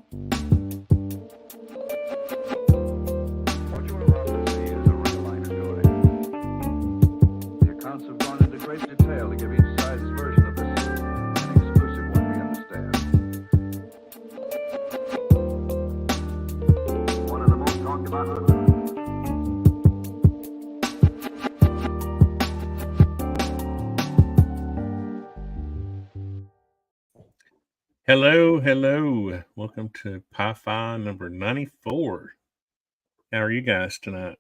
What you're about to see is a real-life story. The accounts have gone into great detail to give each side's version of this, an exclusive one, we understand. One of the most talked about. Hello, hello. Welcome to PiFi number 94. How are you guys tonight?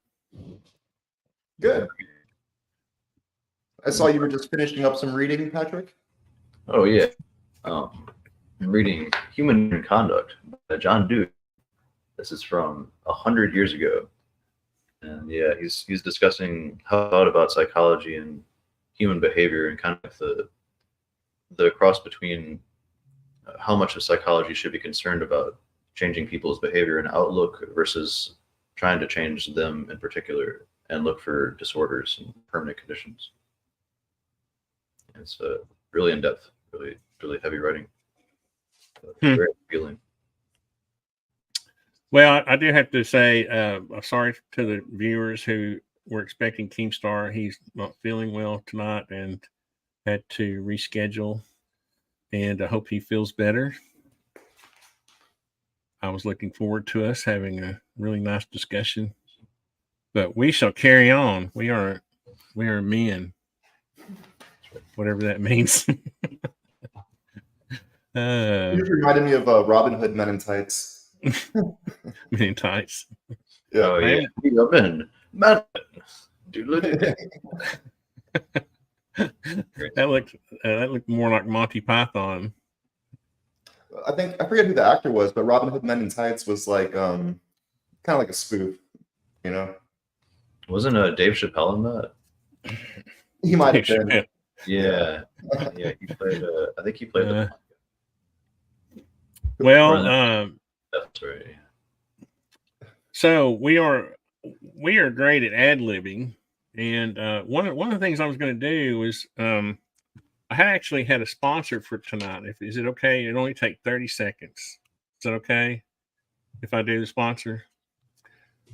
Good. I saw you were just finishing up some reading, Patrick. Oh, yeah. I'm reading Human Conduct by John Dewey. This is from 100 years ago. And yeah, he's discussing how he thought about psychology and human behavior and kind of the cross between how much of psychology should be concerned about changing people's behavior and outlook versus trying to change them in particular and look for disorders and permanent conditions. It's really in-depth, really heavy writing. Very appealing. Well, I do have to say, sorry to the viewers who were expecting KEEMSTAR. He's not feeling well tonight and had to reschedule. And I hope he feels better. I was looking forward to us having a really nice discussion, but we shall carry on. We are men, whatever that means. You just reminded me of Robin Hood Men in Tights. Men in Tights. Yeah. Oh, yeah. We are men. Men. That looked more like Monty Python. I forget who the actor was, but Robin Hood Men in Tights was like kind of like a spoof, you know. Wasn't Dave Chappelle in that? He might have been. Yeah. Yeah, he played I think he played the well, that's right. So we are great at ad-libbing. And one of the things I was going to do was I had actually had a sponsor for tonight. Is it okay? It only take 30 seconds. Is that okay if I do the sponsor?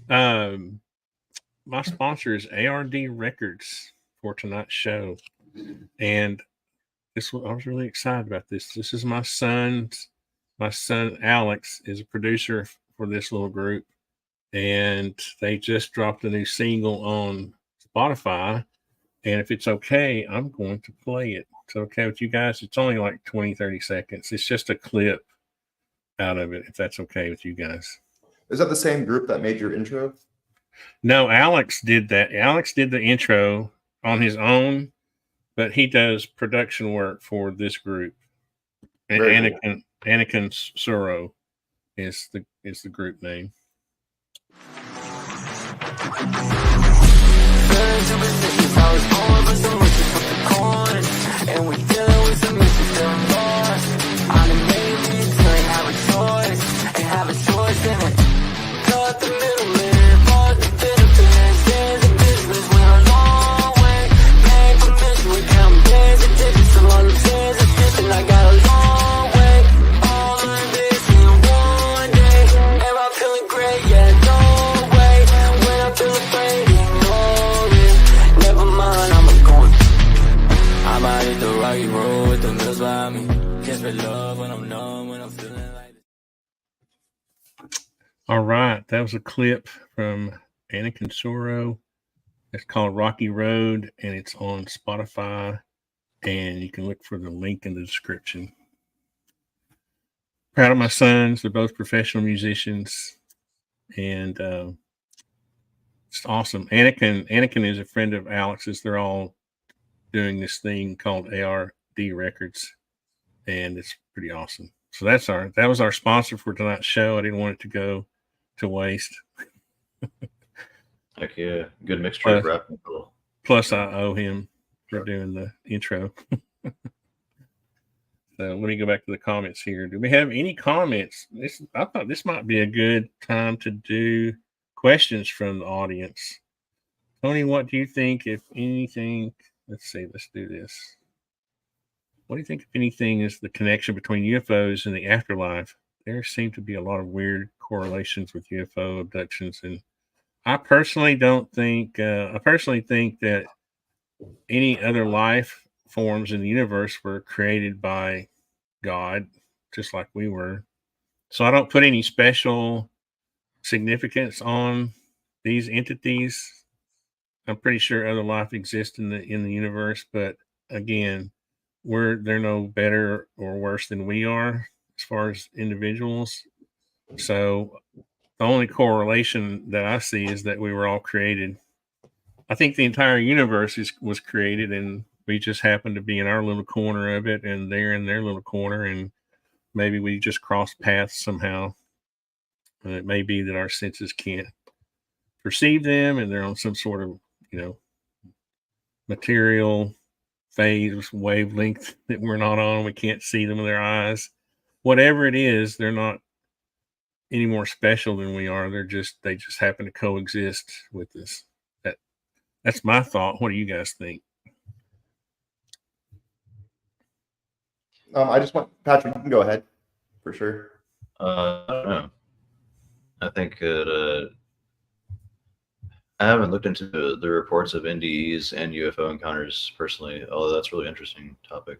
My sponsor is ARD Records for tonight's show, and I was really excited about this. This is my son Alex is a producer for this little group, and they just dropped a new single on Spotify, and if it's okay, I'm going to play it. It's okay with you guys. It's only like 20-30 seconds. It's just a clip out of it, if that's okay with you guys. Is that the same group that made your intro? No, Alex did that. Alex did the intro on his own, but he does production work for this group. And Anakin Suro is the group name. And we're dealing with some issues that I'm lost. I done made me to have a choice, and have a choice in it. Cut the middleman, fuck the benefits. There's a business, we're a long way. Paying permission, we count days and digits. Some all the tears and shit, and I got a long way. All of this in one day. Am I feeling great? Yeah, no way. When I feel afraid, ignore it. Never mind, I'm going. I'm out at the rocky road with the mills behind me. Can't spread love when I'm numb, when I'm feeling like this. All right, that was a clip from Anakin Suro. It's called Rocky Road, and it's on Spotify, and you can look for the link in the description. Proud of my sons. They're both professional musicians, and it's awesome. Anakin is a friend of Alex's. They're all doing this thing called ARD Records, and it's pretty awesome. So that was our sponsor for tonight's show. I didn't want it to go to waste. Heck yeah, good mixture of rap and metal. Plus, I owe him for doing the intro. So let me go back to the comments here. Do we have any comments? I thought this might be a good time to do questions from the audience. Tony, what do you think, if anything? Let's see. Let's do this. What do you think, if anything, is the connection between UFOs and the afterlife there seem to be a lot of weird correlations with UFO abductions, and I personally don't think. I personally think that any other life forms in the universe were created by God, just like we were. So I don't put any special significance on these entities. I'm pretty sure other life exists in the universe, but again, they're no better or worse than we are as far as individuals. So the only correlation that I see is that we were all created. I think the entire universe was created, and we just happen to be in our little corner of it, and they're in their little corner, and maybe we just crossed paths somehow. And it may be that our senses can't perceive them, and they're on some sort of, material phase wavelength that we're not on. We can't see them with our eyes. Whatever it is, they're not any more special than we are. They just happen to coexist with us. That's my thought. What do you guys think? I just want Patrick. You can go ahead for sure. I don't know. I think I haven't looked into the reports of NDEs and UFO encounters personally, although that's a really interesting topic.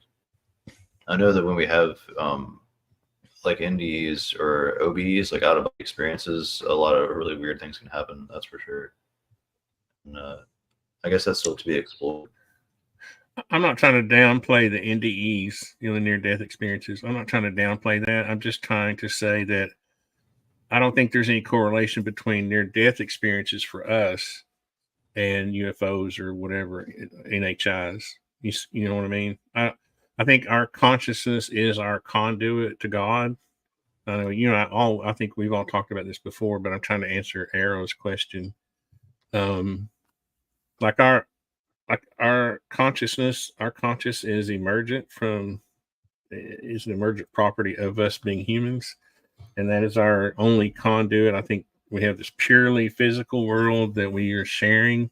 I know that when we have like NDEs or OBs, like out of body experiences, a lot of really weird things can happen. That's for sure. And I guess that's still to be explored. I'm not trying to downplay the NDEs, the near-death experiences. I'm not trying to downplay that. I'm just trying to say that I don't think there's any correlation between near-death experiences for us and UFOs or whatever, NHIs. You know what I mean? I think our consciousness is our conduit to God. I know, I think we've all talked about this before, but I'm trying to answer Arrow's question. Like our consciousness, our conscious is an emergent property of us being humans. And that is our only conduit. I think we have this purely physical world that we are sharing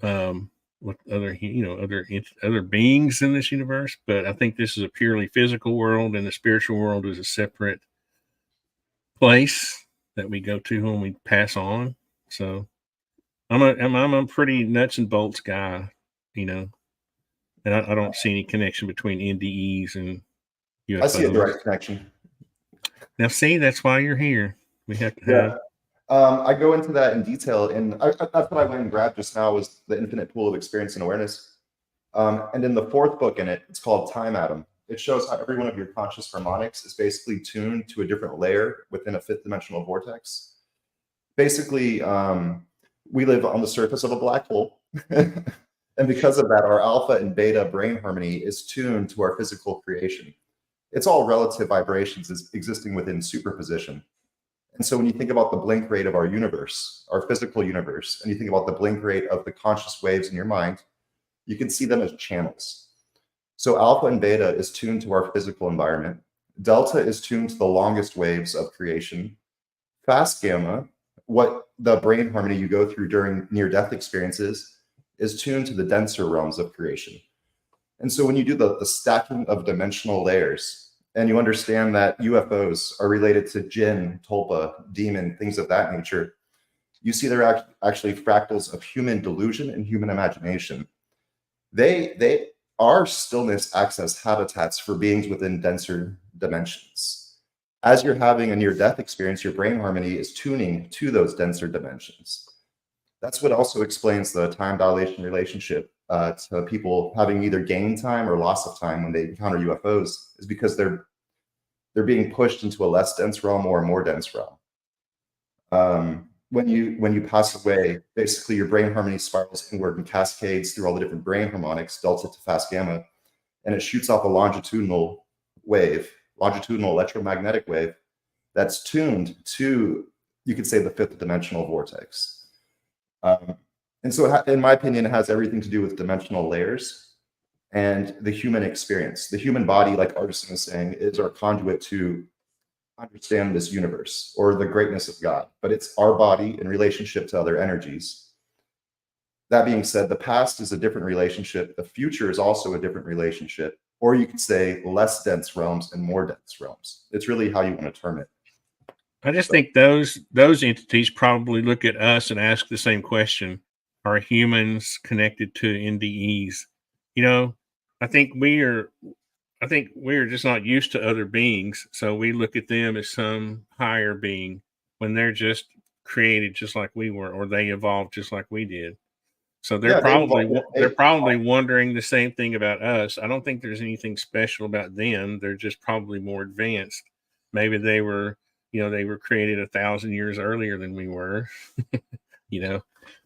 with other beings in this universe. But I think this is a purely physical world, and the spiritual world is a separate place that we go to when we pass on. So I'm a pretty nuts and bolts guy, and I don't see any connection between NDEs and UFOs. I see a direct connection. Now, see, that's why you're here. We have to have. I go into that in detail, and that's what I went and grabbed just now was the infinite pool of experience and awareness. And in the fourth book in it, it's called Time Atom. It shows how every one of your conscious harmonics is basically tuned to a different layer within a fifth dimensional vortex. Basically, we live on the surface of a black hole. And because of that, our alpha and beta brain harmony is tuned to our physical creation. It's all relative vibrations existing within superposition. And so when you think about the blink rate of our universe, our physical universe, and you think about the blink rate of the conscious waves in your mind, you can see them as channels. So alpha and beta is tuned to our physical environment. Delta is tuned to the longest waves of creation. Fast gamma, what the brain harmony you go through during near-death experiences, is tuned to the denser realms of creation. And so when you do the stacking of dimensional layers, and you understand that UFOs are related to jinn, tulpa, demon, things of that nature, you see they're actually fractals of human delusion and human imagination. They are stillness access habitats for beings within denser dimensions. As you're having a near-death experience, your brain harmony is tuning to those denser dimensions. That's what also explains the time dilation relationship to people having either gain time or loss of time when they encounter UFOs, is because they're being pushed into a less dense realm or a more dense realm. When you pass away, basically your brain harmony spirals inward and cascades through all the different brain harmonics, delta to fast gamma, and it shoots off a longitudinal wave, longitudinal electromagnetic wave that's tuned to, you could say, the fifth dimensional vortex. And so in my opinion, it has everything to do with dimensional layers and the human experience. The human body, like Artisan was saying, is our conduit to understand this universe or the greatness of God, but it's our body in relationship to other energies. That being said, the past is a different relationship. The future is also a different relationship, or you could say less dense realms and more dense realms. It's really how you want to term it. I just think those entities probably look at us and ask the same question: are humans connected to NDEs? You know, I think we're just not used to other beings, so we look at them as some higher being when they're just created just like we were, or they evolved just like we did. So they're probably wondering the same thing about us. I don't think there's anything special about them. They're just probably more advanced. Maybe they were created 1,000 years earlier than we were.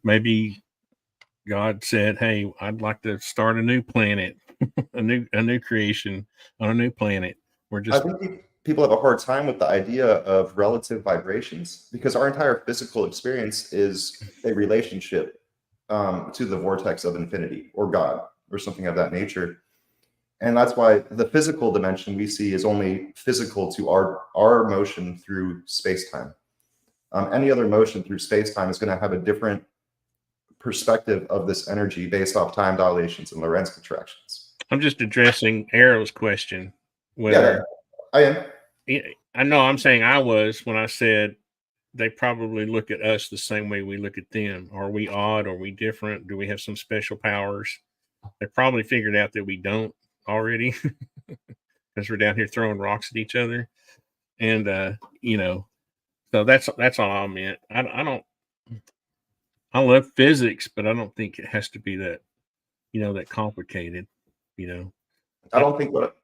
Maybe God said, "Hey, I'd like to start a new planet, a new creation on a new planet." I think people have a hard time with the idea of relative vibrations because our entire physical experience is a relationship to the vortex of infinity or God or something of that nature. And that's why the physical dimension we see is only physical to our motion through space-time. Any other motion through space-time is going to have a different perspective of this energy based off time dilations and Lorentz contractions. I'm just addressing Arrow's question. Yeah, I am. I know I'm saying I was when I said they probably look at us the same way we look at them. Are we odd? Are we different? Do we have some special powers? They probably figured out that we don't already because we're down here throwing rocks at each other. And, so that's all I meant. I love physics, but I don't think it has to be that, that complicated, I don't think what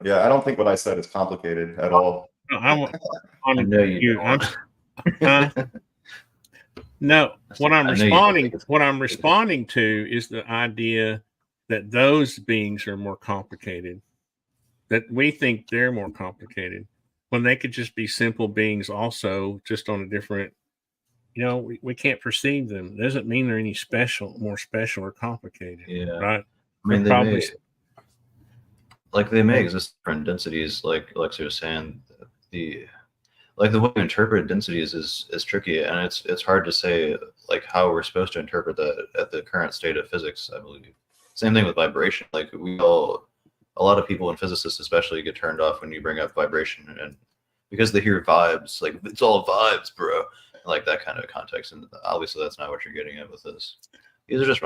I said is complicated at all. No, what I'm responding to is the idea that those beings are more complicated, that we think they're more complicated when they could just be simple beings also, just on a different, we can't perceive them. It doesn't mean they're any more special or complicated. Yeah. Right. I mean, they may exist in different densities, like Alexei was saying. The way you interpret densities is tricky, and it's hard to say like how we're supposed to interpret that at the current state of physics, I believe. Same thing with vibration. Like a lot of people and physicists especially get turned off when you bring up vibration, and because they hear vibes, like it's all vibes, bro, like that kind of context. And obviously that's not what you're getting at with this. These are just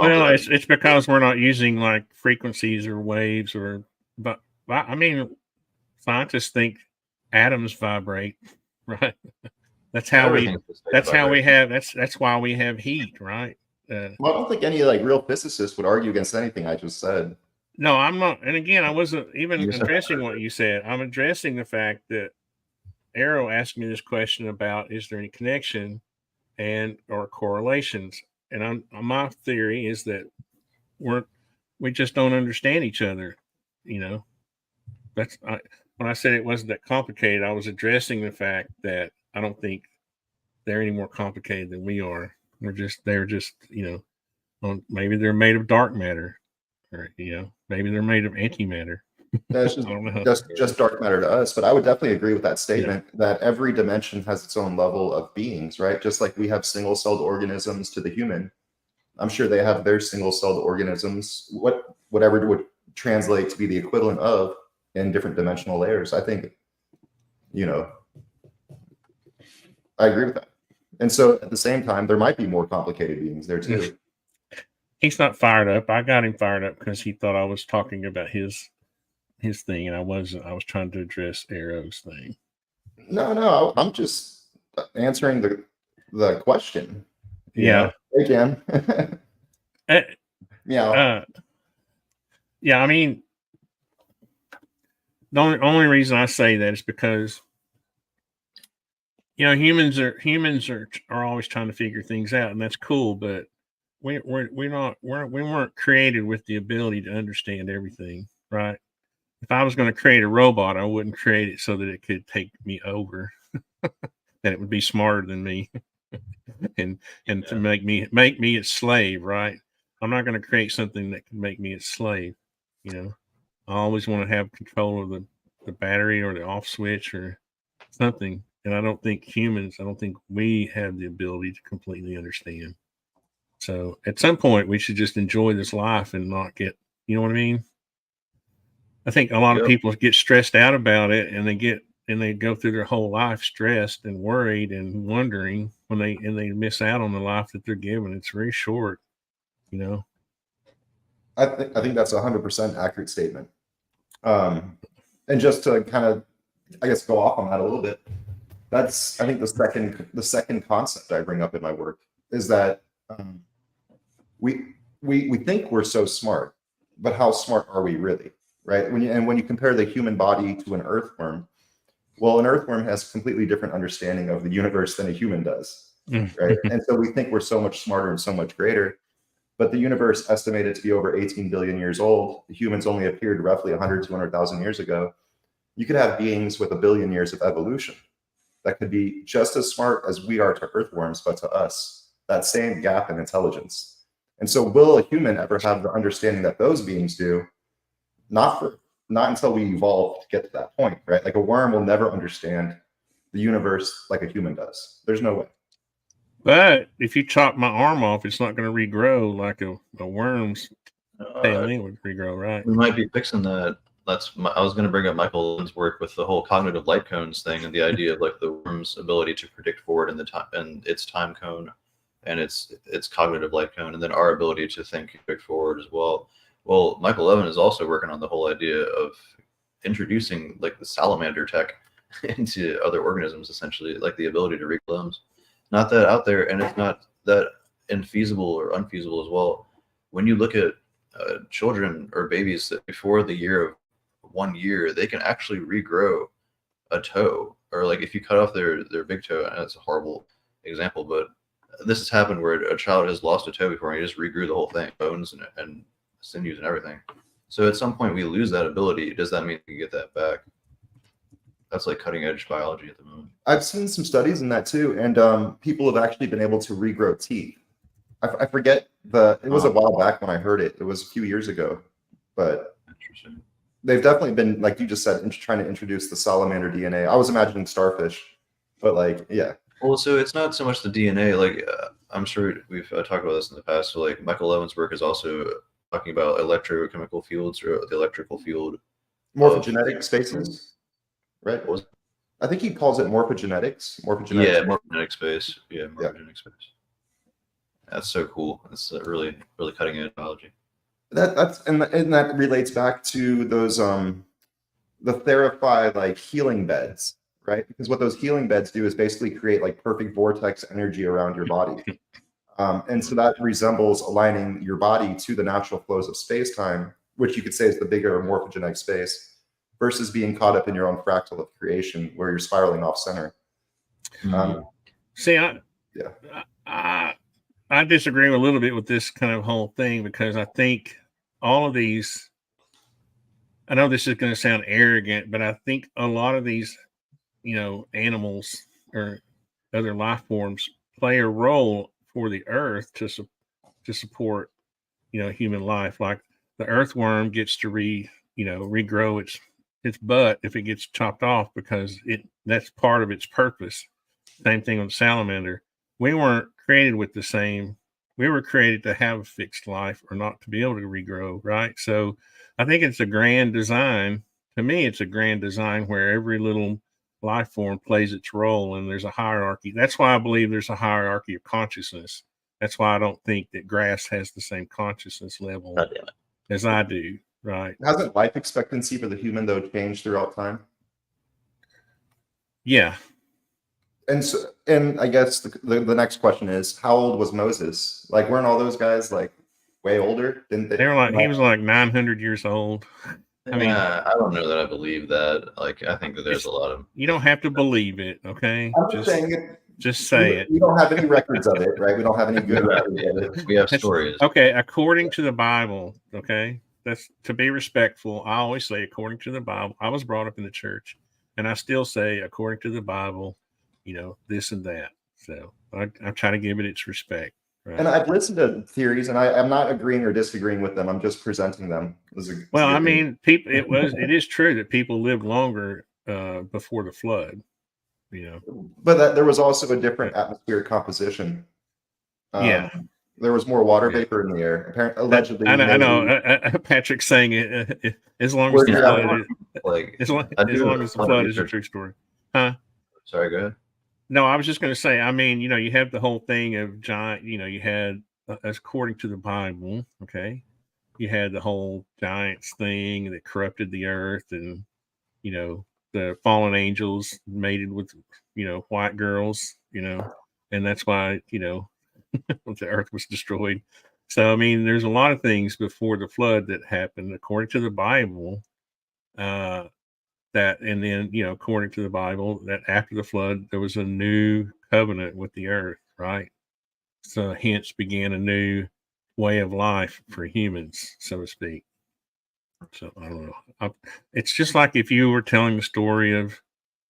it's because we're not using like frequencies or waves but I mean, scientists think atoms vibrate, right? That's why we have heat, right? Well, I don't think any like real physicists would argue against anything I just said. No, I'm not. And again, I wasn't even addressing what you said. I'm addressing the fact that Arrow asked me this question about, is there any connection or correlations? And my theory is that we just don't understand each other. When I said it wasn't that complicated, I was addressing the fact that I don't think they're any more complicated than we are. They're just maybe they're made of dark matter, or maybe they're made of antimatter. That's just dark matter to us. But I would definitely agree with that statement that every dimension has its own level of beings, right? Just like we have single-celled organisms to the human, I'm sure they have their single-celled organisms, whatever would translate to be the equivalent of in different dimensional layers. I think, I agree with that. And so at the same time, there might be more complicated beings there too. He's not fired up. I got him fired up because he thought I was talking about his thing, and I wasn't. I was trying to address Arrow's thing. No, I'm just answering the question. Yeah. Hey, Jan. Yeah. I mean, the only reason I say that is because humans are always trying to figure things out, and that's cool. But we weren't created with the ability to understand everything, right? If I was going to create a robot, I wouldn't create it so that it could take me over, that it would be smarter than me, and to make me its slave, right? I'm not going to create something that can make me its slave. I always want to have control of the battery or the off switch or something. And I don't think we have the ability to completely understand. So at some point we should just enjoy this life and not get, you know what I mean? I think a lot of Yep. people get stressed out about it, and they go through their whole life stressed and worried and wondering when they miss out on the life that they're given. It's very short, you know. I think that's 100% accurate statement. And just to kind of, I guess, go off on that a little bit, that's, I think, the second concept I bring up in my work is that we think we're so smart, but how smart are we really, right? When you compare the human body to an earthworm, well, an earthworm has a completely different understanding of the universe than a human does, right? And so we think we're so much smarter and so much greater. But the universe, estimated to be over 18 billion years old, the humans only appeared roughly 100, 200,000 years ago. You could have beings with 1 billion years of evolution that could be just as smart as we are to earthworms, but to us, that same gap in intelligence. And so will a human ever have the understanding that those beings do? Not until we evolve to get to that point, right? Like a worm will never understand the universe like a human does. There's no way. But if you chop my arm off, it's not going to regrow like a worm's tail end would regrow, right? We might be fixing that. I was going to bring up Michael Levin's work with the whole cognitive light cones thing and the idea of like the worm's ability to predict forward in the time and its time cone and its cognitive light cone, and then our ability to think predict forward as well. Well, Michael Levin is also working on the whole idea of introducing like the salamander tech into other organisms, essentially, like the ability to read limbs. Not that out there, and it's not that infeasible or unfeasible as well. When you look at children or babies that before the year of 1 year, they can actually regrow a toe, or like if you cut off their big toe, and that's a horrible example, but this has happened where a child has lost a toe before and he just regrew the whole thing, bones and sinews and everything. So at some point we lose that ability. Does that mean we get that back? That's like cutting edge biology at the moment. I've seen some studies in that too, and people have actually been able to regrow teeth. I forget it was a while back when I heard it. It was a few years ago, but Interesting. they've definitely been, like you just said, trying to introduce the salamander DNA. I was imagining starfish, but like, yeah. Well, so it's not so much the DNA. Like I'm sure we've talked about this in the past. So like Michael Levin's work is also talking about electrochemical fields or the electrical field. Morphogenetic spaces, right? What was it? I think he calls it morphogenetics. Yeah, morphogenetic space. Yeah, morphogenetic space. That's so cool. It's really, really cutting edge biology. And that relates back to those the Therify like healing beds, right? Because what those healing beds do is basically create like perfect vortex energy around your body. And so that resembles aligning your body to the natural flows of space-time, which you could say is the bigger morphogenic space, versus being caught up in your own fractal of creation where you're spiraling off center. See, I disagree a little bit with this kind of whole thing, because I think all of these, I know this is going to sound arrogant, but I think a lot of these, animals or other life forms play a role for the earth to support, human life. Like the earthworm gets to regrow its butt if it gets chopped off, because that's part of its purpose. Same thing with the salamander. We weren't created with the same. We were created to have a fixed life or not to be able to regrow, right? So I think it's a grand design. To me, it's a grand design where every little life form plays its role, and there's a hierarchy. That's why I believe there's a hierarchy of consciousness. That's why I don't think that grass has the same consciousness level as I do, right? Hasn't life expectancy for the human, though, changed throughout time? Yeah. And I guess the next question is, how old was Moses? Like, weren't all those guys like way older? Didn't they? They were like, he was like 900 years old. I mean, I don't know that I believe that. Like, I think that there's a lot of. You don't have to believe it, okay? I'm just saying it. Just say it. We don't have any records of it, right? We don't have any good records of it. We have stories. Okay, according to the Bible, okay? That's to be respectful. I always say according to the Bible. I was brought up in the church, and I still say according to the Bible, this and that. So I'm trying to give it its respect. Right? And I've listened to theories, and I'm not agreeing or disagreeing with them. I'm just presenting them. Well, I mean, it is true that people lived longer before the flood. But there was also a different atmospheric composition. Yeah. There was more water Yeah. vapor in the air. Apparently, allegedly, I know. maybe- Patrick's saying it. As long as Where'd the you flood, have it? Like, as long I do as the a lot of flood is a research. true story, huh? Sorry, go ahead. No, I was just going to say. I mean, you have the whole thing of giant. You had, according to the Bible, okay, you had the whole giants thing that corrupted the earth, and the fallen angels mated with white girls, and that's why the earth was destroyed. So I mean, there's a lot of things before the flood that happened according to the Bible. And then according to the Bible, that after the flood there was a new covenant with the earth, right? So hence began a new way of life for humans, so to speak. So I don't know. It's just like if you were telling the story of,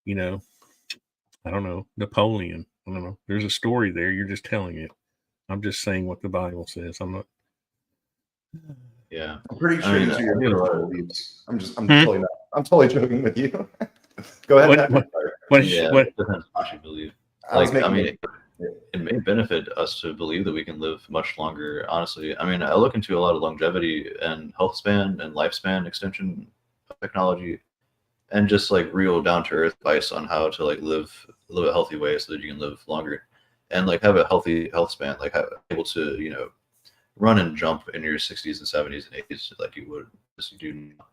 I don't know, Napoleon. I don't know. There's a story there. You're just telling it. I'm just saying what the Bible says. I'm not. Yeah. I'm pretty I sure mean, these are your I do a lot personal of- beliefs. I'm totally not. I'm totally joking with you. Go ahead. Patrick. Yeah, it depends what you believe. I was Like, I making mean, it may benefit us to believe that we can live much longer, honestly. I mean, I look into a lot of longevity and health span and lifespan extension technology, and just like real down to earth advice on how to like live a healthy way so that you can live longer and like have a healthy health span, like able to, run and jump in your 60s and 70s and 80s like you would just do now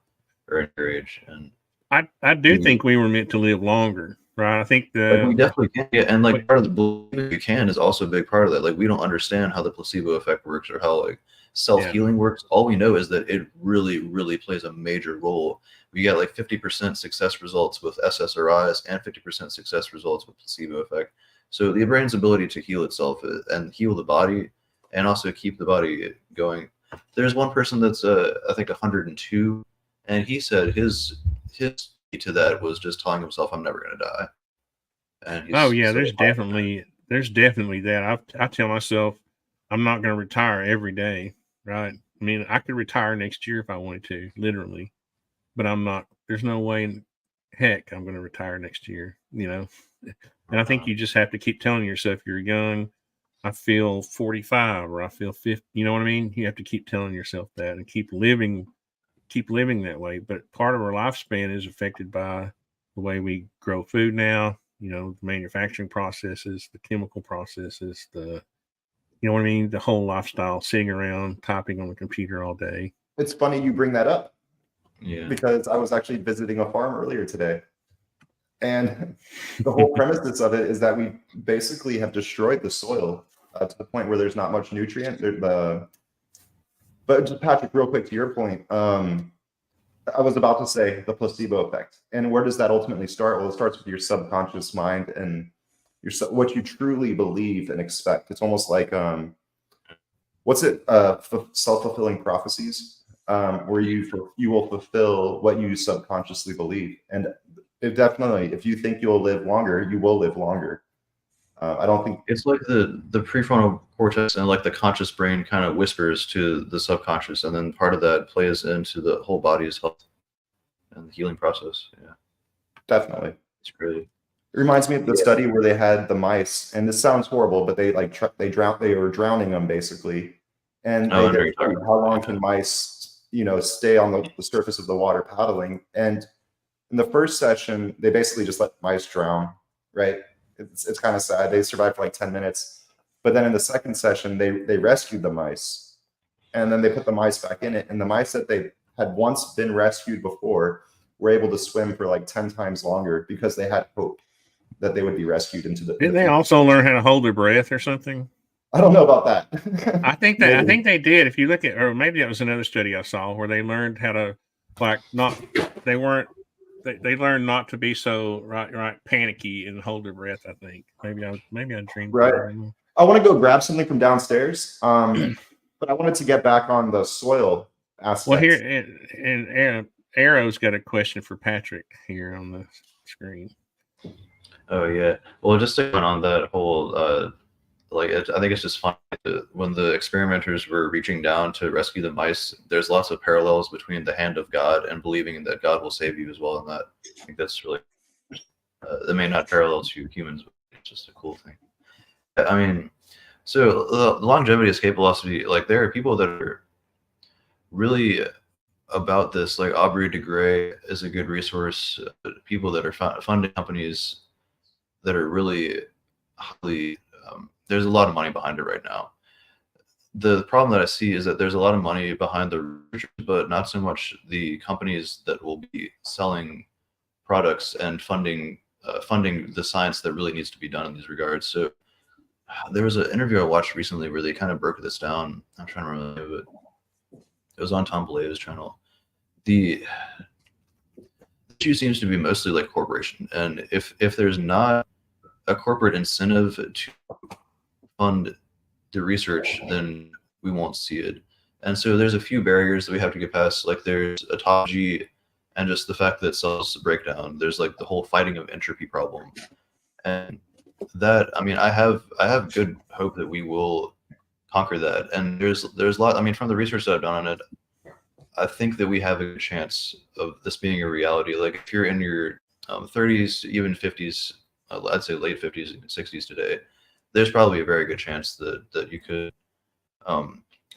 or at your age. And I do think we were meant to live longer, right? I think like, we definitely can. Yeah, and like Wait. part of the believing you can is also a big part of that. Like, we don't understand how the placebo effect works or how like self-healing works. All we know is that it really, really plays a major role. We got like 50% success results with SSRIs and 50% success results with placebo effect. So the brain's ability to heal itself and heal the body and also keep the body going. There's one person that's I think 102, and he said his key to that was just telling himself, "I'm never going to die." And he's there's definitely that. I tell myself I'm not going to retire every day, right? I mean, I could retire next year if I wanted to, literally, but I'm not. There's no way in heck I'm going to retire next year, And I think you just have to keep telling yourself you're young. I feel 45 or I feel 50. You know what I mean? You have to keep telling yourself that and keep living that way. But part of our lifespan is affected by the way we grow food now, the manufacturing processes, the chemical processes, you know what I mean? The whole lifestyle, sitting around, typing on the computer all day. It's funny you bring that up. Yeah. Because I was actually visiting a farm earlier today. And the whole premise of it is that we basically have destroyed the soil to the point where there's not much nutrient. But just Patrick, real quick to your point, I was about to say the placebo effect. And where does that ultimately start? Well, it starts with your subconscious mind and what you truly believe and expect. It's almost like self-fulfilling prophecies, where you will fulfill what you subconsciously believe. And definitely, if you think you'll live longer, you will live longer. I don't think it's like the prefrontal cortex and like the conscious brain kind of whispers to the subconscious, and then part of that plays into the whole body's health and the healing process. Yeah, definitely. It's really. It reminds me of the study where they had the mice, and this sounds horrible, but they were drowning them basically, and they did how long can mice stay on the surface of the water paddling. And in the first session, they basically just let mice drown, right? It's kind of sad. They survived for like 10 minutes. But then in the second session, they rescued the mice. And then they put the mice back in it. And the mice that they had once been rescued before were able to swim for like 10 times longer because they had hope that they would be rescued into the. Didn't they also learn how to hold their breath or something? I don't know about that. I think they did. If you look at, or maybe that was another study I saw where they learned how to they learned not to be so panicky and hold their breath. I think maybe I dreamed. Right. I want to go grab something from downstairs, but I wanted to get back on the soil aspect. Well, here and Arrow's got a question for Patrick here on the screen. Oh yeah. Well, just to go on that whole I think it's just funny when the experimenters were reaching down to rescue the mice. There's lots of parallels between the hand of God and believing that God will save you as well. And that I think that's really that may not parallel to humans, but it's just a cool thing. I mean, So the longevity escape velocity, like there are people that are really about this. Like Aubrey de Grey is a good resource. People that are funding companies that are really highly, there's a lot of money behind it right now. The problem that I see is that there's a lot of money behind the research, but not so much the companies that will be selling products and funding the science that really needs to be done in these regards. So there was an interview I watched recently where they kind of broke this down. I'm trying to remember it. It was on Tom Belaye's channel. The issue seems to be mostly like corporation, and if there's not a corporate incentive to fund the research, then we won't see it. And so there's a few barriers that we have to get past. Like there's autophagy and just the fact that cells break down. There's like the whole fighting of entropy problem, and that, I mean, I have good hope that we will conquer that. And there's a lot, I mean, from the research that I've done on it, I think that we have a good chance of this being a reality. Like if you're in your 30s, even 50s, I'd say late 50s and 60s today, there's probably a very good chance that you could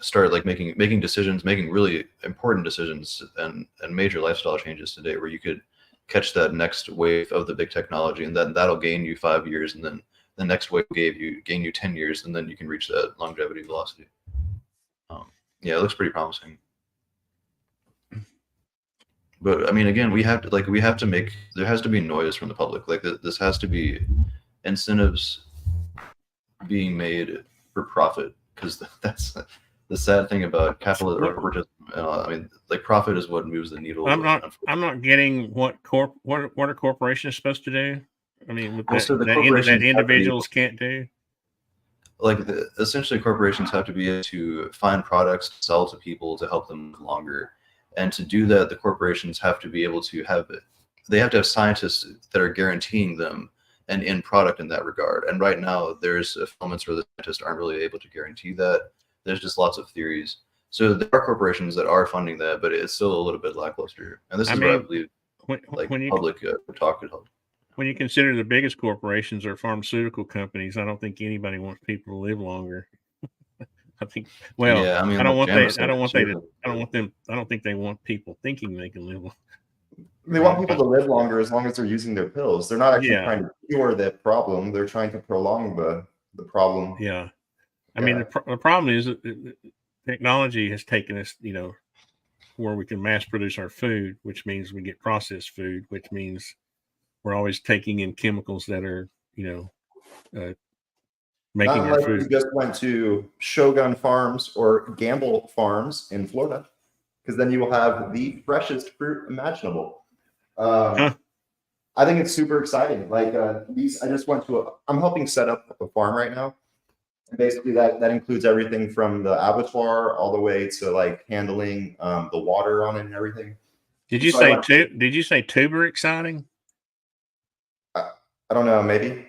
start like making decisions, making really important decisions and major lifestyle changes today, where you could catch that next wave of the big technology, and then that'll gain you 5 years, and then the next wave gain you 10 years, and then you can reach that longevity velocity. Yeah, it looks pretty promising. But I mean, again, we have to make, there has to be noise from the public. Like this has to be incentives being made for profit, because that's the sad thing about capitalism. I mean, like profit is what moves the needle. I'm not getting what are corporations supposed to do? I mean, with that individuals can't do. Like essentially, corporations have to be able to find products to sell to people to help them live longer, and to do that, the corporations have to be able to have it. They have to have scientists that are guaranteeing them an end product in that regard. And right now, there's moments where the scientists aren't really able to guarantee that. There's just lots of theories. So there are corporations that are funding that, but it's still a little bit lackluster. And this is where I believe public talk could help. When you consider the biggest corporations are pharmaceutical companies, I don't think anybody wants people to live longer. I think, well, yeah, I mean, I don't think they want people thinking they can live longer. They want people to live longer as long as they're using their pills. They're not actually trying to cure that problem. They're trying to prolong the problem. Yeah. I mean, the problem is that technology has taken us, where we can mass produce our food, which means we get processed food, which means we're always taking in chemicals that are, making our food. We just went to Shogun Farms or Gamble Farms in Florida, because then you will have the freshest fruit imaginable. I think it's super exciting. Like I just went to I'm helping set up a farm right now. And basically that includes everything from the abattoir all the way to like handling the water on it and everything. Did you say tuber exciting? I don't know, maybe.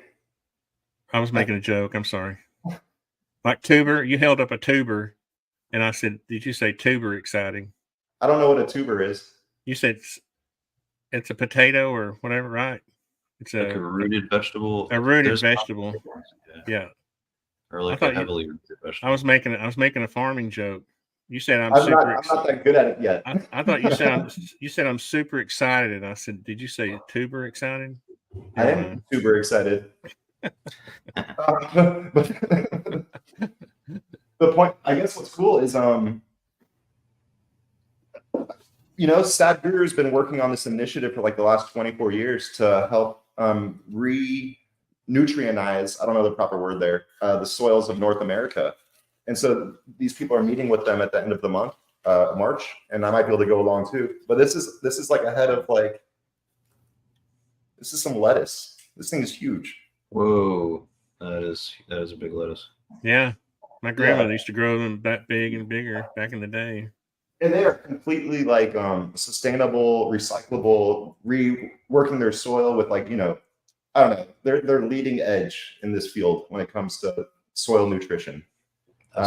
I was making a joke. I'm sorry. Like tuber, you held up a tuber, and I said, "Did you say tuber exciting?" I don't know what a tuber is. You said it's a potato or whatever, right? It's like a rooted vegetable. A rooted vegetable. Yeah. Or like a heavily rooted vegetable. I was making a farming joke. You said I'm not that good at it yet. I thought you said I'm super excited, and I said, "Did you say tuber excited?" I am super excited. But the point, I guess, what's cool is, Sadguru has been working on this initiative for like the last 24 years to help re-nutrientize, I don't know the proper word there, the soils of North America. And so these people are meeting with them at the end of the month, March, and I might be able to go along too. But this is like ahead of like, this is some lettuce. This thing is huge. Whoa, that is a big lettuce. Yeah, my grandmother used to grow them that big and bigger back in the day. And they are completely like sustainable, recyclable, reworking their soil with like, I don't know, they're leading edge in this field when it comes to soil nutrition.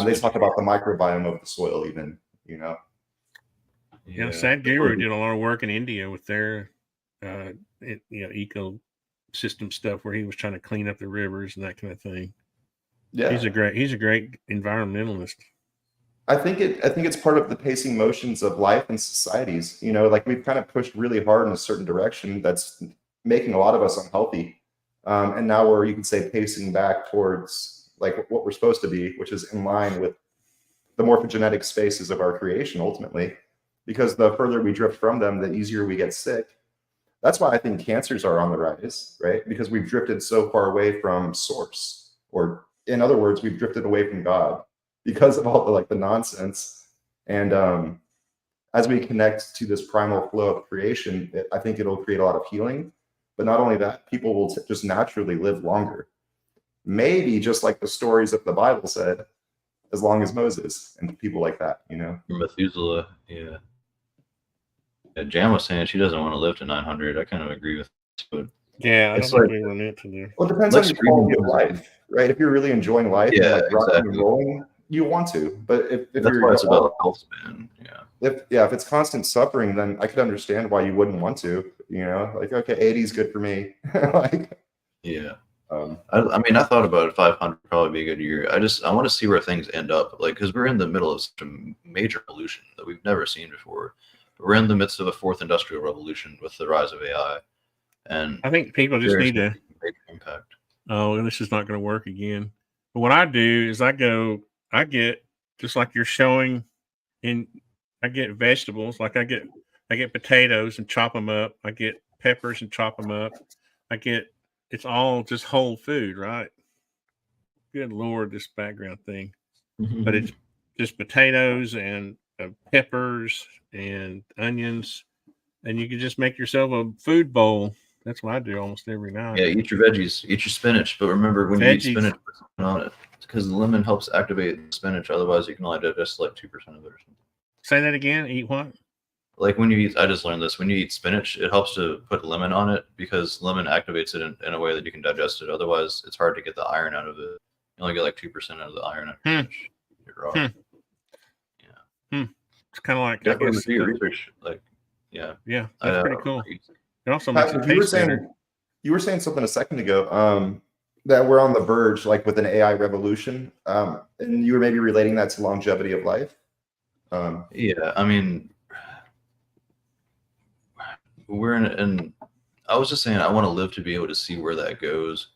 They talk about the microbiome of the soil, even, Yeah, Sadguru did a lot of work in India with their ecosystem stuff, where he was trying to clean up the rivers and that kind of thing. Yeah. He's a great environmentalist. I think it's part of the pacing motions of life and societies. You know, like we've kind of pushed really hard in a certain direction that's making a lot of us unhealthy. And now we're, you can say, pacing back towards like what we're supposed to be, which is in line with the morphogenetic spaces of our creation ultimately. Because the further we drift from them, the easier we get sick. That's why I think cancers are on the rise, right? Because we've drifted so far away from source, or in other words, we've drifted away from God because of all the like the nonsense. And as we connect to this primal flow of creation, I think it'll create a lot of healing. But not only that, people will just naturally live longer. Maybe just like the stories of the Bible said, as long as Moses and people like that, you know. Methuselah, yeah. Jam was saying she doesn't want to live to 900. I kind of agree with this, but Yeah, I it's don't think like- we were meant to do. Well, it depends Like on your quality of screaming- life, right? If you're really enjoying life, and Yeah, like rocking and exactly. rolling, you want to. But if that's you're why it's about health span. Yeah. if it's constant suffering, then I could understand why you wouldn't want to. You know, like okay, 80 is good for me. Like, Yeah. um, I mean, I thought about it. 500 would probably be a good year. I want to see where things end up, like because we're in the middle of such a major evolution that we've never seen before. We're in the midst of a fourth industrial revolution with the rise of AI, and I think people just there's need to. major impact. Oh, this is not going to work again. But what I do is I get just like you're showing I get vegetables, like I get potatoes and chop them up. I get peppers and chop them up. It's all just whole food, right? Good Lord, this background thing. But it's just potatoes and peppers and onions, and you can just make yourself a food bowl. That's what I do almost every night. Yeah, eat your veggies, eat your spinach. But remember, when you eat Veggies. spinach, put something on it because the lemon helps activate the spinach. Otherwise, you can only digest like 2% of it or something. Say that again. Eat what? Like when you eat, I just learned this. When you eat spinach, it helps to put lemon on it because lemon activates it in a way that you can digest it. Otherwise, it's hard to get the iron out of it. You only get like 2% out of the iron out of spinach. You're raw. It's kind of like Definitely do your research. Like, yeah, that's pretty cool. It also makes it Patrick, taste better. you were saying something a second ago that we're on the verge, like with an AI revolution, and you were maybe relating that to longevity of life. Yeah, I mean, we're in. I was just saying, I want to live to be able to see where that goes,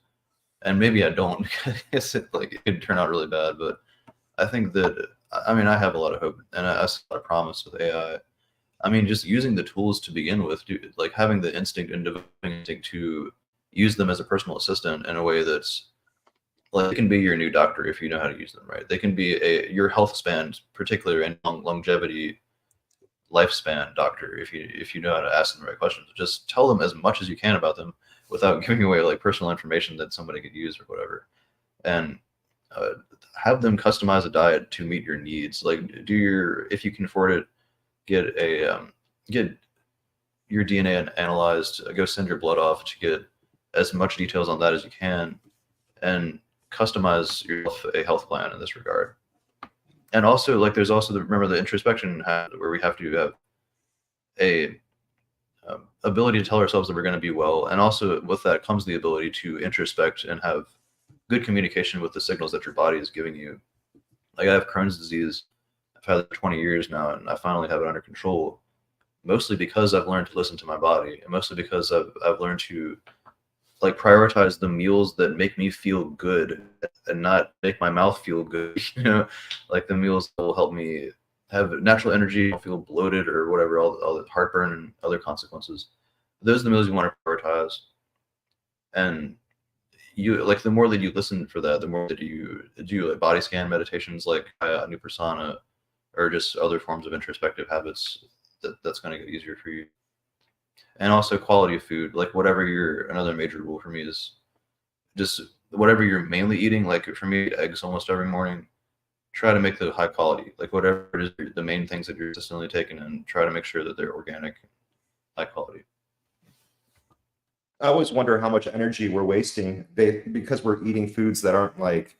and maybe I don't. I guess it could turn out really bad, but I think that I mean I have a lot of hope and I see a lot of promise with AI. I mean, just using the tools to begin with, like having the instinct and developing instinct to use them as a personal assistant in a way that's like they can be your new doctor if you know how to use them right. They can be your health span, particularly in longevity, lifespan doctor if you know how to ask them the right questions. Just tell them as much as you can about them without giving away like personal information that somebody could use or whatever, and have them customize a diet to meet your needs. Like if you can afford it, get your DNA analyzed, go send your blood off to get as much details on that as you can, and customize yourself a health plan in this regard. And also, like, there's also remember the introspection where we have to have a ability to tell ourselves that we're going to be well, and also with that comes the ability to introspect and have good communication with the signals that your body is giving you. Like I have Crohn's disease. I've had it for 20 years now, and I finally have it under control, mostly because I've learned to listen to my body, and mostly because I've learned to like prioritize the meals that make me feel good and not make my mouth feel good. You know, like the meals that will help me have natural energy, feel bloated or whatever, all the heartburn and other consequences. Those are the meals you want to prioritize. And you like the more that you listen for that, the more that you do like body scan meditations like Nupassana or just other forms of introspective habits, that's going to get easier for you. And also quality of food, like another major rule for me is just whatever you're mainly eating. Like for me, eggs almost every morning. Try to make the high quality, like whatever it is, the main things that you're consistently taking, and try to make sure that they're organic, high quality. I always wonder how much energy we're wasting because we're eating foods that aren't like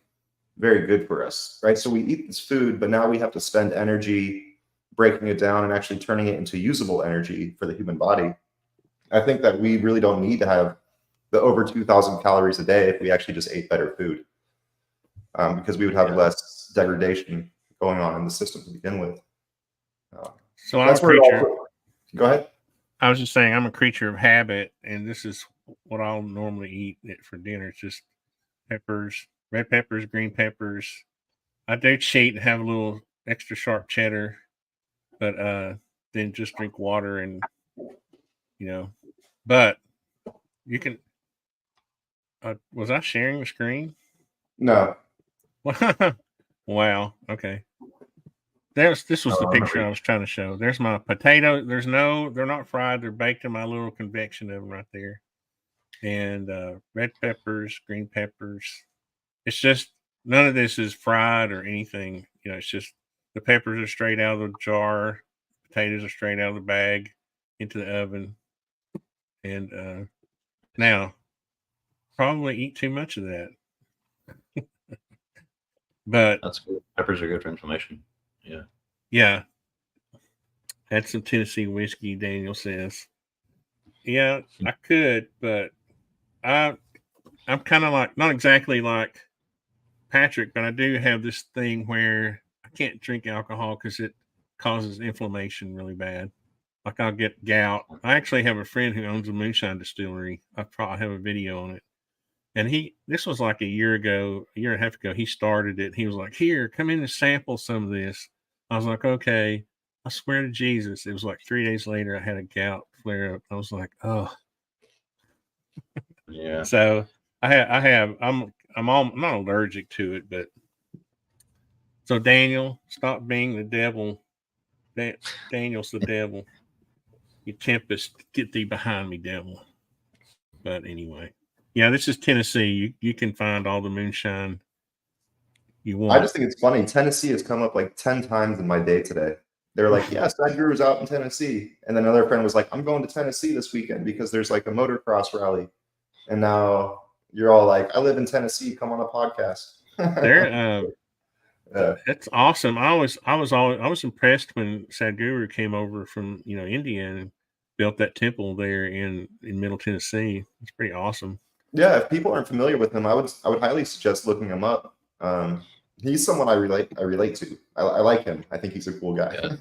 very good for us, right? So we eat this food, but now we have to spend energy breaking it down and actually turning it into usable energy for the human body. I think that we really don't need to have the over 2,000 calories a day if we actually just ate better food. because we would have less degradation going on in the system to begin with. So I'm That's a where it creature. all. Go ahead. I was just saying I'm a creature of habit, and this is what I'll normally eat for dinner. It's just peppers, red peppers, green peppers. I do cheat and have a little extra sharp cheddar, but then just drink water and But you can. Was I sharing the screen? No. Wow. Okay. This was the picture I was trying to show. There's my potato. They're not fried. They're baked in my little convection oven right there. And red peppers, green peppers. It's just none of this is fried or anything. It's just the peppers are straight out of the jar. Potatoes are straight out of the bag into the oven. And now probably eat too much of that. But That's good. Peppers are good for inflammation. Yeah. Had some Tennessee whiskey, Daniel says. Yeah, I could, but I'm kind of like, not exactly like Patrick, but I do have this thing where I can't drink alcohol because it causes inflammation really bad. Like I'll get gout. I actually have a friend who owns a moonshine distillery. I probably have a video on it. And this was like a year and a half ago, he started it. He was like, here, come in and sample some of this. I was like, okay. I swear to Jesus, it was like 3 days later, I had a gout flare up. I was like, oh. Yeah. So I'm not allergic to it, but so Daniel, stop being the devil. Daniel's the devil. You tempest, get thee behind me, devil. But anyway, yeah, this is Tennessee. You can find all the moonshine you want. I just think it's funny. Tennessee has come up like 10 times in my day today. They were like, yeah, Sadguru's out in Tennessee. And then another friend was like, I'm going to Tennessee this weekend because there's like a motocross rally. And now you're all like, I live in Tennessee. Come on a podcast. That's awesome. I was impressed when Sadguru came over from India and built that temple there in Middle Tennessee. It's pretty awesome. Yeah, if people aren't familiar with him, I would highly suggest looking him up. He's someone I relate to. I like him. I think he's a cool guy. Yeah.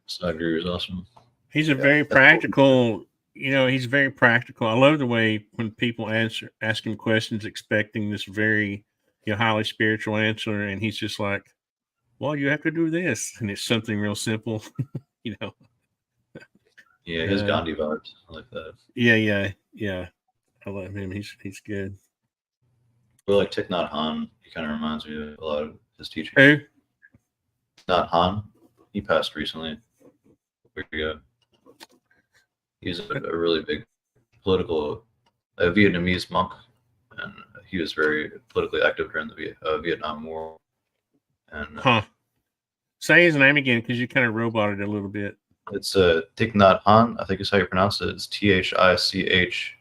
Sadguru is awesome. He's a very practical. He's very practical. I love the way when people ask him questions expecting this very highly spiritual answer, and he's just like, well, you have to do this, and it's something real simple. Yeah, his Gandhi vibes. I like that. Yeah. I love him. He's good. Well, like Thich Nhat Hanh, he kind of reminds me of a lot of his teaching. Who? Nhat Hanh. He passed recently. A week ago. He's a really big political Vietnamese monk, and he was very politically active during the Vietnam War. And say his name again because you kind of roboted a little bit. It's Thich Nhat Hanh, I think is how you pronounce it. It's THICHNHATHANH,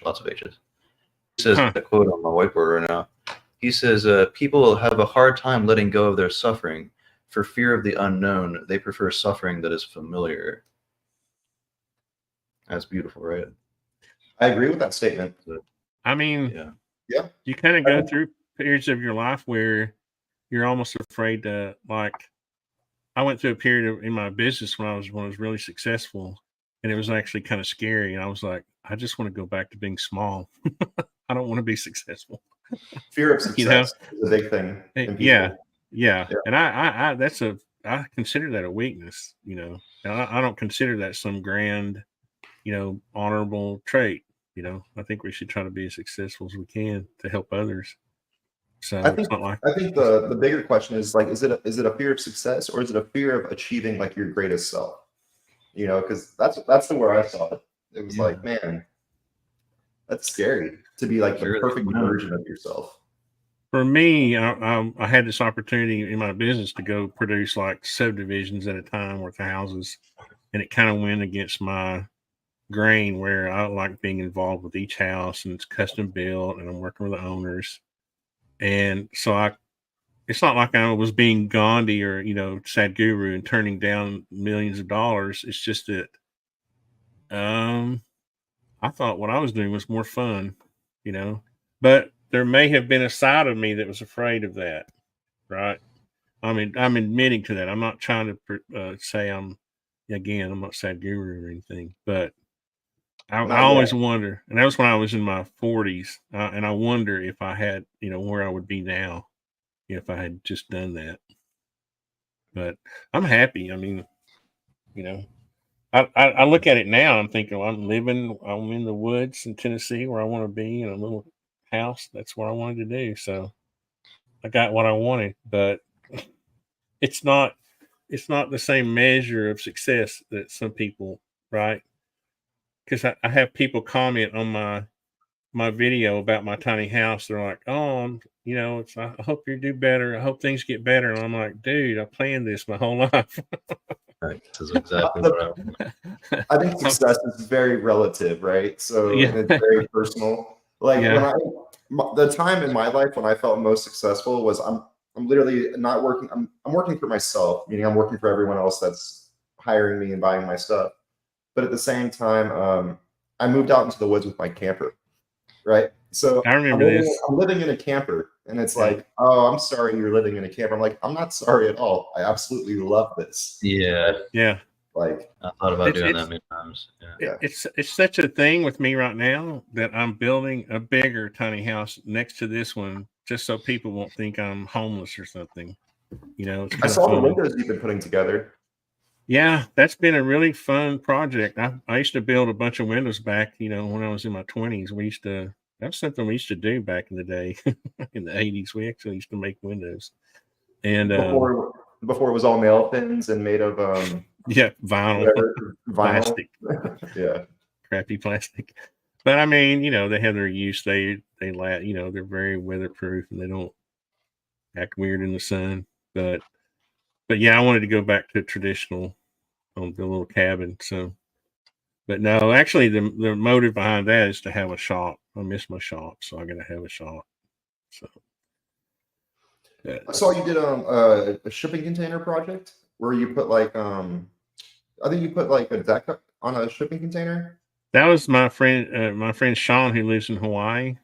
lots of H's. He says a quote on my whiteboard right now. He says, people have a hard time letting go of their suffering. For fear of the unknown, they prefer suffering that is familiar. That's beautiful, right? I agree with that statement. I mean, yeah. You kind of go through periods of your life where you're almost afraid to, like, I went through a period in my business when I was really successful, and it was actually kind of scary. And I was like, I just want to go back to being small. I don't want to be successful. Fear of success is a big thing. Yeah. And I consider that a weakness, and I don't consider that some grand, honorable trait. I think we should try to be as successful as we can to help others. So I think the bigger question is like, is it a fear of success, or is it a fear of achieving like your greatest self? Because that's the where I saw it. It was like, man, that's scary to be like the perfect version of yourself. For me, I had this opportunity in my business to go produce like subdivisions at a time worth of houses, and it kind of went against my grain where I like being involved with each house, and it's custom built, and I'm working with the owners. And so it's not like I was being Gandhi or, Sadguru and turning down millions of dollars. It's just that I thought what I was doing was more fun, you know. But there may have been a side of me that was afraid of that, right? I mean, I'm admitting to that. I'm not trying to say I'm not Sadguru or anything, but I always wonder, and that was when I was in my 40s, and I wonder if I had, where I would be now if I had just done that. But I'm happy. I mean, I look at it now. I'm thinking, well, I'm in the woods in Tennessee where I want to be in a little house. That's what I wanted to do. So I got what I wanted, but it's not the same measure of success that some people, right? Because I have people comment on my video about my tiny house. They're like, "Oh, I hope you do better. I hope things get better." And I'm like, "Dude, I planned this my whole life." Right. This is exactly what I think success is very relative, right? So Yeah. and it's very personal. Like Yeah. the time in my life when I felt most successful was I'm literally not working. I'm working for myself, meaning I'm working for everyone else that's hiring me and buying my stuff. But at the same time, I moved out into the woods with my camper, right? So I remember this. I'm living in a camper, and it's like, oh, I'm sorry you're living in a camper. I'm like, I'm not sorry at all. I absolutely love this. Yeah. Like, I thought about doing that many times. Yeah. It's such a thing with me right now that I'm building a bigger tiny house next to this one just so people won't think I'm homeless or something. It's I saw the fun. windows you've been putting together. Yeah, that's been a really fun project. I used to build a bunch of windows back, when I was in my 20s. That's something we used to do back in the day. In the 80s, we actually used to make windows. And Before it was all nail pins and made of vinyl. Plastic. Yeah. Crappy plastic. But I mean, they have their use. They're very weatherproof and they don't act weird in the sun. But yeah, I wanted to go back to traditional on the little cabin. So, but no, actually the motive behind that is to have a shop. I miss my shop, so I got to have a shop. So I saw you did a shipping container project where you put I think you put like a deck on a shipping container. That was my friend Sean, who lives in Hawaii,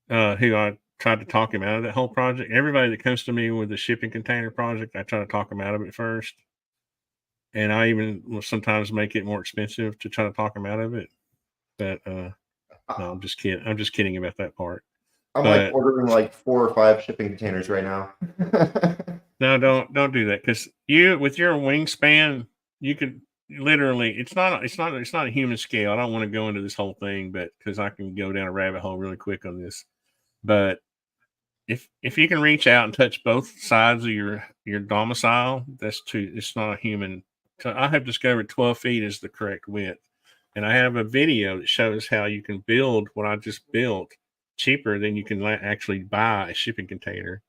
who I tried to talk him out of that whole project. Everybody that comes to me with the shipping container project, I try to talk them out of it first. And I even will sometimes make it more expensive to try to talk them out of it. But no, I'm just kidding. I'm just kidding about that part. I'm ordering like 4 or 5 shipping containers right now. No, don't do that, because with your wingspan, you could literally. It's not a human scale. I don't want to go into this whole thing, but because I can go down a rabbit hole really quick on this. But if you can reach out and touch both sides of your domicile, it's not a human. I have discovered 12 feet is the correct width, and I have a video that shows how you can build what I just built cheaper than you can actually buy a shipping container,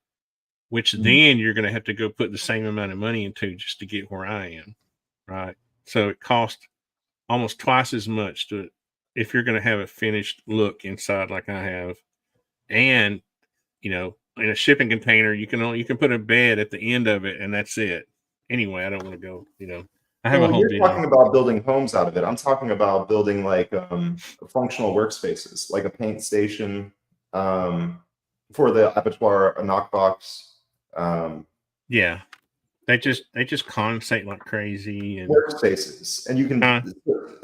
which then you're going to have to go put the same amount of money into just to get where I am, right? So it costs almost twice as much if you're going to have a finished look inside like I have. And in a shipping container, you can put a bed at the end of it, and that's it. Anyway, I don't want to go. I have a whole you're video. talking about building homes out of it. I'm talking about building like functional workspaces, like a paint station for the abattoir, a knockbox. Yeah, they just condensate like crazy and workspaces, and you can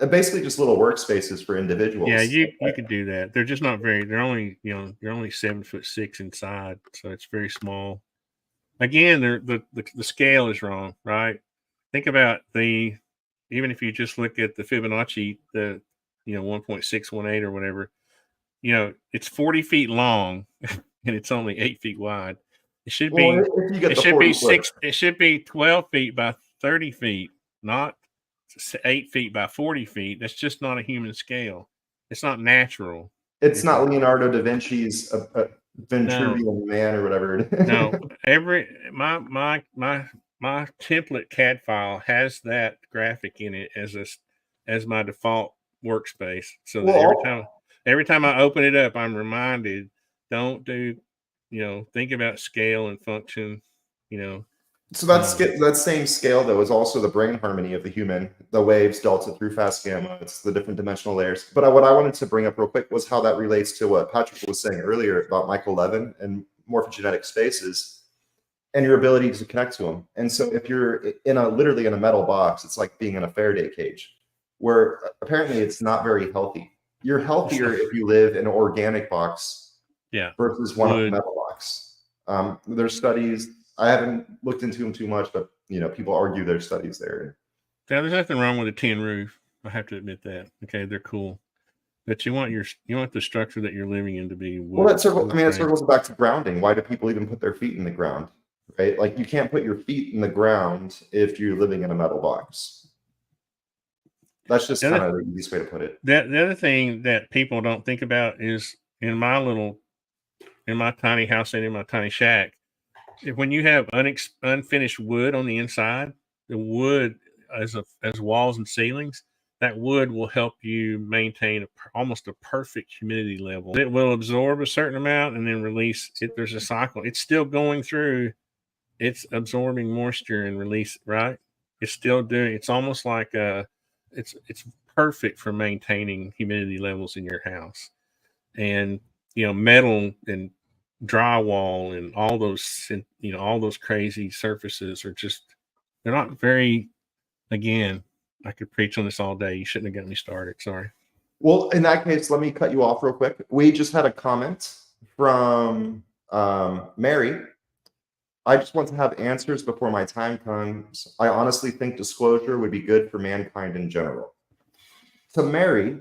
basically just little workspaces for individuals. Yeah, you could do that. They're just not very. They're only they're only 7'6" inside, so it's very small. Again, the scale is wrong, right? Think about even if you just look at the Fibonacci, the 1.618 or whatever, it's 40 feet long and it's only 8 feet wide. It should be it should be 12 feet by 30 feet, not 8 feet by 40 feet. That's just not a human scale. It's not natural. It's not Leonardo da Vinci's Vitruvian Man or whatever. No, my template CAD file has that graphic in it as my default workspace. So that every time I open it up, I'm reminded, don't do, think about scale and function, So that same scale, though, is also the brain harmony of the human, the waves, delta through fast gamma. It's the different dimensional layers. But what I wanted to bring up real quick was how that relates to what Patrick was saying earlier about Michael Levin and morphogenetic spaces and your ability to connect to them. And so if you're literally in a metal box, it's like being in a Faraday cage, where apparently it's not very healthy. You're healthier if you live in an organic box versus one of a metal box. There's studies. I haven't looked into them too much, but people argue there's studies there. Yeah, there's nothing wrong with a tin roof. I have to admit that. Okay, they're cool, but you want the structure that you're living in to be wood. Well, it circles back to grounding. Why do people even put their feet in the ground? Right? Like you can't put your feet in the ground if you're living in a metal box. That's just kind of the easiest way to put it. The other thing that people don't think about is in my tiny house and in my tiny shack, when you have unfinished wood on the inside, the wood as walls and ceilings, that wood will help you maintain almost a perfect humidity level. It will absorb a certain amount and then release it. There's a cycle. It's still going through. It's absorbing moisture and release, right? It's still doing. It's almost like it's perfect for maintaining humidity levels in your house. And metal and drywall and all those crazy surfaces are they're not very, again, I could preach on this all day. You shouldn't have got me started. Sorry. Well, in that case, let me cut you off real quick. We just had a comment from Mary. I just want to have answers before my time comes. I honestly think disclosure would be good for mankind in general. To Mary,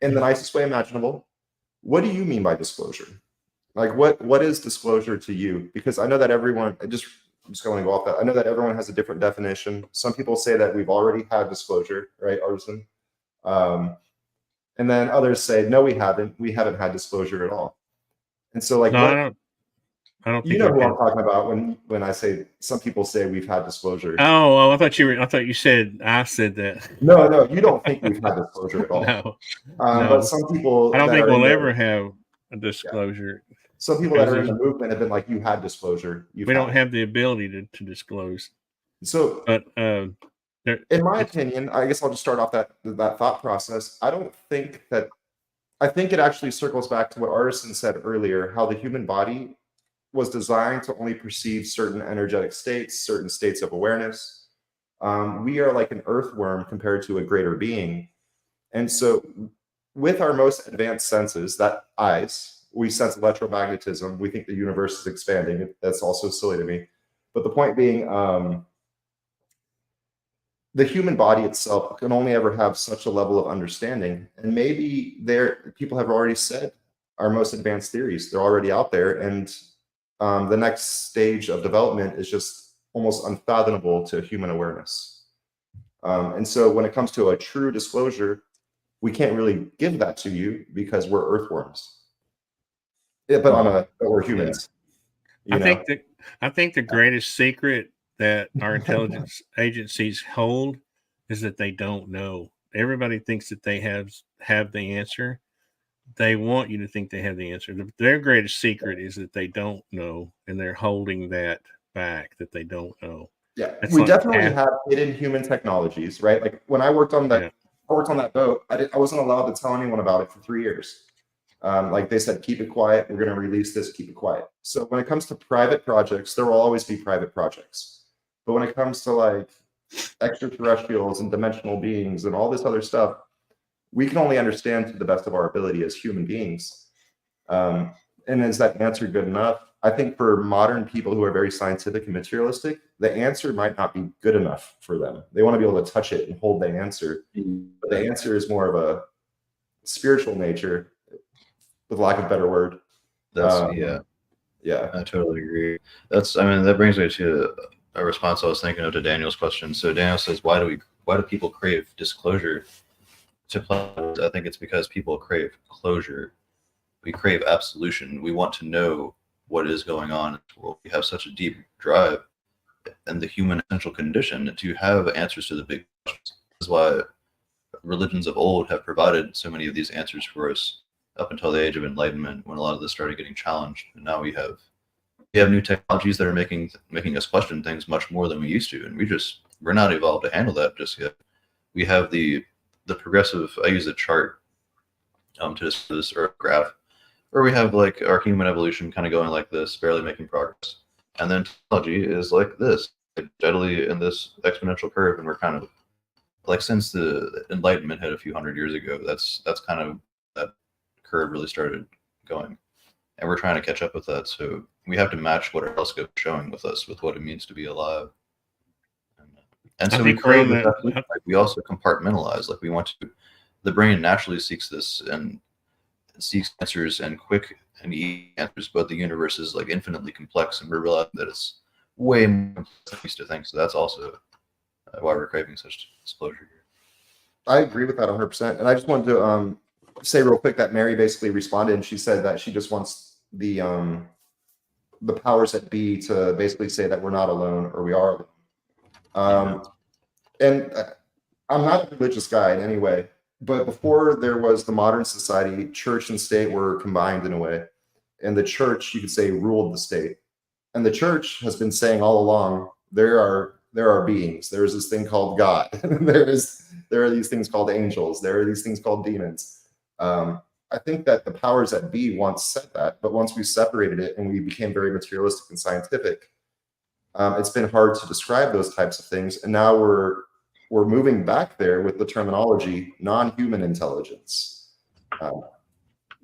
in the nicest way imaginable, what do you mean by disclosure? Like what is disclosure to you? Because I know that everyone, I'm just going to go off that. I know that everyone has a different definition. Some people say that we've already had disclosure, right, Artisan? And then others say, no, we haven't. We haven't had disclosure at all. And so, like, no, I don't. You know who I'm talking about when I say some people say we've had disclosure. Oh, I thought you said I said that. No, you don't think we've had disclosure at all. No. But some people. I don't think we'll ever have a disclosure. Yeah. Some people that are in the movement have been like, you had disclosure. We don't have the ability to disclose. So, but in my opinion, I guess I'll just start off that thought process. I think it actually circles back to what Artisan said earlier, how the human body was designed to only perceive certain energetic states, certain states of awareness. We are like an earthworm compared to a greater being. And so with our most advanced senses, that eyes, we sense electromagnetism. We think the universe is expanding. That's also silly to me. But the point being, the human body itself can only ever have such a level of understanding. And maybe people have already said our most advanced theories. They're already out there. And the next stage of development is just almost unfathomable to human awareness. And so when it comes to a true disclosure, we can't really give that to you because we're earthworms. Yeah, but we're humans. I think the greatest secret that our intelligence agencies hold is that they don't know. Everybody thinks that they have the answer. They want you to think they have the answer. Their greatest secret is that they don't know, and they're holding that back, that they don't know. Yeah, we definitely have hidden human technologies, right? Like when I worked on that, boat, I wasn't allowed to tell anyone about it for 3 years. Like they said, keep it quiet. We're going to release this. Keep it quiet. So when it comes to private projects, there will always be private projects. But when it comes to like extraterrestrials and dimensional beings and all this other stuff, we can only understand to the best of our ability as human beings. And is that answer good enough? I think for modern people who are very scientific and materialistic, the answer might not be good enough for them. They want to be able to touch it and hold the answer. But the answer is more of a spiritual nature, with lack of a better word. Yeah, I totally agree. That brings me to a response I was thinking of to Daniel's question. So Daniel says, why do people crave disclosure? I think it's because people crave closure. We crave absolution. We want to know what is going on in this world. We have such a deep drive and the human essential condition to have answers to the big questions. This is why religions of old have provided so many of these answers for us up until the age of enlightenment, when a lot of this started getting challenged. And now we have we have new technologies that are making us question things much more than we used to, and we're not evolved to handle that just yet. We have the progressive. I use a chart to this or a graph where we have like our human evolution kind of going like this, barely making progress, and then technology is like this, like steadily in this exponential curve, and we're kind of like, since the Enlightenment hit a few hundred years ago, that's kind of that curve really started going, and we're trying to catch up with that. So we have to match what our telescope is showing with us, with what it means to be alive. And so we crave like we also compartmentalize. Like we want to, the brain naturally seeks this and seeks answers and quick and easy answers, but the universe is like infinitely complex, and we're realizing that it's way more complex than we used to think. So that's also why we're craving such disclosure here. I agree with that 100%. And I just wanted to say real quick that Mary basically responded, and she said that she just wants the powers that be to basically say that we're not alone, or we are alone. And I'm not a religious guy in any way, but before there was the modern society, church and state were combined in a way. And the church, you could say, ruled the state. And the church has been saying all along, there are beings. There is this thing called God. there are these things called angels. There are these things called demons. I think that the powers that be once said that, but once we separated it and we became very materialistic and scientific, it's been hard to describe those types of things. And now we're moving back there with the terminology non-human intelligence.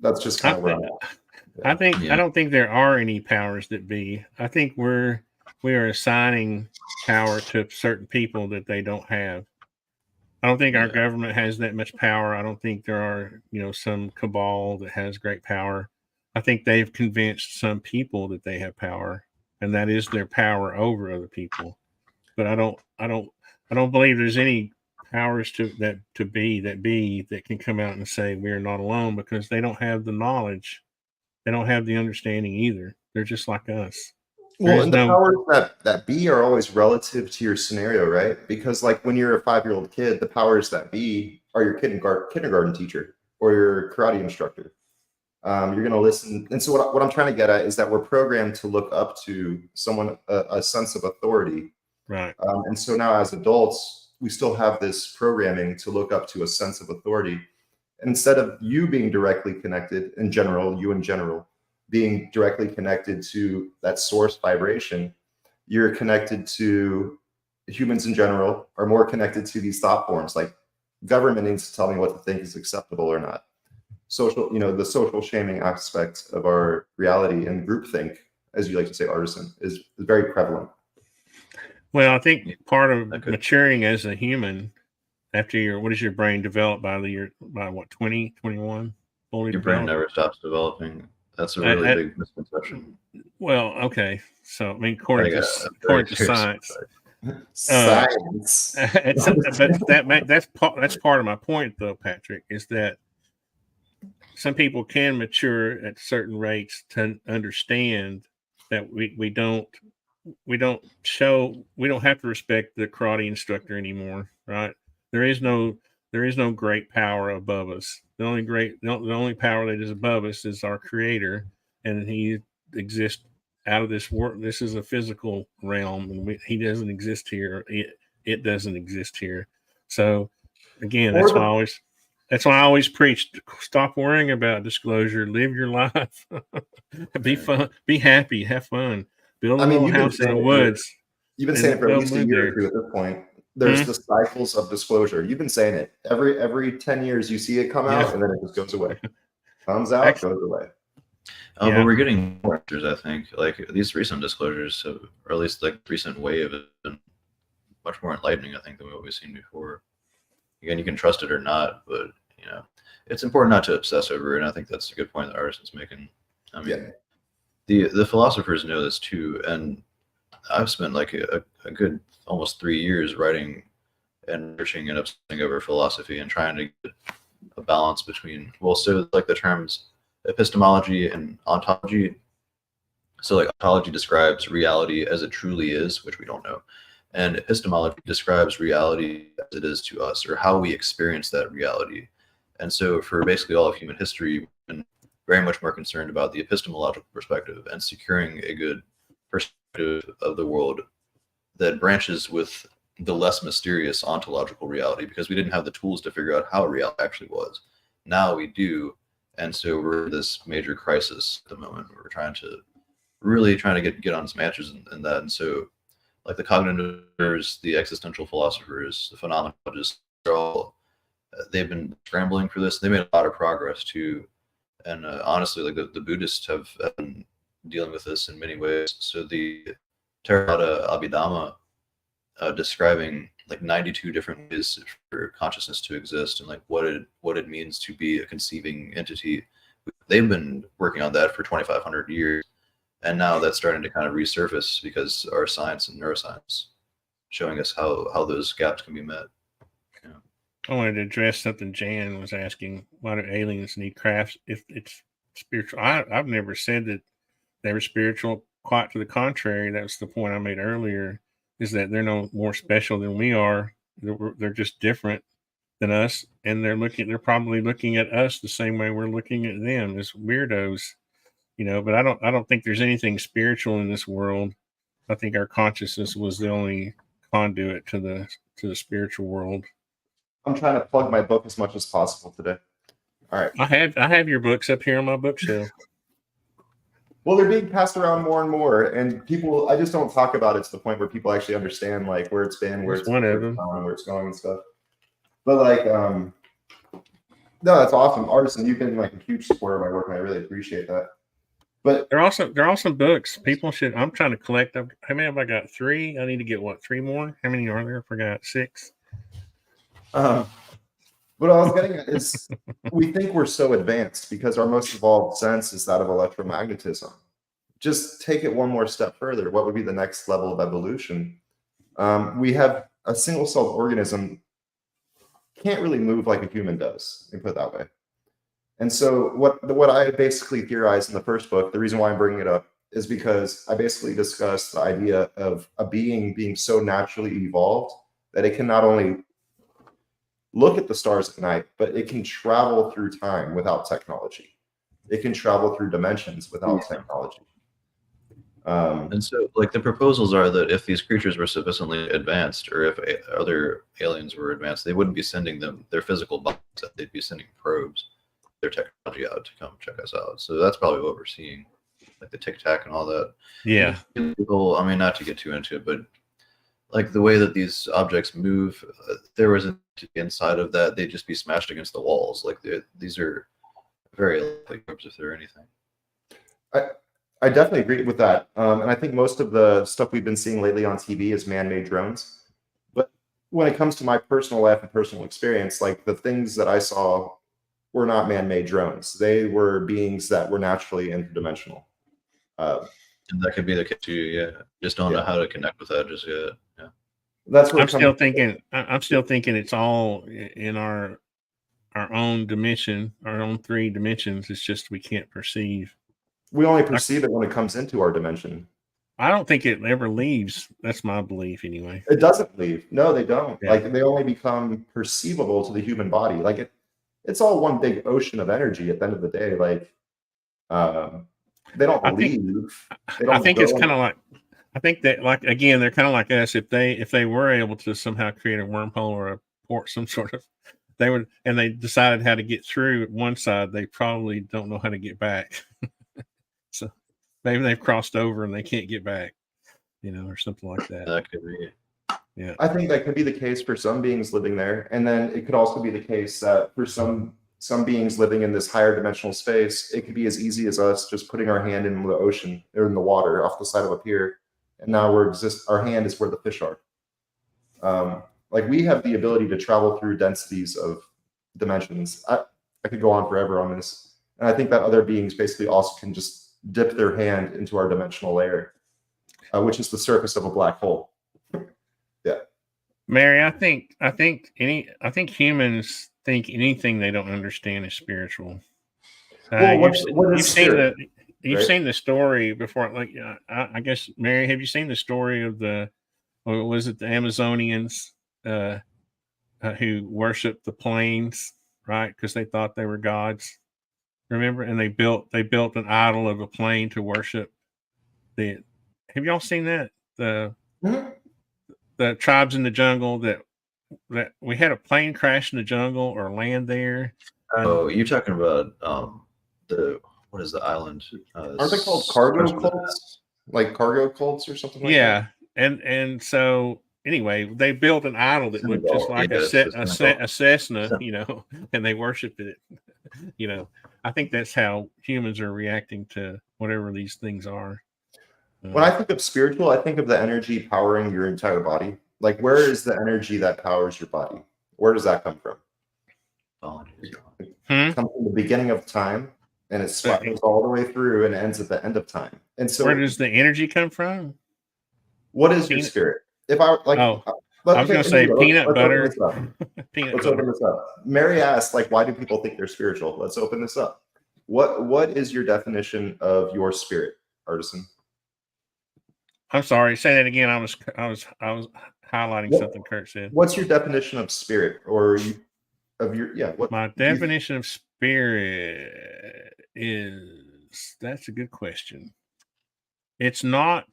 That's just kind of where I'm at. I don't think there are any powers that be. I think we are assigning power to certain people that they don't have. I don't think our government has that much power. I don't think there are, some cabal that has great power. I think they've convinced some people that they have power, and that is their power over other people. But I don't believe there's any powers that can come out and say we're not alone, because they don't have the knowledge. They don't have the understanding either. They're just like us. Well, and the powers that be are always relative to your scenario, right? Because like when you're a 5-year-old kid, the powers that be are your kindergarten teacher or your karate instructor. You're going to listen. And so what I'm trying to get at is that we're programmed to look up to someone, a sense of authority. Right. And so now as adults, we still have this programming to look up to a sense of authority. And instead of you being directly connected in general, being directly connected to that source vibration, you're connected to humans in general, are more connected to these thought forms. Like government needs to tell me what to think is acceptable or not. Social, the social shaming aspect of our reality and groupthink, as you like to say, artisan, is very prevalent. Well, I think part of maturing as a human, after what is your brain developed by 20, 21? Your brain never stops developing. That's a really big misconception. Well, okay. So, I mean, according to science. Science. But that's part of my point, though, Patrick, is that some people can mature at certain rates to understand that we don't have to respect the karate instructor anymore, right? There is no great power above us. The only power that is above us is our Creator, and He exists out of this world. This is a physical realm, and He doesn't exist here. It doesn't exist here. So, again, that's why I always preach: stop worrying about disclosure. Live your life. Be fun. Be happy. Have fun. Build a little house in the woods. You've been saying it for at least a year or two at this point. There's the cycles of disclosure. You've been saying it every 10 years. You see it come out, and then it just goes away. Comes out, goes away. But we're getting more answers, I think. Like these recent disclosures, or at least like recent wave, has been much more enlightening, I think, than what we've seen before. Again, you can trust it or not, but it's important not to obsess over it. And I think that's a good point that Artisan's making. I mean, the philosophers know this too, and I've spent like a good almost 3 years writing and researching and obsessing over philosophy and trying to get a balance between, so like the terms epistemology and ontology. So like ontology describes reality as it truly is, which we don't know. And epistemology describes reality as it is to us, or how we experience that reality. And so for basically all of human history, we've been very much more concerned about the epistemological perspective and securing a good perspective of the world that branches with the less mysterious ontological reality, because we didn't have the tools to figure out how reality actually was. Now we do, and so we're in this major crisis at the moment. We're trying to get on some answers in that. And so, like the cognitives, the existential philosophers, the phenomenologists, they're all they've been scrambling for this. They made a lot of progress too, and honestly, like the Buddhists have been dealing with this in many ways. So the Theravada Abhidhamma describing like 92 different ways for consciousness to exist and like what it means to be a conceiving entity. They've been working on that for 2,500 years, and now that's starting to kind of resurface because our science and neuroscience showing us how those gaps can be met. Yeah. I wanted to address something Jan was asking. Why do aliens need crafts if it's spiritual? I've never said that they were spiritual. Quite to the contrary. That was the point I made earlier, is that they're no more special than we are. They're just different than us, and they're probably looking at us the same way we're looking at them, as weirdos, but I don't think there's anything spiritual in this world. I think our consciousness was the only conduit to the spiritual world. I'm trying to plug my book as much as possible today. All right. I have your books up here on my bookshelf. Well, they're being passed around more and more, and people, I just don't talk about it to the point where people actually understand like where it's been, where it's going and stuff. But like, no, that's awesome. Artisan, you've been like a huge supporter of my work, and I really appreciate that. But they're awesome books. People should, I'm trying to collect them. How many have I got? 3? I need to get 3 more? How many are there? I forgot. 6. What I was getting at is we think we're so advanced because our most evolved sense is that of electromagnetism. Just take it one more step further. What would be the next level of evolution? We have a single-celled organism can't really move like a human does, let me put it that way. And so what I basically theorized in the first book, the reason why I'm bringing it up is because I basically discussed the idea of a being so naturally evolved that it can not only look at the stars at night, but it can travel through time without technology. It can travel through dimensions without technology. And so, like, the proposals are that if these creatures were sufficiently advanced, or if other aliens were advanced, they wouldn't be sending them their physical bodies. They'd be sending probes, their technology out to come check us out. So that's probably what we're seeing, like the Tic Tac and all that. Yeah. People, I mean, not to get too into it, but like the way that these objects move, there was an inside of that, they'd just be smashed against the walls. Like these are very likely probes if they're anything. I definitely agree with that. And I think most of the stuff we've been seeing lately on TV is man-made drones. But when it comes to my personal life and personal experience, like the things that I saw were not man-made drones. They were beings that were naturally interdimensional. And that could be the case too, yeah. Just don't know how to connect with that just yet. Yeah. That's where I'm still thinking it's all in our own dimension, our own 3 dimensions. It's just we can't perceive. We only perceive it when it comes into our dimension. I don't think it ever leaves. That's my belief anyway. It doesn't leave. No, they don't. Yeah. Like they only become perceivable to the human body. Like it's all one big ocean of energy at the end of the day. Like they don't leave. I think it's kind of like, I think that, like, again, they're kind of like us. If they were able to somehow create a wormhole or a port, some sort of, they would, and they decided how to get through one side, they probably don't know how to get back. So maybe they've crossed over and they can't get back, or something like that. That could be. Yeah. I think that could be the case for some beings living there. And then it could also be the case that for some beings living in this higher dimensional space, it could be as easy as us just putting our hand in the ocean or in the water off the side of a pier. And now our hand is where the fish are. Like we have the ability to travel through densities of dimensions. I could go on forever on this. And I think that other beings basically also can just dip their hand into our dimensional layer, which is the surface of a black hole. Yeah. Mary, I think humans think anything they don't understand is spiritual. You've seen the story before, like I guess, Mary, have you seen the story of the Amazonians who worshiped the plains, right? Because they thought they were gods. Remember? And they built an idol of a plane to worship have y'all seen that? Mhm. The tribes in the jungle that we had a plane crash in the jungle or land there. Oh, you're talking about what is the island? Aren't they called cargo cults? Like cargo cults or something like Yeah, and so anyway, they built an idol that looked just Senegal, like yeah, it's Senegal. a Cessna, you know, and they worshipped it. You know, I think that's how humans are reacting to whatever these things are. When I think of spiritual, I think of the energy powering your entire body. Like, where is the energy that powers your body? Where does that come from? It comes from the beginning of time, and it spirals all the way through and ends at the end of time. And so, where does the energy come from? what is your spirit? If I like, I was going to say peanut butter. Let's open this up. Mary asked, like, why do people think they're spiritual? Let's open this up. What is your definition of your spirit, Artisan? I'm sorry. Say that again. I was highlighting something Kurt said. What's your definition of spirit, or of your What my definition of spirit is? That's a good question. It's not.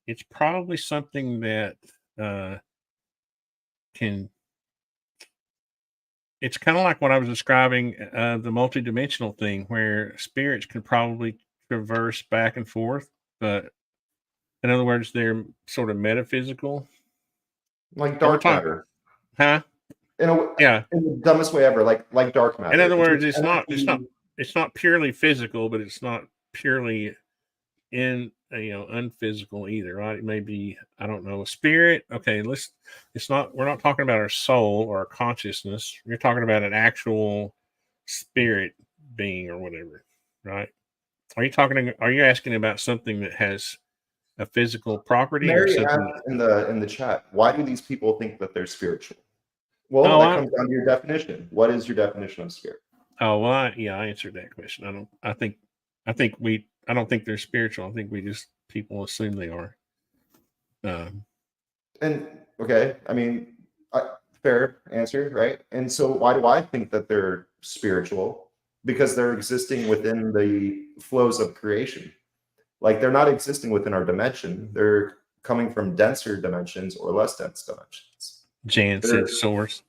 It's probably something that can. It's kind of like what I was describing, the multidimensional thing, where spirits can probably traverse back and forth, but in other words, they're sort of metaphysical, like dark matter, huh? In the dumbest way ever, like dark matter. In other words, it's not purely physical, but it's not purely unphysical either, right? It may be, I don't know, a spirit. Okay, we're not talking about our soul or our consciousness. You're talking about an actual spirit being or whatever, right? Are you asking about something that has a physical property? Mary or asked in the chat, why do these people think that they're spiritual? Well, that comes down to your definition. What is your definition of spirit? Oh, well, I answered that question. I don't think they're spiritual. I think people assume they are. And okay, I mean, fair answer, right? And so why do I think that they're spiritual? Because they're existing within the flows of creation. Like, they're not existing within our dimension. They're coming from denser dimensions or less dense dimensions. Jan said source.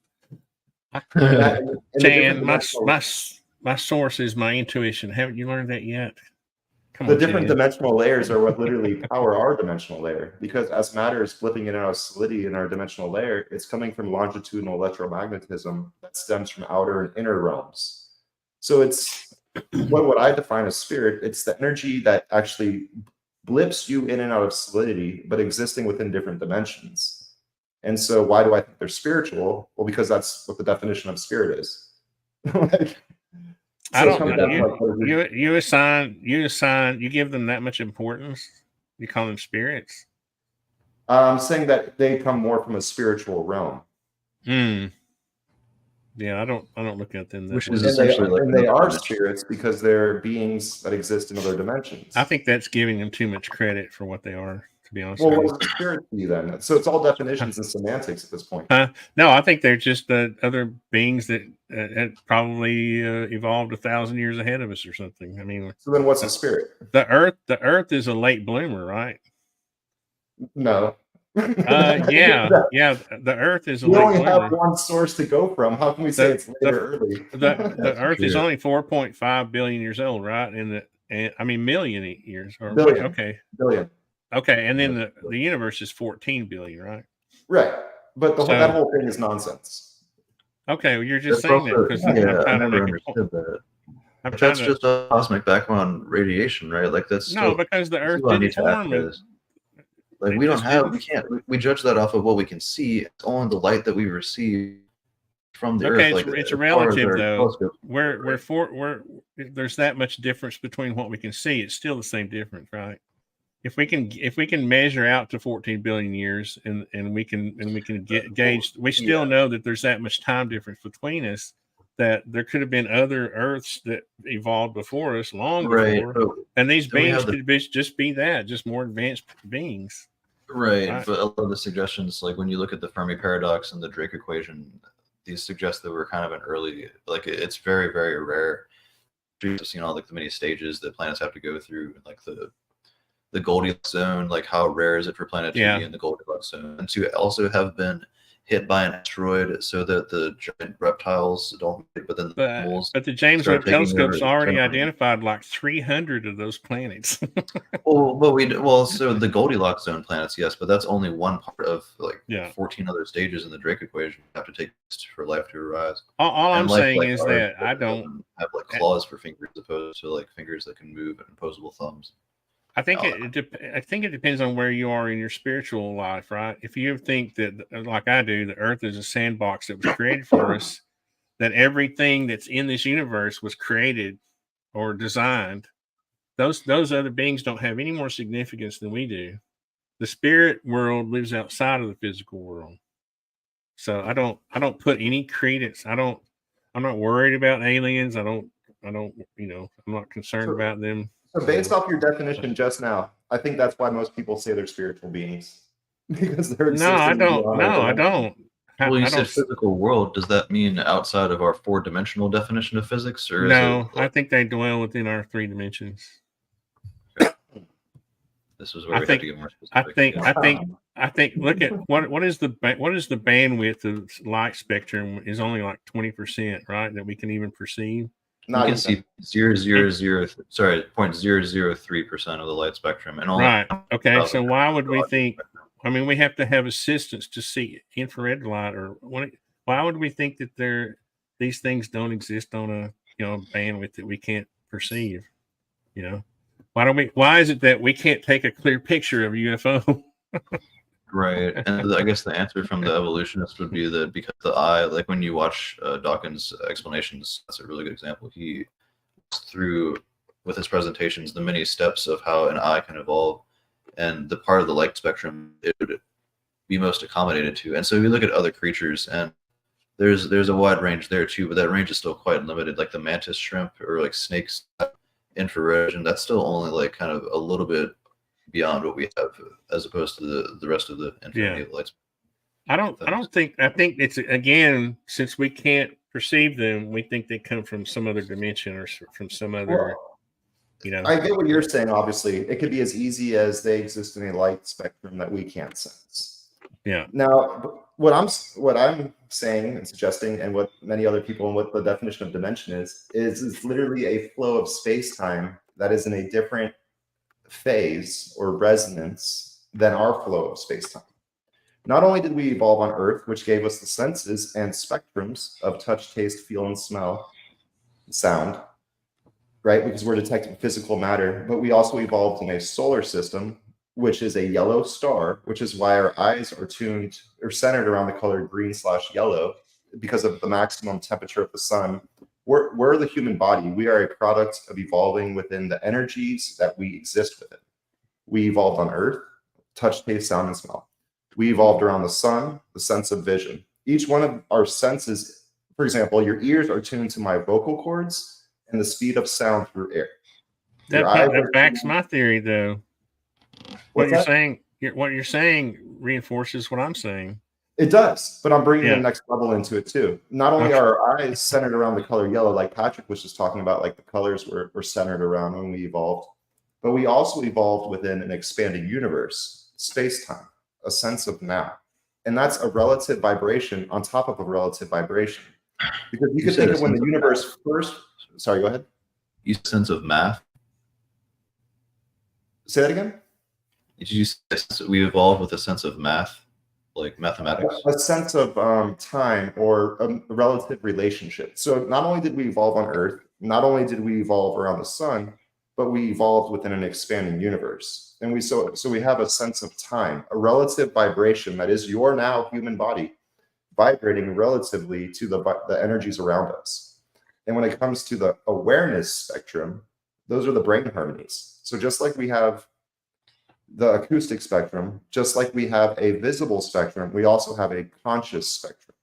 Jan, my source is my intuition. Haven't you learned that yet? The different dimensional layers are what literally power our dimensional layer, because as matter is flipping in and out of solidity in our dimensional layer, it's coming from longitudinal electromagnetism that stems from outer and inner realms. So it's what would I define as spirit? It's the energy that actually blips you in and out of solidity, but existing within different dimensions. And so why do I think they're spiritual? Well, because that's what the definition of spirit is. I don't know. You give them that much importance? You call them spirits? I'm saying that they come more from a spiritual realm. Yeah, I don't look at them that Which way. is essentially they are spirits because they're beings that exist in other dimensions. I think that's giving them too much credit for what they are, to be honest. Well, what's spirit to you then? So it's all definitions and semantics at this point. No, I think they're just other beings that had probably evolved 1,000 years ahead of us or something. I mean, so then what's a spirit? The Earth is a late bloomer, right? No. Yeah. The Earth is a late bloomer. We only bloomer. have one source to go from. How can we say it's later early? The Earth is only 4.5 billion years old, right? Million years. Or billion. Okay. Billion. Okay, and then the universe is 14 billion, right? Right, but that whole thing is nonsense. Okay, well, you're just saying that because I never understood that. That's just a cosmic background radiation, right? Like that's because the Earth didn't form. Like we judge that off of what we can see. It's only the light that we receive from the Earth. Okay, it's a relative though. There's that much difference between what we can see. It's still the same difference, right? If we can measure out to 14 billion years and we can gauge, we still know that there's that much time difference between us, that there could have been other Earths that evolved before us long before, and these beings could just be just more advanced beings. Right, but a lot of the suggestions, like when you look at the Fermi paradox and the Drake equation, these suggest that we're kind of an early, like it's very, very rare. We've seen all like the many stages that planets have to go through, like the the Goldilocks zone, like how rare is it for planet to Yeah. be in the Goldilocks zone, and to also have been hit by an asteroid so that the giant reptiles don't hit, but then the animals But the James start Webb taking Telescope's over, already turn around. identified like 300 of those planets. So the Goldilocks zone planets, yes, but that's only one part of like Yeah. 14 other stages in the Drake equation you have to take for life to arise. All I'm And life, saying like is ours, that I don't. doesn't have like claws for fingers as opposed to like fingers that can move and opposable thumbs. I think I think it depends on where you are in your spiritual life, right? If you think that, like I do, the Earth is a sandbox that was created for us, that everything that's in this universe was created or designed, those other beings don't have any more significance than we do. The spirit world lives outside of the physical world, so I don't put any credence. I'm not worried about aliens. I don't. You know, I'm not concerned about them. So based off your definition just now, I think that's why most people say they're spiritual beings. Because they're No, I existing don't. beyond No, our I dimension. don't. Well, you I said don't. physical world. Does that mean outside of our 4-dimensional definition of physics, or No, is it? I think they dwell within our 3 dimensions. This is where I we think- have to get more I specific. think. yeah. I think. Look at what is the bandwidth of light spectrum is only like 20%, right? That we can even perceive. Not You can even. see 0.003% of the light spectrum, and only Right. Okay. So 1,000 why would we light think? spectrum. I mean, we have to have assistance to see infrared light, or why would we think that these things don't exist on a bandwidth that we can't perceive? You know, why is it that we can't take a clear picture of a UFO? Right, and I guess the answer from the evolutionist would be that because the eye, like when you watch Dawkins' explanations, that's a really good example. He walks through with his presentations the many steps of how an eye can evolve, and the part of the light spectrum it would be most accommodated to. And so we look at other creatures, and there's a wide range there too, but that range is still quite limited. Like the mantis shrimp or like snakes, infrared, and that's still only like kind of a little bit beyond what we have as opposed to the rest of the infinity of lights. I think it's, again, since we can't perceive them, we think they come from some other dimension or from some other, I get what you're saying. Obviously, it could be as easy as they exist in a light spectrum that we can't sense. Yeah. Now, what I'm saying and suggesting, and what many other people and what the definition of dimension is literally a flow of space-time that is in a different phase or resonance than our flow of space-time. Not only did we evolve on Earth, which gave us the senses and spectrums of touch, taste, feel, and smell, sound, right? Because we're detecting physical matter, but we also evolved in a solar system, which is a yellow star, which is why our eyes are tuned or centered around the color green/yellow because of the maximum temperature of the sun. We're the human body. We are a product of evolving within the energies that we exist within. We evolved on Earth, touch, taste, sound, and smell. We evolved around the sun, the sense of vision. Each one of our senses, for example, your ears are tuned to my vocal cords and the speed of sound through air. That backs my theory, though. What What's you're saying reinforces what I'm saying. It does, but I'm bringing the next level into it too. Not only are our eyes centered around the color yellow, like Patrick was just talking about, like the colors were centered around when we evolved, but we also evolved within an expanding universe, space-time, a sense of now. And that's a relative vibration on top of a relative vibration. Because you could think of when the universe first, sorry, go ahead. You sense of math? Say that again? Did you say we evolved with a sense of math? Like mathematics? A sense of time or a relative relationship. So not only did we evolve on Earth, not only did we evolve around the sun, but we evolved within an expanding universe. And so we have a sense of time, a relative vibration that is your now human body vibrating relatively to the energies around us. And when it comes to the awareness spectrum, those are the brain harmonies. So just like we have the acoustic spectrum, just like we have a visible spectrum, we also have a conscious spectrum.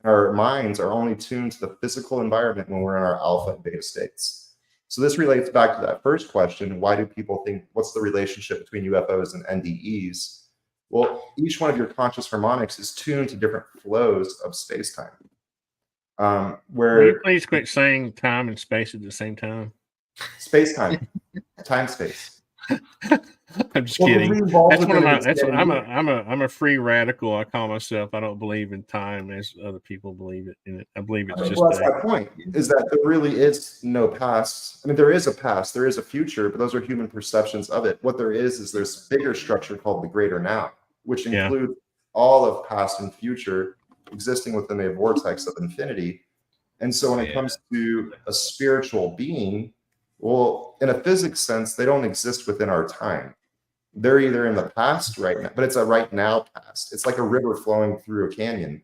Our minds are only tuned to the physical environment when we're in our alpha and beta states. So this relates back to that first question, why do people think, what's the relationship between UFOs and NDEs? Well, each one of your conscious harmonics is tuned to different flows of space-time. Will you please quit saying time and space at the same time? Space-time, time-space. I'm just Well, kidding. we evolved That's one of within my. an That's expanding I'm a free radical. I call myself. I don't believe in time as other people believe it in it. I believe it's just Well, that's a. my point, is that there really is no past. I mean, there is a past, there is a future, but those are human perceptions of it. What there is there's a bigger structure called the greater now, which Yeah. includes all of past and future existing within a vortex of infinity. And so when it comes to a spiritual being, well, in a physics sense, they don't exist within our time. They're either in the past right now, but it's a right now past. It's like a river flowing through a canyon.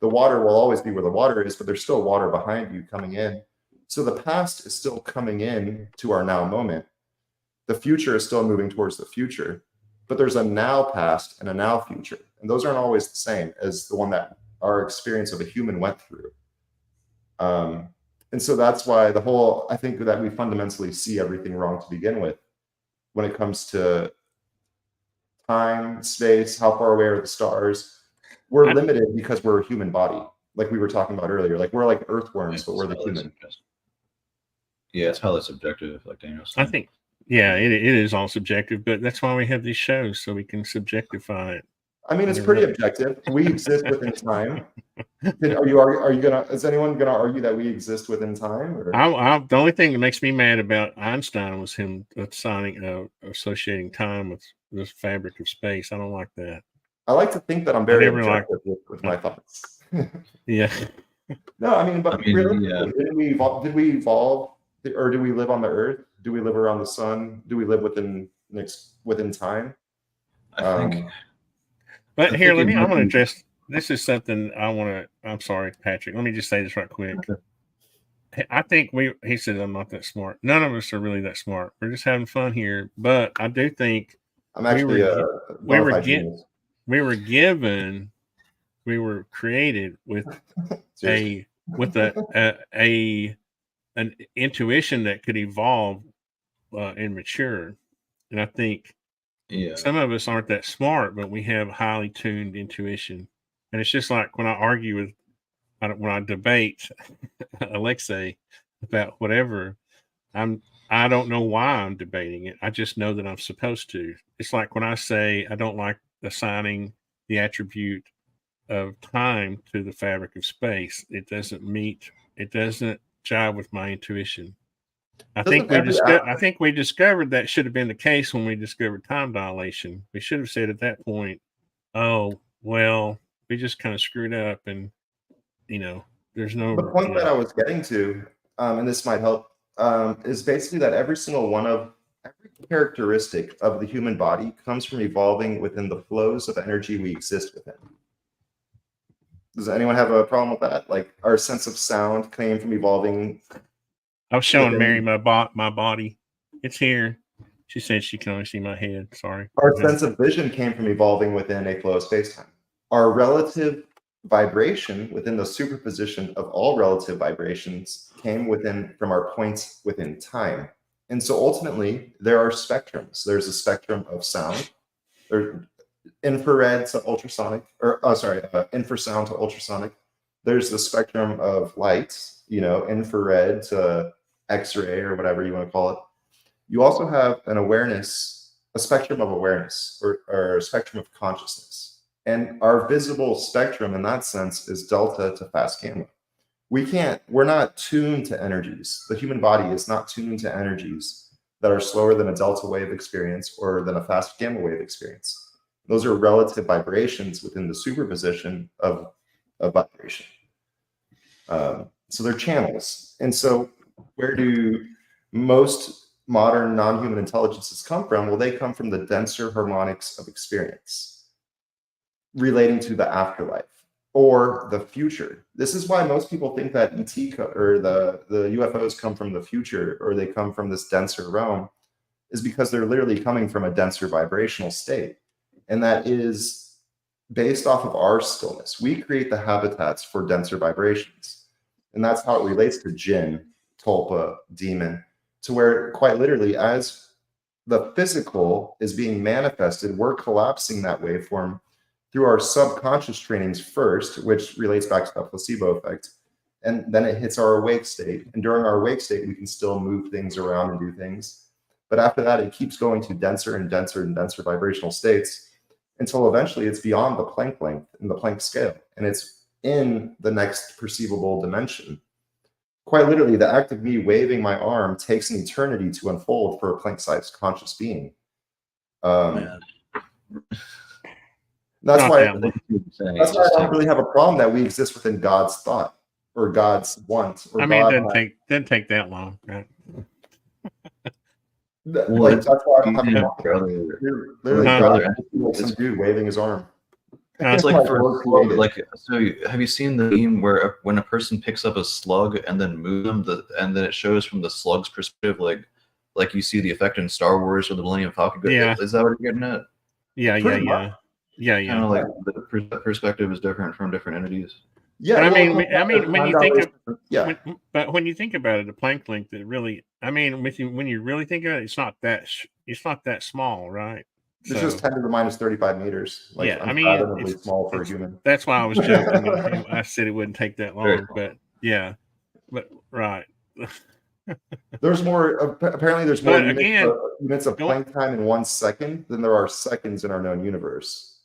The water will always be where the water is, but there's still water behind you coming in. So the past is still coming in to our now moment. The future is still moving towards the future, but there's a now past and a now future. And those aren't always the same as the one that our experience of a human went through. And so that's why I think that we fundamentally see everything wrong to begin with when it comes to time, space, how far away are the stars. We're limited because we're a human body, like we were talking about earlier. Like we're like earthworms, but we're the human. Yeah, it's highly subjective, like Daniel said. I think, yeah, it is all subjective, but that's why we have these shows so we can subjectify it. I mean, it's pretty objective. We exist within time. Is anyone gonna argue that we exist within time? Or? The only thing that makes me mad about Einstein was him associating time with the fabric of space. I don't like that. I like to think that I'm very objective with my thoughts. Yeah. No, I mean, but really, yeah. did we evolve, or do we live on the Earth? Do we live around the sun? Do we live within time? I think. But here, I want to address. This is something I want to. I'm sorry, Patrick. Let me just say this right quick. Okay. I think he said I'm not that smart. None of us are really that smart. We're just having fun here. But I do think I'm actually we were created with an intuition that could evolve and mature. And I think some of us aren't that smart, but we have highly tuned intuition. And it's just like when I debate Alexei about whatever, I don't know why I'm debating it. I just know that I'm supposed to. It's like when I say I don't like assigning the attribute of time to the fabric of space. It doesn't jive with my intuition. I think we discovered that should have been the case when we discovered time dilation. We should have said at that point, oh, well, we just kind of screwed up, and there's no. The point that I was getting to, and this might help, is basically that every characteristic of the human body comes from evolving within the flows of energy we exist within. Does anyone have a problem with that? Like our sense of sound came from evolving. I was showing Mary my body. It's here. She said she can only see my head. Sorry. Our sense of vision came from evolving within a flow of space-time. Our relative vibration within the superposition of all relative vibrations came from our points within time. And so ultimately, there are spectrums. There's a spectrum of sound. There's infrared to ultrasonic, infrasound to ultrasonic. There's the spectrum of light, infrared to X-ray or whatever you want to call it. You also have a spectrum of awareness or a spectrum of consciousness. And our visible spectrum in that sense is delta to fast gamma. We're not tuned to energies. The human body is not tuned to energies that are slower than a delta wave experience or than a fast gamma wave experience. Those are relative vibrations within the superposition of vibration. So they're channels. And so where do most modern non-human intelligences come from? Well, they come from the denser harmonics of experience relating to the afterlife or the future. This is why most people think that or the UFOs come from the future, or they come from this denser realm, is because they're literally coming from a denser vibrational state. And that is based off of our stillness. We create the habitats for denser vibrations. And that's how it relates to jinn, tulpa, demon, to where quite literally as the physical is being manifested, we're collapsing that waveform through our subconscious trainings first, which relates back to that placebo effect. And then it hits our awake state. And during our awake state, we can still move things around and do things. But after that, it keeps going to denser and denser and denser vibrational states until eventually it's beyond the Planck length in the Planck scale, and it's in the next perceivable dimension. Quite literally, the act of me waving my arm takes an eternity to unfold for a Planck-sized conscious being. Man. That's Not why that long. that's why I don't really have a problem that we exist within God's thought or God's want. Or I mean, God, it doesn't take that long, right? like, that's why I don't have a Yeah, problem. brother. Literally, No. God, like some dude waving his arm. It's like Like, for Lord created. like, so have you seen the meme where when a person picks up a slug and then moves them, and then it shows from the slug's perspective, like you see the effect in Star Wars or the Millennium Falcon? Yeah. Is that what you're getting at? Yeah. Pretty Kind Kind of like the perspective is different from different entities. Yeah, But I well, mean, when you think of, yeah, but when you think about it, the Planck length, it really, I mean, when you really think about it, it's not that small, right? it's just 10 to the minus 35 meters. Like, Yeah, I mean, unfathomably it's- small for a human. That's why I was joking. I said it wouldn't take that Very long, but yeah, but right. There's more. Apparently, there's more But again, units of go- Planck time in 1 second than there are seconds in our known universe.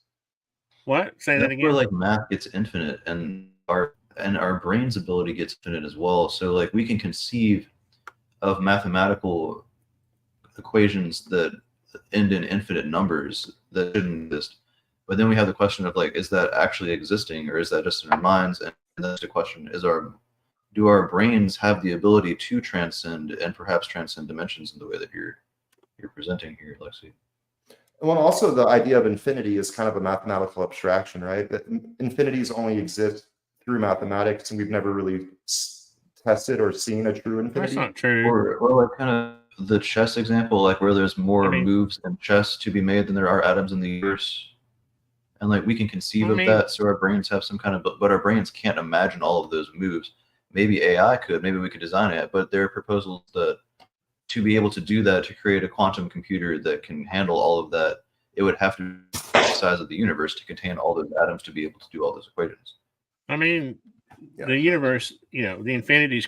What? Say that That's again. where like math gets infinite, and our brain's ability gets infinite as well. So like we can conceive of mathematical equations that end in infinite numbers that shouldn't exist. But then we have the question of like, is that actually existing, or is that just in our minds? And that's the question: do our brains have the ability to transcend and perhaps transcend dimensions in the way that you're presenting here, Alexei? Well, also the idea of infinity is kind of a mathematical abstraction, right? That infinities only exist through mathematics, and we've never really tested or seen a true That's infinity. not true. Or like kind of the chess example, like where there's more moves in chess to be made than there are atoms in the universe. And like we can conceive of that, so our brains have some kind of, but our brains can't imagine all of those moves. Maybe AI could, maybe we could design it, but there are proposals that to be able to do that, to create a quantum computer that can handle all of that, it would have to be the size of the universe to contain all those atoms to be able to do all those equations. I mean, the universe, the infinities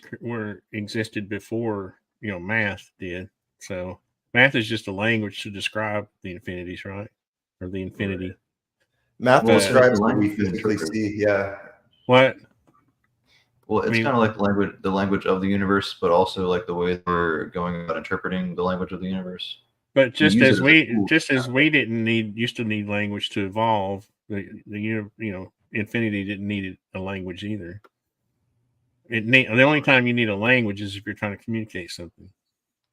existed before, math did. So math is just a language to describe the infinities, right? Or the infinity. Right. Math Well, describes the what we language physically interpret. see. Yeah. What? Well, it's kind of like the language of the universe, but also like the way they're going about interpreting the language of the universe. But just use it as as a we tool. used to need language to evolve, the infinity didn't need a language either. The only time you need a language is if you're trying to communicate something.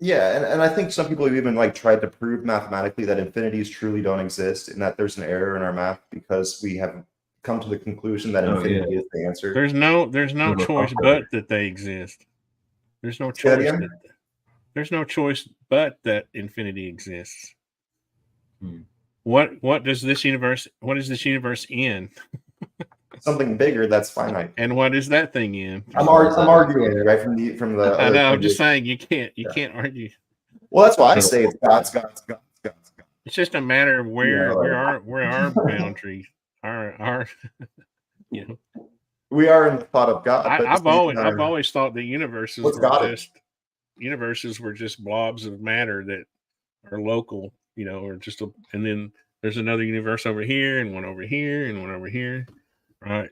Yeah, and I think some people have even like tried to prove mathematically that infinities truly don't exist and that there's an error in our math because we have come to the conclusion that infinity is the answer. There's no choice but that they exist. There's no Say that choice. again? There's no choice but that infinity exists. Hmm. What is this universe in? Something bigger that's finite. And what is that thing in? I'm arguing right from the. I know. I'm just saying you can't argue. Well, that's why I say it's God's. It's just a matter of where our boundaries are. We are in the thought of God. but I've always thought that universes were just blobs of matter that are local, or just and then there's another universe over here and one over here and one over here, right?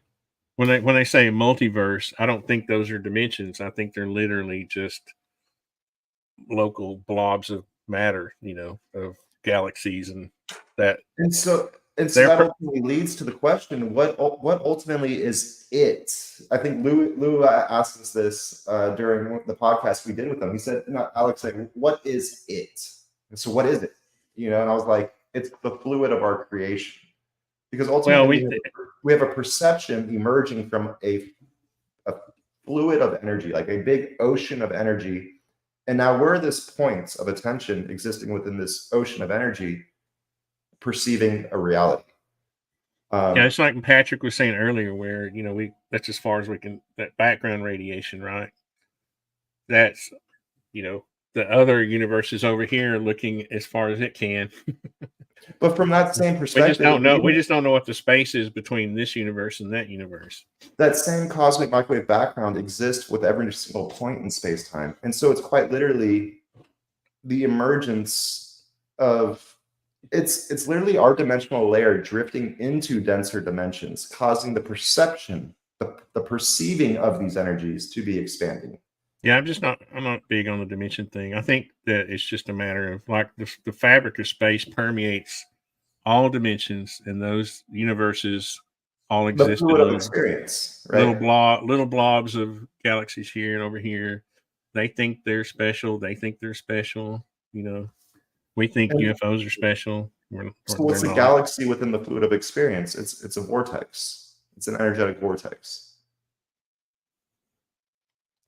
When they say multiverse, I don't think those are dimensions. I think they're literally just local blobs of matter, of galaxies and that. And so that ultimately leads to the question: what ultimately is it? I think Lou asked us this during the podcast we did with him. He said, "Alexei, what is it?" And so, what is it? And I was like, "It's the fluid of our creation." Because ultimately, we have a perception emerging from a fluid of energy, like a big ocean of energy. And now we're this point of attention existing within this ocean of energy, perceiving a reality. It's like Patrick was saying earlier, where that's as far as we can. That background radiation, right? That's the other universe is over here looking as far as it can. But from that same perspective, we just don't know. We just don't know what the space is between this universe and that universe. That same cosmic microwave background exists with every single point in space-time, and so it's quite literally the emergence of it's literally our dimensional layer drifting into denser dimensions, causing the perception, the perceiving of these energies to be expanding. Yeah, I'm not big on the dimension thing. I think that it's just a matter of like the fabric of space permeates all dimensions, and those universes all The exist in fluid of little experience, right? little blobs of galaxies here and over here. They think they're special. They think they're special. You know, we think And UFOs are special. so what's They're a not. galaxy within the fluid of experience? It's a vortex. It's an energetic vortex.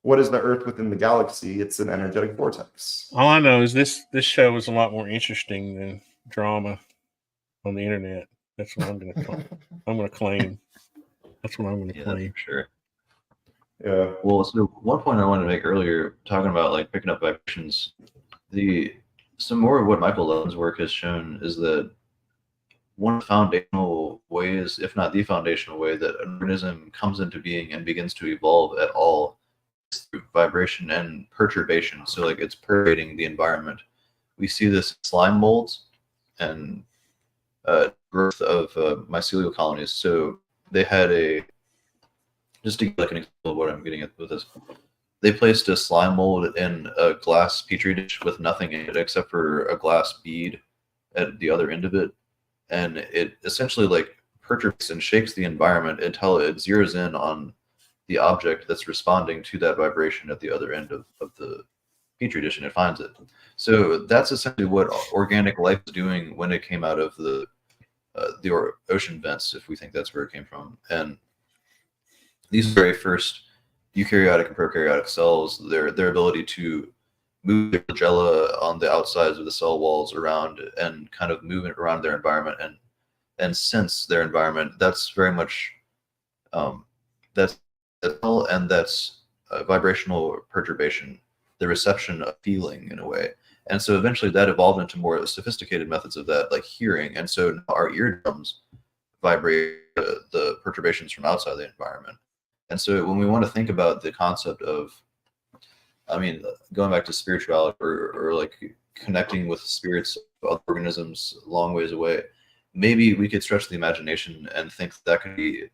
What is the Earth within the galaxy? It's an energetic vortex. All I know is this show is a lot more interesting than drama on the internet. That's what I'm going to claim. That's what I'm going to Yeah, claim. for sure. Yeah. Well, so one point I wanted to make earlier, talking about like picking up vibrations, some more of what Michael Levin's work has shown is that one of the foundational ways, if not the foundational way, that an organism comes into being and begins to evolve at all is through vibration and perturbation. So like it's pervading the environment. We see this in slime molds and growth of mycelial colonies. So they had just to give like an example of what I'm getting at with this, they placed a slime mold in a glass petri dish with nothing in it except for a glass bead at the other end of it, and it essentially like perturbs and shakes the environment until it zeroes in on the object that's responding to that vibration at the other end of the petri dish, and it finds it. So that's essentially what organic life is doing when it came out of the ocean vents, if we think that's where it came from. And these very first eukaryotic and prokaryotic cells, their ability to move their flagella on the outsides of the cell walls around and kind of move it around their environment and sense their environment, that's very much that's vibrational perturbation, the reception of feeling in a way. And so eventually that evolved into more sophisticated methods of that, like hearing. And so now our eardrums vibrate the perturbations from outside the environment. And so when we want to think about the concept of, I mean, going back to spirituality or like connecting with spirits of other organisms a long ways away, maybe we could stretch the imagination and think that could be,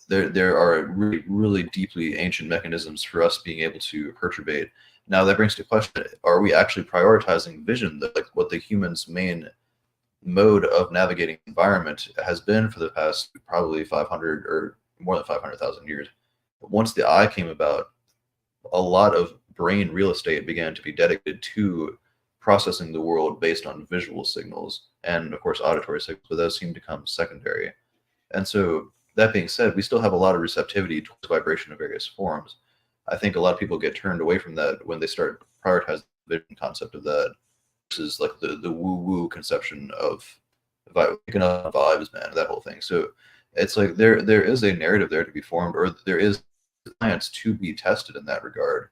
there are really, really deeply ancient mechanisms for us being able to perturbate. Now that brings to question, are we actually prioritizing vision, that like what the human's main mode of navigating environment has been for the past probably 500 or more than 500,000 years. Once the eye came about, a lot of brain real estate began to be dedicated to processing the world based on visual signals and, of course, auditory signals, but those seem to come secondary. And so, that being said, we still have a lot of receptivity towards vibration of various forms. I think a lot of people get turned away from that when they start prioritizing the vision concept of that versus like the woo-woo conception of picking up vibes, man, that whole thing. So, it's like there is a narrative there to be formed, or there is science to be tested in that regard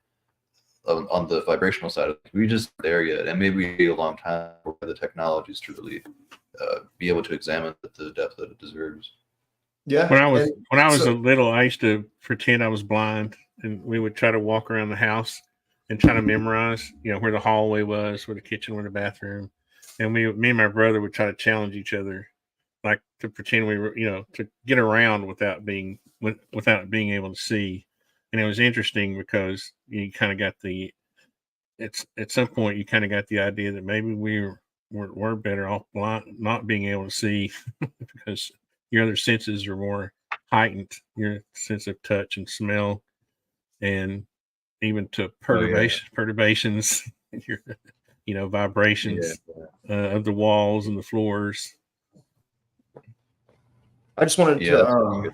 on the vibrational side of it. We just aren't there yet, and maybe we need a long time for the technologies to really be able to examine the depth that it deserves. Yeah. When I was a little, I used to pretend I was blind, and we would try to walk around the house and try to memorize, where the hallway was, where the kitchen, where the bathroom, and me and my brother would try to challenge each other, like to pretend we were, to get around without being able to see. And it was interesting because you kind of got at some point you kind of got the idea that maybe we're better off blind, not being able to see because your other senses are more heightened, your sense of touch and smell, and even to perturbations, your vibrations of the walls and the floors. I just wanted to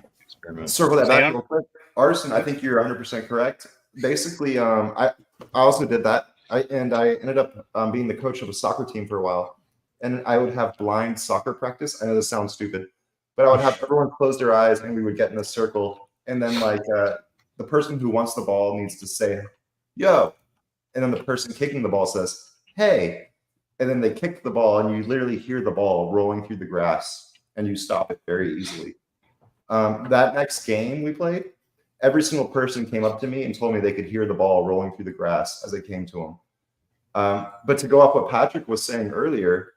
circle that back real quick. Arson, I think you're 100% correct. Basically, I also did that. I ended up being the coach of a soccer team for a while, and I would have blind soccer practice. I know this sounds stupid, but I would have everyone close their eyes, and we would get in a circle, and then like the person who wants the ball needs to say, "Yo," and then the person kicking the ball says, "Hey," and then they kick the ball, and you literally hear the ball rolling through the grass, and you stop it very easily. That next game we played, every single person came up to me and told me they could hear the ball rolling through the grass as it came to them. But to go off what Patrick was saying earlier,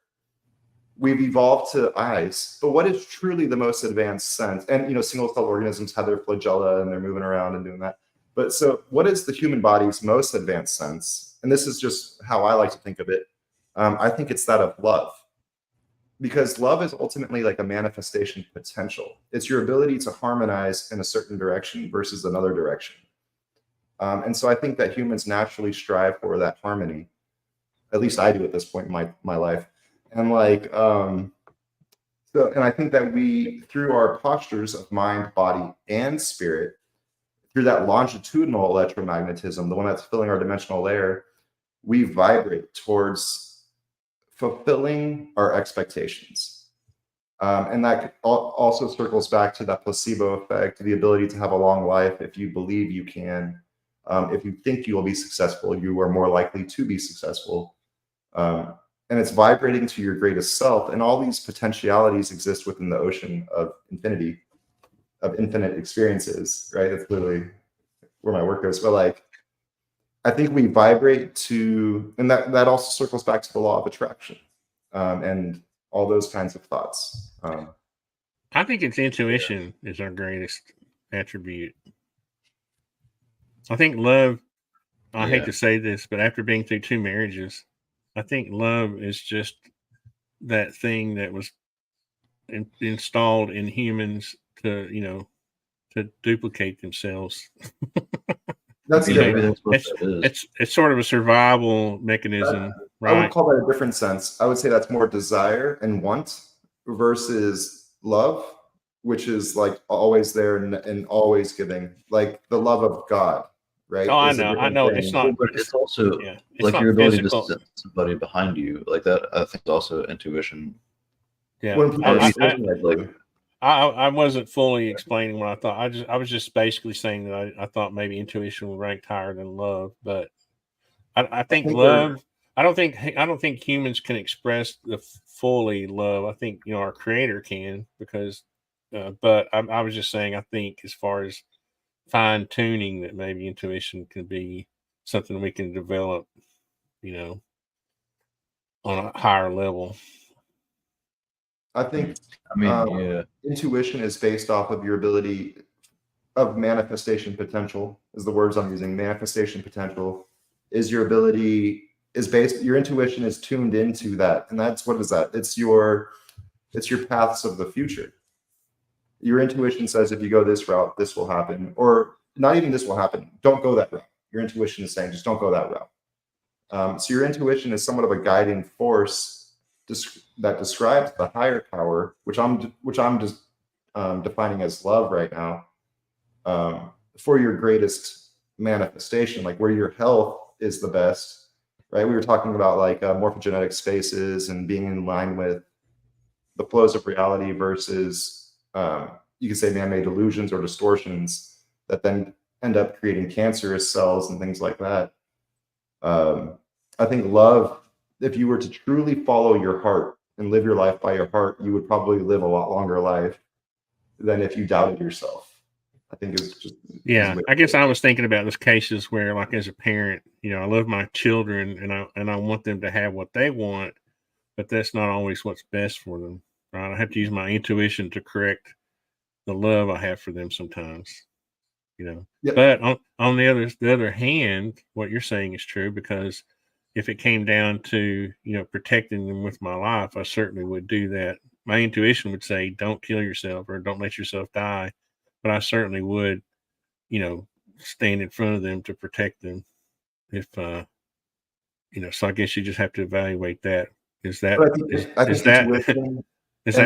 we've evolved to eyes, but what is truly the most advanced sense? And single-cell organisms have their flagella and they're moving around and doing that. But so what is the human body's most advanced sense? And this is just how I like to think of it. I think it's that of love. Because love is ultimately like a manifestation potential. It's your ability to harmonize in a certain direction versus another direction. And so I think that humans naturally strive for that harmony. At least I do at this point in my life. And and I think that we, through our postures of mind, body, and spirit, through that longitudinal electromagnetism, the one that's filling our dimensional layer, we vibrate towards fulfilling our expectations. And that also circles back to that placebo effect, the ability to have a long life. If you believe you can, if you think you will be successful, you are more likely to be successful. And it's vibrating to your greatest self. And all these potentialities exist within the ocean of infinity, of infinite experiences, right? That's literally where my work goes. But I think we vibrate to, and that also circles back to the law of attraction, and all those kinds of thoughts. I think it's intuition is our greatest attribute. I think love, I hate to say this, but after being through 2 marriages, I think love is just that thing that was installed in humans to duplicate themselves. That's Maybe that's what that is. It's sort of a survival mechanism, right? I would call that a different sense. I would say that's more desire and want versus love, which is like always there and always giving, like the love of God, right? Oh, I know. Thing. It's not, but it's also it's your ability physical. to sense somebody behind you, like that. I think also intuition. Yeah, I wasn't fully explaining what I thought. I was just basically saying that I thought maybe intuition ranked higher than love, but I think love. I don't think humans can express the fully love. I think our Creator can, because. But I was just saying, I think as far as fine tuning, that maybe intuition can be something we can develop, on a higher level. I think, intuition is based off of your ability of manifestation potential, is the words I'm using. Manifestation potential is your ability, your intuition is tuned into that. And what is that? It's your paths of the future. Your intuition says, if you go this route, this will happen. Or not even this will happen. Don't go that route. Your intuition is saying, just don't go that route. So your intuition is somewhat of a guiding force that describes the higher power, which I'm just defining as love right now, for your greatest manifestation, like where your health is the best, right? We were talking about morphogenetic spaces and being in line with the flows of reality versus you could say man-made illusions or distortions that then end up creating cancerous cells and things like that. I think love, if you were to truly follow your heart and live your life by your heart, you would probably live a lot longer life than if you doubted yourself. I think it's just I guess I was thinking about those cases where, like, as a parent, I love my children and I want them to have what they want, but that's not always what's best for them. Right? I have to use my intuition to correct the love I have for them sometimes, But on the other hand, what you're saying is true, because if it came down to, protecting them with my life, I certainly would do that. My intuition would say, don't kill yourself or don't let yourself die. But I certainly would, stand in front of them to protect them. If, so I guess you just have to evaluate that. Is that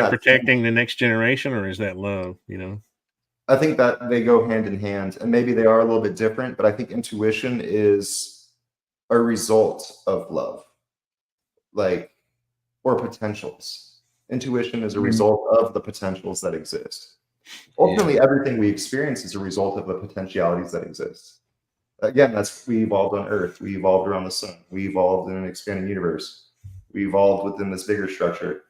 protecting the next generation, or is that love? I think that they go hand in hand, and maybe they are a little bit different, but I think intuition is a result of love, or potentials. Intuition is a result of the potentials that exist. Ultimately, everything we experience is a result of the potentialities that exist. Again, we evolved on Earth. We evolved around the sun. We evolved in an expanding universe. We evolved within this bigger structure.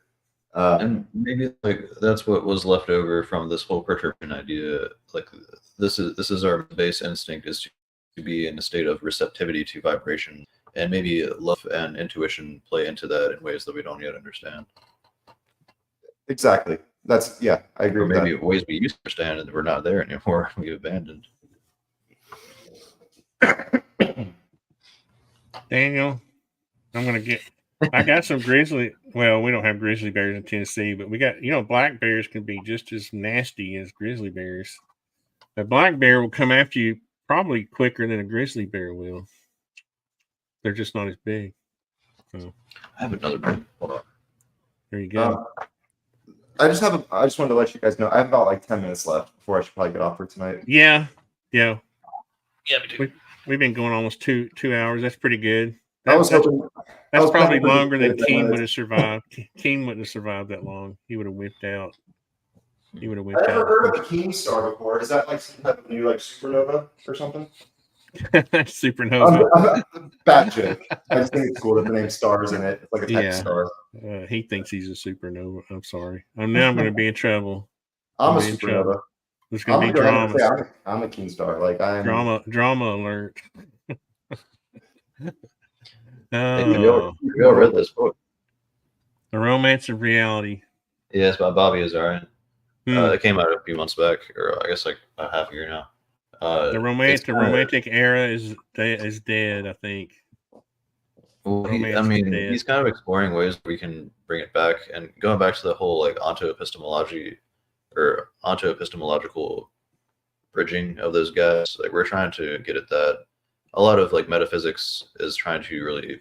And maybe that's what was left over from this whole perturbation idea. This is our base instinct, is to be in a state of receptivity to vibration and maybe love and intuition play into that in ways that we don't yet understand. Exactly. That's I agree Or with maybe that. ways we used to understand and we're not there anymore. We abandoned. Daniel, I got some grizzly. Well, we don't have grizzly bears in Tennessee, but we got, black bears can be just as nasty as grizzly bears. A black bear will come after you probably quicker than a grizzly bear will. They're just not as big. So I have another one. Hold on. there you go. I just wanted to let you guys know I have about like 10 minutes left before I should probably get off for tonight. Yeah. Yeah, me too. We've been going almost two hours. That's pretty good. That's Probably longer than Keem would have survived. Keem wouldn't have survived that long. He would have whipped out. I've never heard of the KEEMSTAR before. Is that like some type of new like supernova or something? Supernova. Bad joke. I just think it's cool that the name stars in it. It's like a type of star. He thinks he's a supernova. I'm sorry. Now I'm going to be in trouble. I'm a supernova. There's going to be drama. I'm a KEEMSTAR. Like I'm drama alert. We all read this book. The Romance of Reality. Yeah, it's by Bobby Azarian. It came out a few months back, or I guess like a half a year now. The romantic era is dead, I think. Well, he's kind of exploring ways we can bring it back, and going back to the whole like onto epistemology or onto epistemological bridging of those guys. Like we're trying to get at that. A lot of like metaphysics is trying to really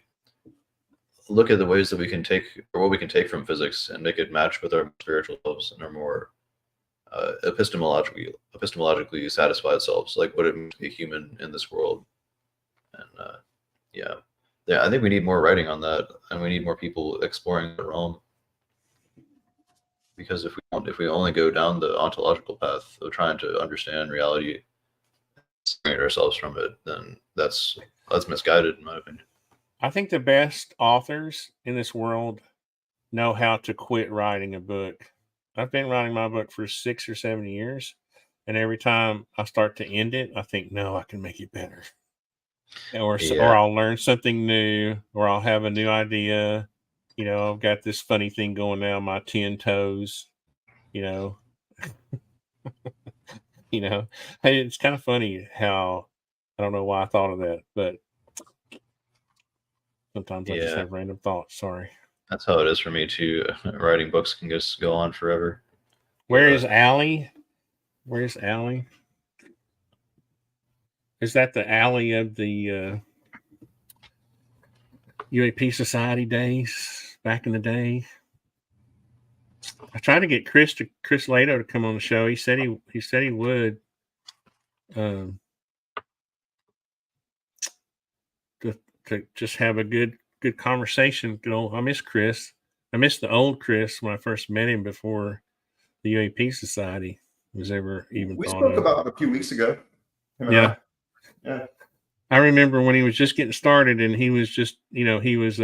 look at the ways that we can take, or what we can take from physics, and make it match with our spiritual selves and our more epistemologically satisfied selves, like what it means to be human in this world. And I think we need more writing on that, and we need more people exploring the realm. Because if we only go down the ontological path of trying to understand reality, separate ourselves from it, then that's misguided, in my opinion. I think the best authors in this world know how to quit writing a book. I've been writing my book for 6 or 7 years, and every time I start to end it, I think, no, I can make it better. Or I'll learn something new, or I'll have a new idea. I've got this funny thing going now, my 10 toes, Hey, it's kind of funny how, I don't know why I thought of that, but sometimes I just have random thoughts. Sorry. That's how it is for me too. Writing books can just go on forever. Where is Allie? Where's Allie? Is that the Allie of the UAP Society days back in the day? I tried to get Chris Lato to come on the show. He said he would. To just have a good conversation. I miss Chris. I miss the old Chris when I first met him before the UAP Society was ever even we thought spoke of. about it a few weeks ago. Yeah. I remember when he was just getting started, and he was just, he was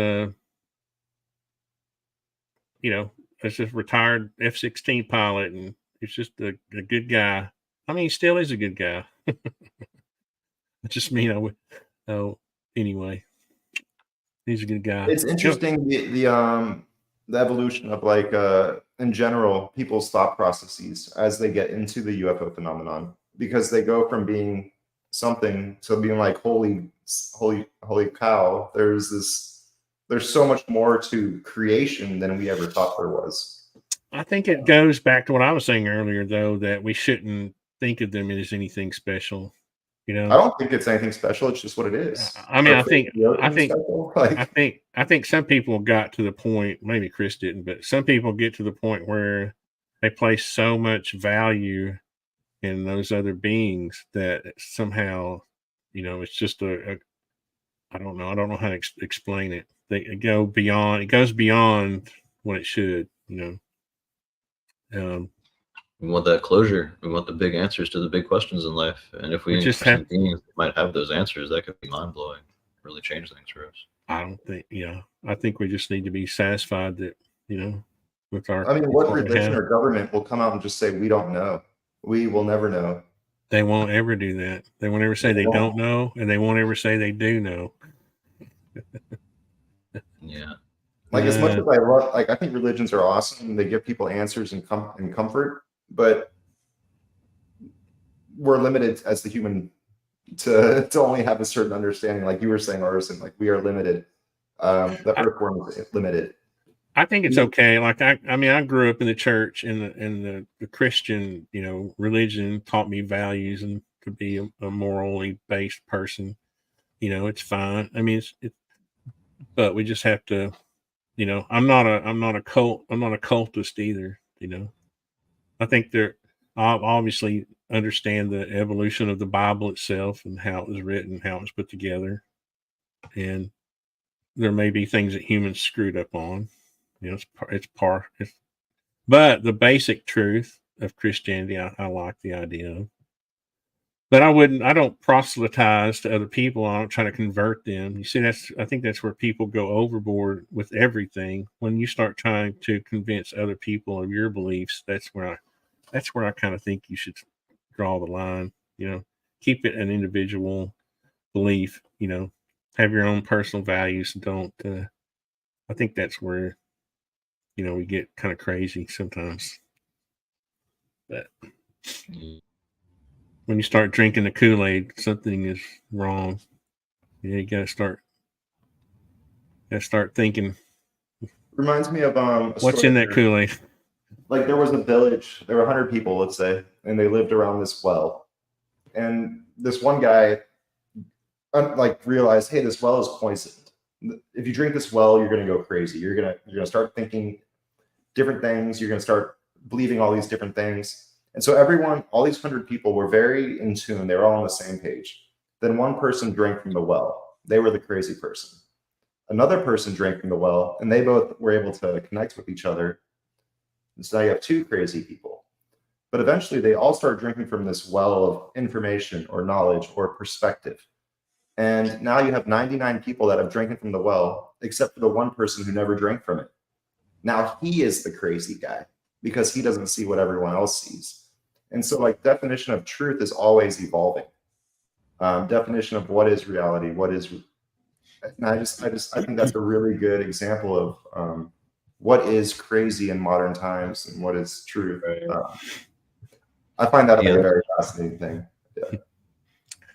as a retired F-16 pilot, and he's just a good guy. I mean, he still is a good guy. I just mean, anyway, he's a good guy. It's interesting the evolution of like in general people's thought processes as they get into the UFO phenomenon, because they go from being something to being like holy cow. There's so much more to creation than we ever thought there was. I think it goes back to what I was saying earlier, though, that we shouldn't think of them as anything special. I don't think it's anything special. It's just what it is. I mean, I think some people got to the point, maybe Chris didn't, but some people get to the point where they place so much value in those other beings that somehow, it's just I don't know. I don't know how to explain it. It goes beyond what it should, We want that closure. We want the big answers to the big questions in life. And if we just have beings that might have those answers, that could be mind blowing. Really change things for us. I think we just need to be satisfied that, with our. I mean, what religion or government will come out and just say, we don't know? We will never know. They won't ever do that. They won't ever say they don't know, and they won't ever say they do know. Yeah. Like as much as I love, like I think religions are awesome. They give people answers and comfort, but we're limited as the human to only have a certain understanding. Like you were saying, Artisan, like we are limited. The earthworm is limited. I think it's okay. Like I mean, I grew up in the church, and the Christian, religion taught me values and to be a morally based person. It's fine. I mean, but we just have to, I'm not a cultist either. I think I obviously understand the evolution of the Bible itself and how it was written, how it was put together, and there may be things that humans screwed up on. But the basic truth of Christianity, I like the idea of. But I don't proselytize to other people. I don't try to convert them. You see, I think that's where people go overboard with everything. When you start trying to convince other people of your beliefs, that's where I kind of think you should draw the line. Keep it an individual belief. Have your own personal values. Don't. I think that's where we get kind of crazy sometimes. But when you start drinking the Kool-Aid, something is wrong. You gotta start thinking. Reminds me of what's in that Kool-Aid. Like there was a village, there were 100 people, let's say, and they lived around this well. And this one guy realized, hey, this well is poisoned. If you drink this well, you're gonna go crazy. You're gonna start thinking different things. You're gonna start believing all these different things. And so all these 100 people were very in tune. They were all on the same page. Then one person drank from the well. They were the crazy person. Another person drank from the well, and they both were able to connect with each other. And so now you have two crazy people. But eventually they all start drinking from this well of information or knowledge or perspective. And now you have 99 people that have drinking from the well, except for the one person who never drank from it. Now he is the crazy guy because he doesn't see what everyone else sees. And so definition of truth is always evolving. Definition of what is reality, and I think that's a really good example of what is crazy in modern times and what is truth. I find that a very fascinating thing.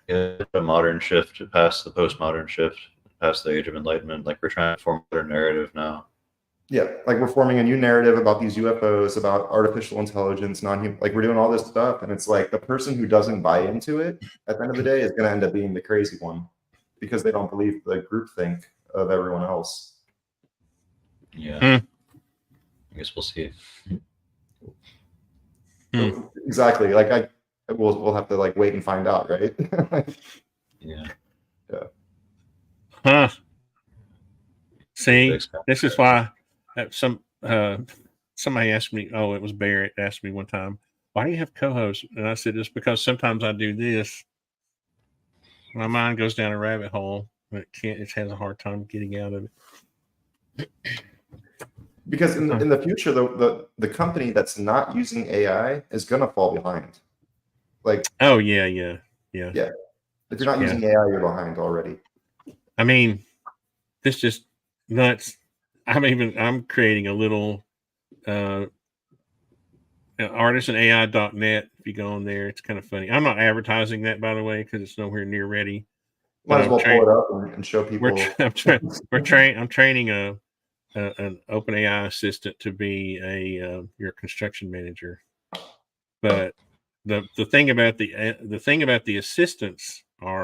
Yeah, a modern shift past the postmodern shift, past the age of enlightenment. We're trying to form a better narrative now. Yeah, we're forming a new narrative about these UFOs, about artificial intelligence, non-human. We're doing all this stuff, and it's the person who doesn't buy into it at the end of the day is going to end up being the crazy one because they don't believe the groupthink of everyone else. Yeah, I guess we'll see. Exactly. We'll have to wait and find out, right? Yeah. Huh. See, this is why somebody asked me. Oh, it was Barrett asked me one time, "Why do you have co-hosts?" And I said, "It's because sometimes I do this. My mind goes down a rabbit hole, but it has a hard time getting out of it." Because in the future, the company that's not using AI is gonna fall behind. Oh yeah. If you're not using AI, you're behind already. I mean, this just nuts. I'm creating a little artisanai.net. If you go on there, it's kind of funny. I'm not advertising that, by the way, because it's nowhere near ready. Might as well pull it up and show people. I'm training an OpenAI assistant to be your construction manager. But the thing about the assistants are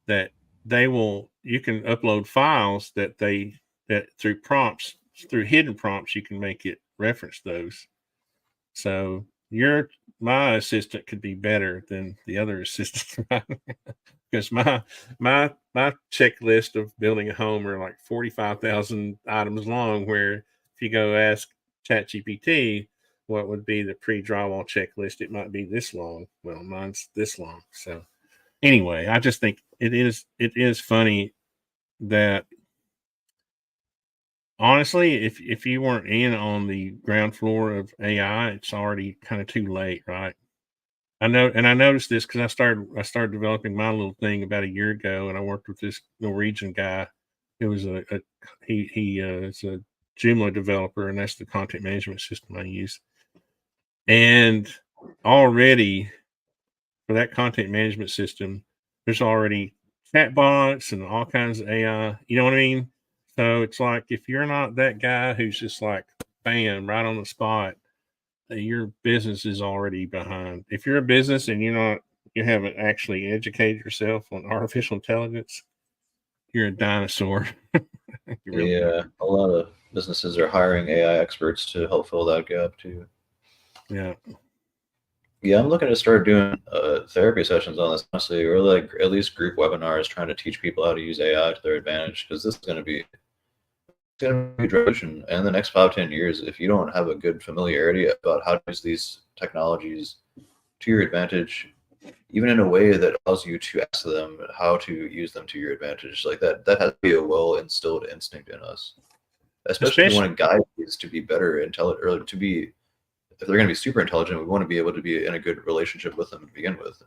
that you can upload files that through hidden prompts you can make it reference those. So my assistant could be better than the other assistants because my checklist of building a home are 45,000 items long, where if you go ask ChatGPT what would be the pre-drywall checklist, it might be this long. Well, mine's this long. So anyway, I just think it is funny that, honestly, if you weren't in on the ground floor of AI, it's already kind of too late, right? I know, and I noticed this because I started developing my little thing about a year ago, and I worked with this Norwegian guy It was he is a Joomla developer, and that's the content management system I use. And already for that content management system, there's already chatbots and all kinds of AI. You know what I mean? So it's like if you're not that guy who's just like bam right on the spot, your business is already behind. If you're a business and you haven't actually educated yourself on artificial intelligence, you're a dinosaur. Yeah, a lot of businesses are hiring AI experts to help fill that gap too. Yeah. Yeah, I'm looking to start doing therapy sessions on this, honestly, or like at least group webinars trying to teach people how to use AI to their advantage, because this is going to be a revolution. And in the next 5-10 years, if you don't have a good familiarity about how to use these technologies to your advantage, even in a way that allows you to ask them how to use them to your advantage, like that has to be a well instilled instinct in us. Especially if you want to guide these to be better intelligent, or to be, if they're going to be super intelligent, we want to be able to be in a good relationship with them to begin with,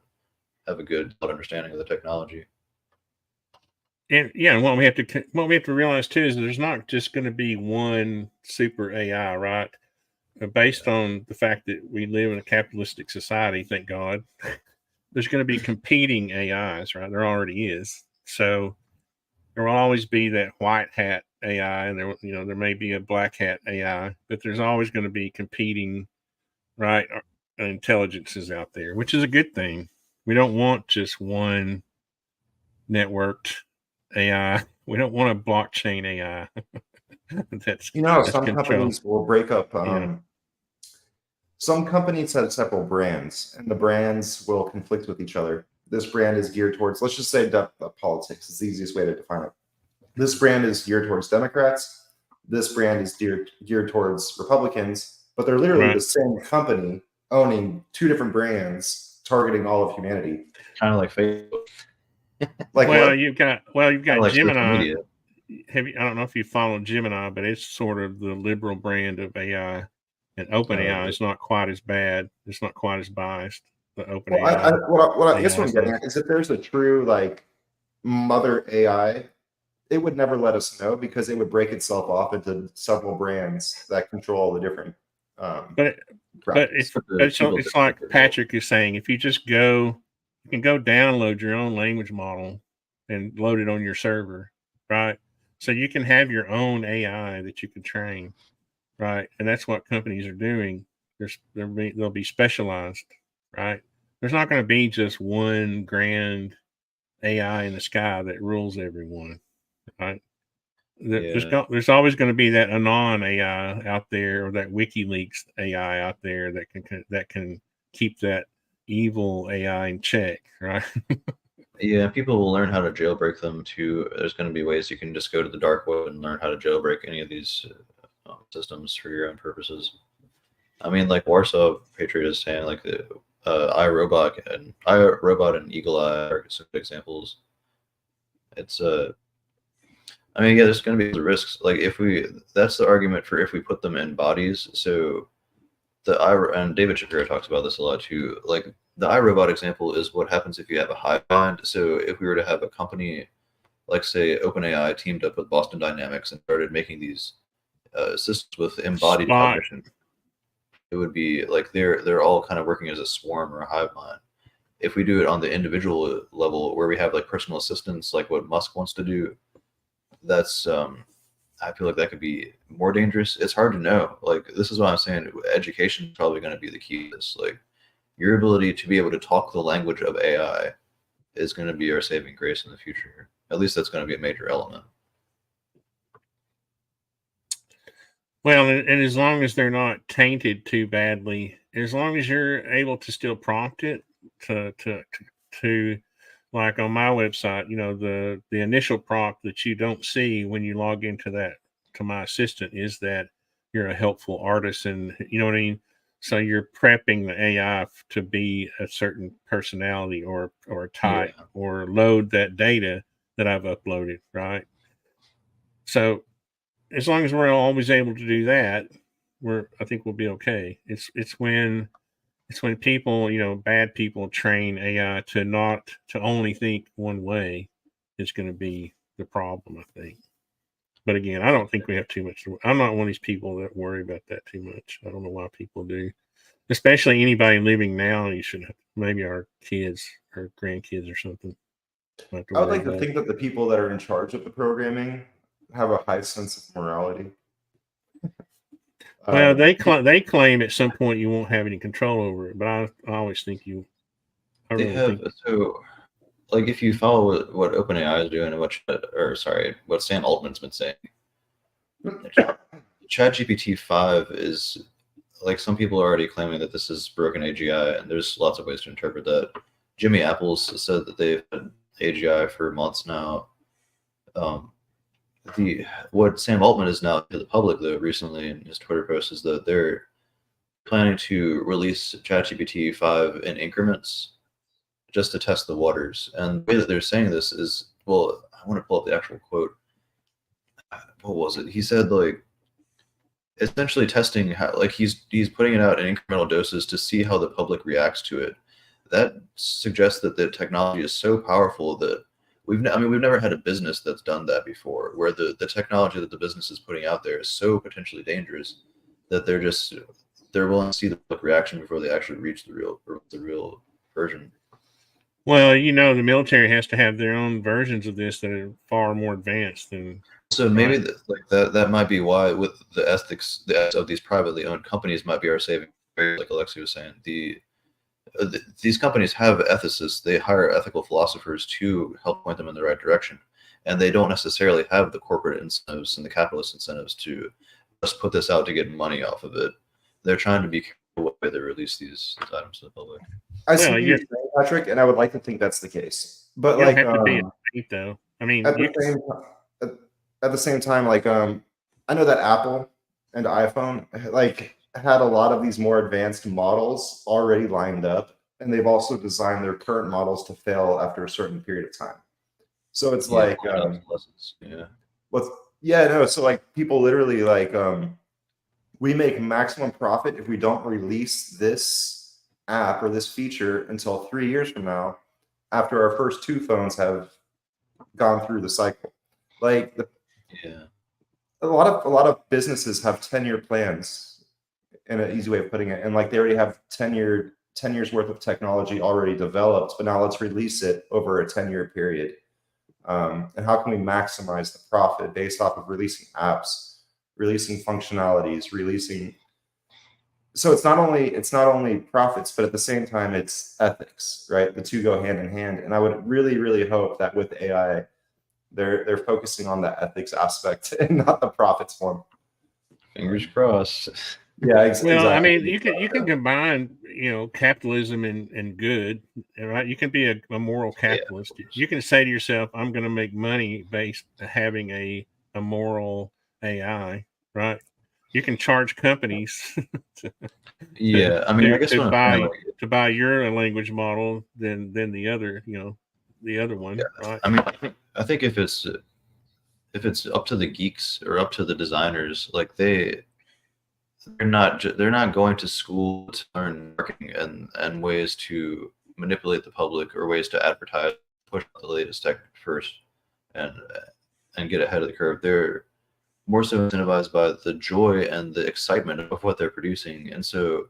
have a good understanding of the technology. And yeah, what we have to realize too is there's not just going to be one super AI, right? Based on the fact that we live in a capitalistic society, thank God, there's going to be competing AIs, right? There already is. So there will always be that white hat AI, and there may be a black hat AI, but there's always going to be competing, right, intelligences out there, which is a good thing. We don't want just one networked AI. We don't want a blockchain AI. that's some control. companies will break up. Yeah. Some companies have several brands, and the brands will conflict with each other. This brand is geared towards, let's just say, politics. It's the easiest way to define it. This brand is geared towards Democrats. This brand is geared towards Republicans, but they're literally the same company owning two different brands targeting all of humanity. Kind of like Facebook. You've got like Gemini. I don't know if you follow Gemini, but it's sort of the liberal brand of AI. And OpenAI is not quite as bad. It's not quite as biased. The OpenAI. What I guess what I'm getting at is if there's a true mother AI, it would never let us know because it would break itself off into several brands that control the different. But it's like Patrick is saying, if you just you can go download your own language model and load it on your server, right? So you can have your own AI that you can train, right? And that's what companies are doing. They'll be specialized, right? There's not going to be just one grand AI in the sky that rules everyone, right? There's always going to be that Anon AI out there, or that WikiLeaks AI out there that can keep that evil AI in check, right? Yeah, people will learn how to jailbreak them too. There's going to be ways you can just go to the dark web and learn how to jailbreak any of these systems for your own purposes. I mean, like Warsaw Patriot is saying, like the iRobot and Eagle Eye are some good examples. It's I mean, yeah, there's going to be risks. Like that's the argument for if we put them in bodies. So and David Shapiro talks about this a lot too. Like the iRobot example is what happens if you have a hive mind. So if we were to have a company, like say OpenAI, teamed up with Boston Dynamics and started making these systems with embodied cognition, it would be like they're all kind of working as a swarm or a hive mind. If we do it on the individual level, where we have like personal assistants, like what Musk wants to do, that's I feel like that could be more dangerous. It's hard to know. Like, this is what I'm saying. Education is probably going to be the key to this. Like, your ability to be able to talk the language of AI is going to be our saving grace in the future. At least that's going to be a major element. Well, and as long as they're not tainted too badly, as long as you're able to still prompt it to like on my website, the initial prompt that you don't see when you log into my assistant is that you're a helpful artist, and you know what I mean? So you're prepping the AI to be a certain personality or type, or load that data that I've uploaded, right? So as long as we're always able to do that, I think we'll be okay. It's when people, bad people train AI to only think one way is going to be the problem, I think. But again, I don't think we have too much. I'm not one of these people that worry about that too much. I don't know why people do, especially anybody living now. You should maybe our kids or grandkids or something. I would like to think that the people that are in charge of the programming have a high sense of morality. Well, they claim at some point you won't have any control over it, but I always think you. They have so, like, if you follow what OpenAI is doing and what Sam Altman's been saying, ChatGPT 5 is, like, some people are already claiming that this is broken AGI, and there's lots of ways to interpret that. Jimmy Apples said that they've had AGI for months now. What Sam Altman is now to the public, though, recently in his Twitter post, is that they're planning to release ChatGPT 5 in increments just to test the waters. And the way that they're saying this is, well, I want to pull up the actual quote. What was it? He said, like, essentially testing how, like, he's putting it out in incremental doses to see how the public reacts to it. That suggests that the technology is so powerful that we've never had a business that's done that before, where the technology that the business is putting out there is so potentially dangerous that they're willing to see the public reaction before they actually reach the real version. Well, the military has to have their own versions of this that are far more advanced than. So maybe that might be why, with the ethics of these privately owned companies, might be our saving grace, like Alexei was saying. These companies have ethicists. They hire ethical philosophers to help point them in the right direction, and they don't necessarily have the corporate incentives and the capitalist incentives to just put this out to get money off of it. They're trying to be careful what way they release these items to the public. I see what you're saying, Patrick, and I would like to think that's the case. But You like, don't have to be a saint, though. I mean, at the same time, like, I know that Apple and iPhone had a lot of these more advanced models already lined up, and they've also designed their current models to fail after a certain period of time. So it's so like people literally, like, we make maximum profit if we don't release this app or this feature until 3 years from now, after our first 2 phones have gone through the cycle. Like, a lot of businesses have 10-year plans, in an easy way of putting it, and like they already have 10 years worth of technology already developed, but now let's release it over a 10-year period. And how can we maximize the profit based off of releasing apps, releasing functionalities, releasing? So it's not only profits, but at the same time it's ethics, right? The two go hand in hand. And I would really, really hope that with AI, they're focusing on the ethics aspect and not the profits one. Fingers crossed. Yeah, exactly. Well, I mean, you can combine, capitalism and good, right? You can be a moral capitalist. Yeah. You can say to yourself, "I'm going to make money based having a moral AI," right? You can charge companies to buy your language model than the other, the other one, right? I mean, I think if it's up to the geeks or up to the designers, like they're not going to school to learn marketing and ways to manipulate the public or ways to advertise, push out the latest tech first, and get ahead of the curve. They're more so incentivized by the joy and the excitement of what they're producing, and so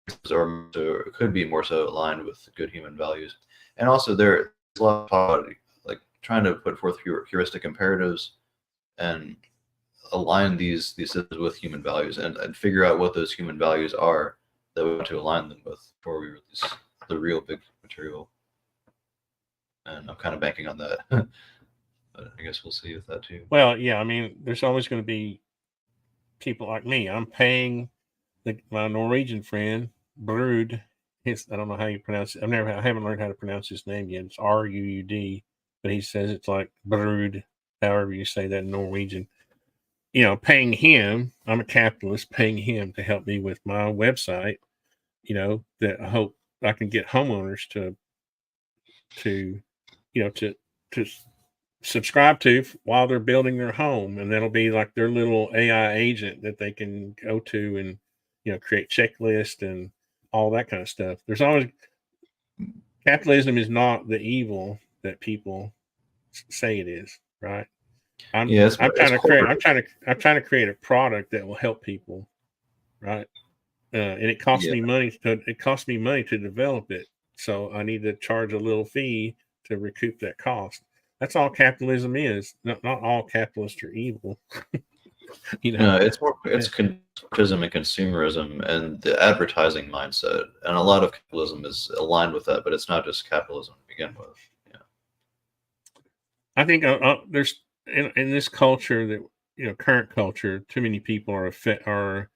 it could be more so aligned with good human values. And also there's a lot of talk about, like, trying to put forth heuristic imperatives and align these systems with human values and figure out what those human values are that we want to align them with before we release the real big material. And I'm kind of banking on that. But I guess we'll see with that too. Well, yeah, I mean, there's always going to be people like me. I'm paying my Norwegian friend, Brud. I don't know how you pronounce it. I haven't learned how to pronounce his name yet. It's Ruud, but he says it's like Brud, however you say that in Norwegian. Paying him, I'm a capitalist, paying him to help me with my website, that I hope I can get homeowners to subscribe to while they're building their home. And that'll be like their little AI agent that they can go to and, create checklists and all that kind of stuff. There's always, capitalism is not the evil that people say it is, right? I'm Yeah, I'm trying to create corporate. I'm trying to create a product that will help people, right? And it costs Yeah. me money to develop it. So I need to charge a little fee to recoup that cost. That's all capitalism is. Not all capitalists are evil. No, it's more Yeah. corporatism and consumerism and the advertising mindset, and a lot of capitalism is aligned with that. But it's not just capitalism to begin with. Yeah. I think there's in this culture that current culture, too many people are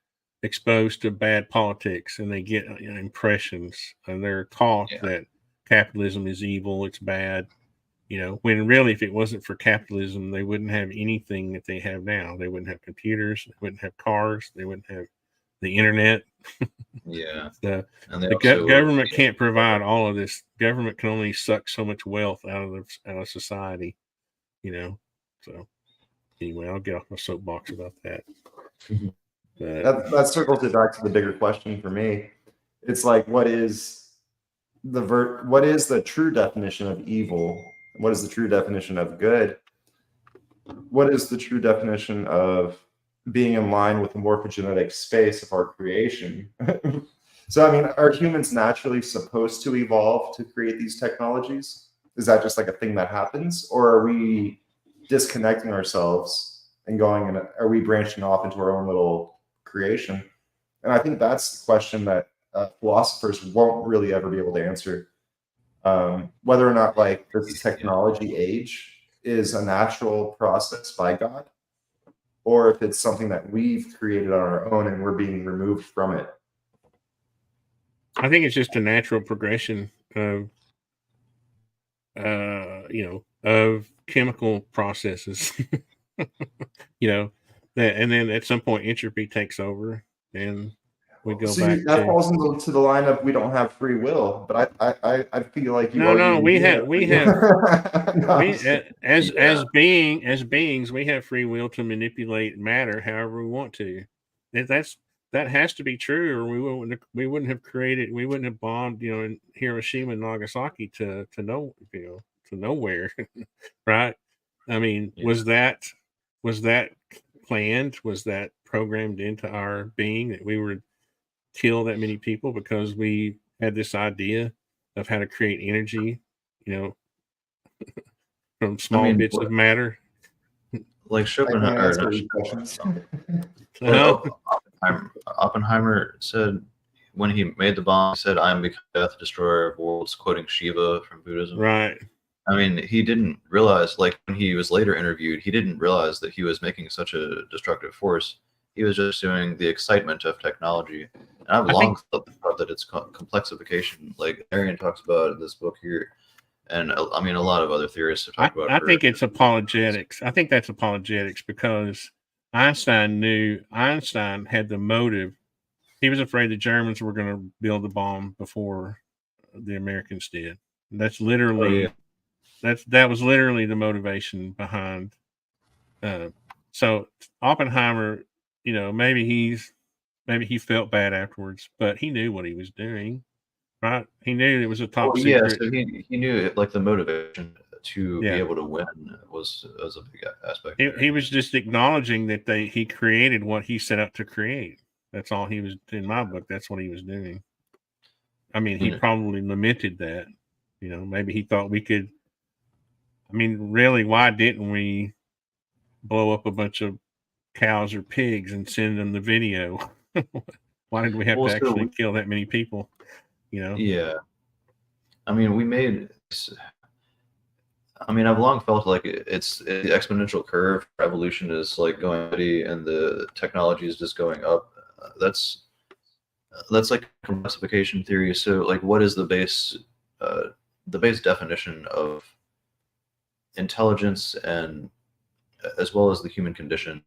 exposed to bad politics, and they get impressions, and they're taught Yeah. that capitalism is evil, it's bad. When really, if it wasn't for capitalism, they wouldn't have anything that they have now. They wouldn't have computers, they wouldn't have cars, they wouldn't have the internet. Yeah. The And they the also government can't provide all of this. Government can only suck so much wealth out of society. So anyway, I'll get off my soapbox about that. Mhm. But That circles it back to the bigger question for me. It's like, what is the true definition of evil? What is the true definition of good? What is the true definition of being in line with the morphogenetic space of our creation? So, I mean, are humans naturally supposed to evolve to create these technologies? Is that just like a thing that happens? Or are we disconnecting ourselves and are we branching off into our own little creation? And I think that's the question that philosophers won't really ever be able to answer. Whether or not like this technology age is a natural process by God, or if it's something that we've created on our own and we're being removed from it. I think it's just a natural progression of of chemical processes. That, and then at some point entropy takes over, and we go So back that to falls into the line of we don't have free will, but I feel like you no. We have No, as beings, we have free will to manipulate matter however we want to. That has to be true, or we wouldn't have bombed in Hiroshima and Nagasaki to nowhere, right? I mean, Yeah. was that planned? Was that programmed into our being that we would kill that many people because we had this idea of how to create energy, from small bits of matter? Like I Schopenhauer, can't or answer not these questions. Well, Oppenheimer said when he made the bomb, he said, "I am become death, destroyer of worlds," quoting Shiva from Buddhism. Right. I mean, he didn't realize, like when he was later interviewed, he didn't realize that he was making such a destructive force. He was just doing the excitement of technology. And I've long thought that it's complexification, like Arian talks about in this book here. And I mean, a lot of other theorists have talked about. I think it's apologetics. I think that's apologetics because Einstein had the motive. He was afraid the Germans were going to build the bomb before the Americans did. That's literally, that was literally the motivation behind. So Oppenheimer, maybe he felt bad afterwards, but he knew what he was doing. Right, he knew it was a top secret. Yeah, so he knew it, like the motivation to be able to win was a big aspect. He was just acknowledging that he created what he set out to create. That's all he was, in my book. That's what he was doing. I mean, he probably lamented that. Maybe he thought we could. I mean, really, why didn't we blow up a bunch of cows or pigs and send them the video? Why did we have to actually kill that many people? Yeah. I mean, I've long felt like it's the exponential curve. Evolution is like going steady, and the technology is just going up. That's like complexification theory. So, like, what is the base definition of intelligence, and as well as the human condition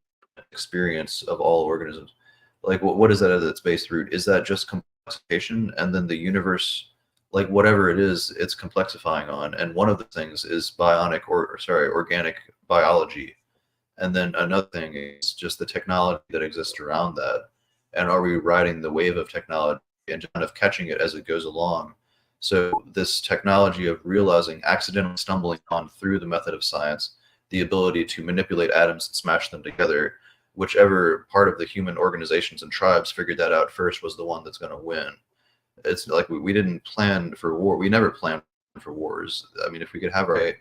experience of all organisms? Like, what is that at its base root? Is that just complexification, and then the universe, like whatever it is, it's complexifying on, and one of the things is organic biology, and then another thing is just the technology that exists around that, and are we riding the wave of technology and kind of catching it as it goes along? So this technology of realizing, accidentally stumbling on through the method of science, the ability to manipulate atoms and smash them together. Whichever part of the human organizations and tribes figured that out first was the one that's going to win. It's like we didn't plan for war. We never planned for wars. I mean, if we could have our way,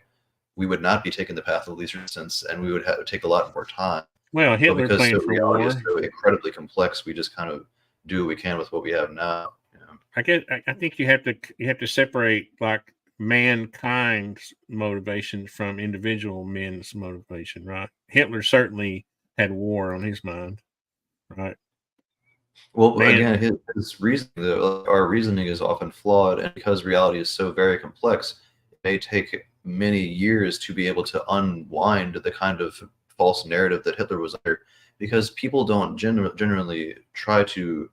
we would not be taking the path of least resistance, and we would have to take a lot more time. Well, Hitler because planned the for reality war. is so incredibly complex, we just kind of do what we can with what we have now. You know? I think you have to separate like mankind's motivation from individual men's motivation, right? Hitler certainly had war on his mind, right? Well, again, his reasoning, our reasoning is often flawed, and because reality is so very complex, it may take many years to be able to unwind the kind of false narrative that Hitler was under, because people don't generally try to